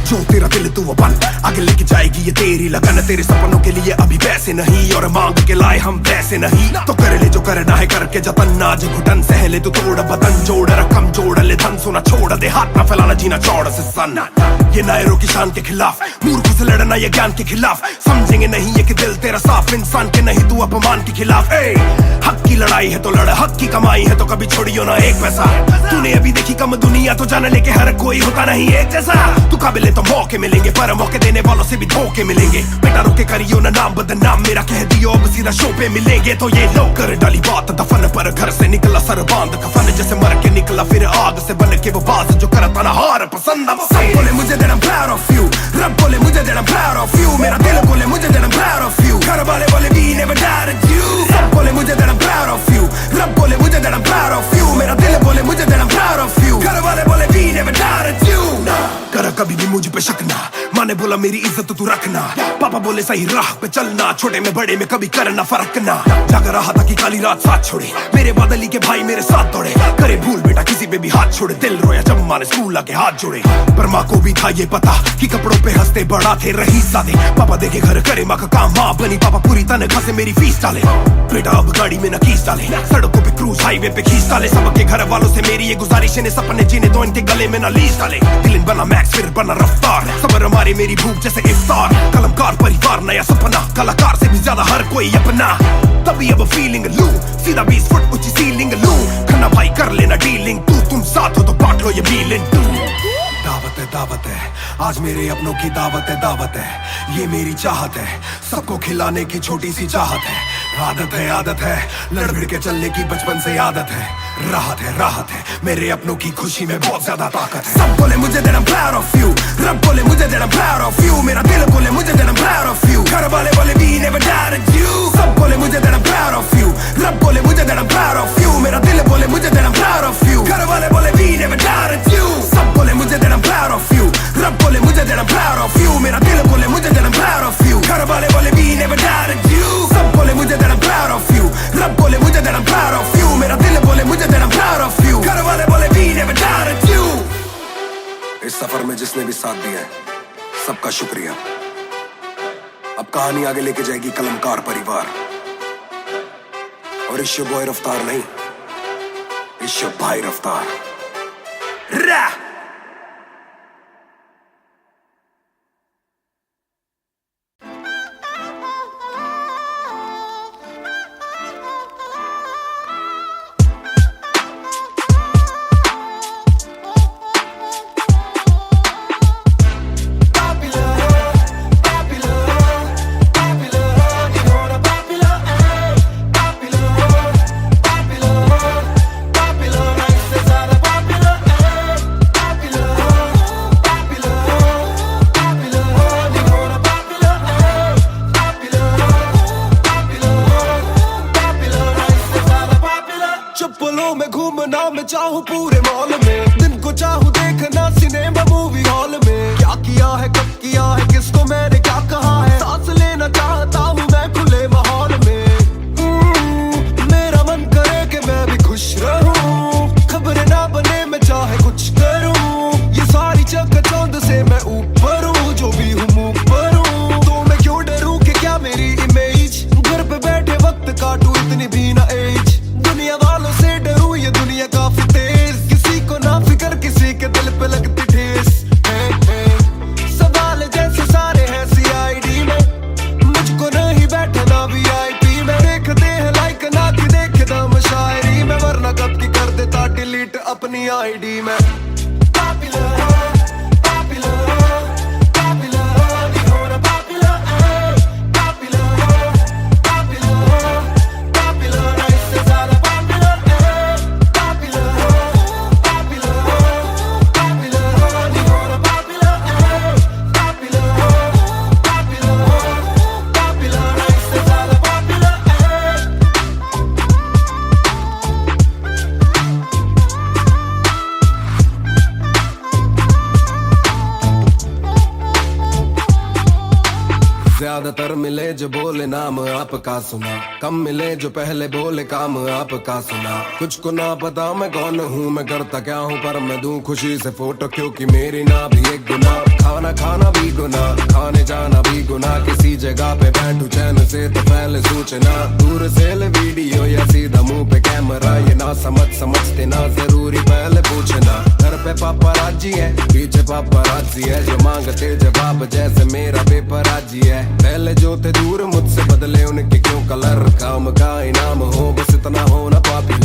Speaker 1: जो तेरा दिल तू वो बन, आगे लेके जाएगी ये तेरी लगन। तेरे सपनों के लिए अभी पैसे नहीं और मांग के लाए हम पैसे नहीं, तो कर ले जो करना है करके जतन। आज घुटन सहले तू तोड़ बदन, जोड़ रकम जोड़ ले धन, सुना छोड़ दे हाथ ना फैलाना जीना चौड़ से सन।
Speaker 2: ये नायरों की शान के खिलाफ, मूर्खों से लड़ना ये ज्ञान के खिलाफ। समझेंगे नहीं ये कि दिल तेरा साफ, इंसान के नहीं तू अपमान के खिलाफ। हक की लड़ाई है तो लड़, हक की कमाई है तो कभी छोड़ियो ना एक पैसा। तूने अभी देखी कम दुनिया तो जान ले के हर कोई होता नहीं एक जैसा। तू काबिल तो मौके मिलेंगे पर मौके देने वालों से भी धोखे मिलेंगे। बेटा रोके करियो ना नाम बदनाम मेरा, कह दियो अब सीधा शो पे मिलेंगे। तो ये लो कर डाली बात दफन पर, घर से निकला सर बांध कफन, जैसे मर के निकला फिर आग से बन के वो बाज जो करता ना हार पसंद। सब बोले मुझे that I'm proud of you, रब बोले मुझे that I'm proud of you, मेरा दिल बोले मुझे that I'm proud of you, घर वाले बोले we never doubted you। सब बोले मुझे that I'm proud of you, रब बोले मुझे that I'm proud of you, मेरा दिल बोले मुझे that I'm proud of you, घर वाले बोले we never doubted you। ना कर कभी भी मुझ पे शक ना, माँ ने बोला मेरी इज्जत तू रखना, पापा बोले सही राह पे चलना, छोटे में बड़े में कभी करना फर्क ना। जाग रहा था कि काली रात साथ छोड़े, मेरे बादली के भाई मेरे साथ दौड़े, करे भूल बेटा किसी पे भी हाथ छोड़े, दिल रोया जब माँ ने स्कूल आके हाथ जोड़े। पर माँ को भी था ये पता कि कपड़ों पे हंसते बड़ा थे रही सादे, पापा देखे घर करे माँ का काम, माँ बनी पापा पूरी तनख्वाह से मेरी फीस डाले। बेटा अब गाड़ी में न कीस डाले, सड़कों पे क्रूज हाईवे पे खींच डाले, सबके घर वालों से मेरी ये गुजारिश है सपने जीने दो इनके गले में न लीस डाले। दिल बना मैक्स फिर बना रफ्तार, सबर हमारे मेरी भूख जैसे इफ्तार, कलमकार परिवार नया सपना, कलाकार से भी ज्यादा हर कोई अपना। तभी अब फीलिंग लू, सीधा 20 फुट ऊंची सीलिंग लू, खन्ना भाई कर लेना डीलिंग, तू तुम साथ हो तो बांट लो ये बीलिंग। तू दावत है आज मेरे अपनों की दावत है, ये मेरी चाहत है, सबको खिलाने की छोटी सी चाहत है। आदत है लड़ भिड़ के चलने की बचपन से आदत है, राहत है मेरे अपनों की खुशी में बहुत ज्यादा ताकत है। सब बोले मुझे that I'm proud of you, रब बोले मुझे that I'm proud of you, मेरा दिल बोले मुझे that I'm proud of you, घर वाले बोले we never doubted you। सब बोले मुझे that I'm proud of you, रब बोले मुझे that I'm proud of you, मेरा दिल बोले मुझे that I'm proud of you, घर वाले बोले we never doubted you। सब बोले मुझे that I'm proud of you, रब बोले मुझे that I'm proud of you, मेरा दिल बोले मुझे that I'm proud of you, घर वाले बोले we never doubted you। सब बोले मुझे that I'm proud of you, रब बोले मुझे that I'm proud of you, मेरा दिल बोले मुझे that I'm proud of you, घर वाले बोले we never doubted you। इस सफर में जिसने भी साथ दिया है सबका शुक्रिया। अब कहानी आगे लेके जाएगी कलमकार परिवार, और इश्यो बॉय रफ्तार नहीं, इश्यो भाई रफ्तार।
Speaker 1: चाहूं पूरे मॉल में, दिन को चाहूं देखना सिनेमा मूवी हॉल में, क्या किया है कब किया है किसको मैंने क्या कहा है, सांस लेना चाहता हूं मैं खुले माहौल में। मेरा मन करे कि मैं भी खुश रहूं, खबरें ना बने मैं चाहे कुछ करूं, ये सारी चकाचौंध से मैं ऊपर हूं, जो भी हूं मुंह पर हूं, तो मैं क्यों डरूं कि क्या मेरी इमेज, घर पे बैठे वक्त काटूं इतनी भी ना एज, दुनिया वालों से डरूं ये दुनिया काफी तेज, किसी को ना फिक्र किसी के दिल पे लगती ठेस। सवाल जैसे सारे हैं CID में, मुझको नहीं बैठना VIP में, देखते हैं लाइक ना कि देखे दम शायरी में, वरना कब की कर देता डिलीट अपनी ID में। ज्यादातर मिले जो बोले नाम आपका सुना, कम मिले जो पहले बोले काम आपका सुना, कुछ को ना पता मैं कौन हूँ मैं करता क्या हूँ, पर मैं दूं खुशी से फोटो क्योंकि मेरी ना भी एक गुना, खाना भी गुना, खाने जाना भी गुना, किसी जगह पे बैठू चैन से तो पहले सूचना, दूर से ले वीडियो या सीधा मुंह पे कैमरा, ये ना समझते ना जरूरी पहले पूछना, घर पे पापा राजी है पीछे
Speaker 10: पापराजी है जो मांगते जवाब जैसे मेरा पेपराजी है। पहले जो थे दूर मुझसे बदले उनके क्यों कलर, काम का इनाम हो बस इतना हो ना पापी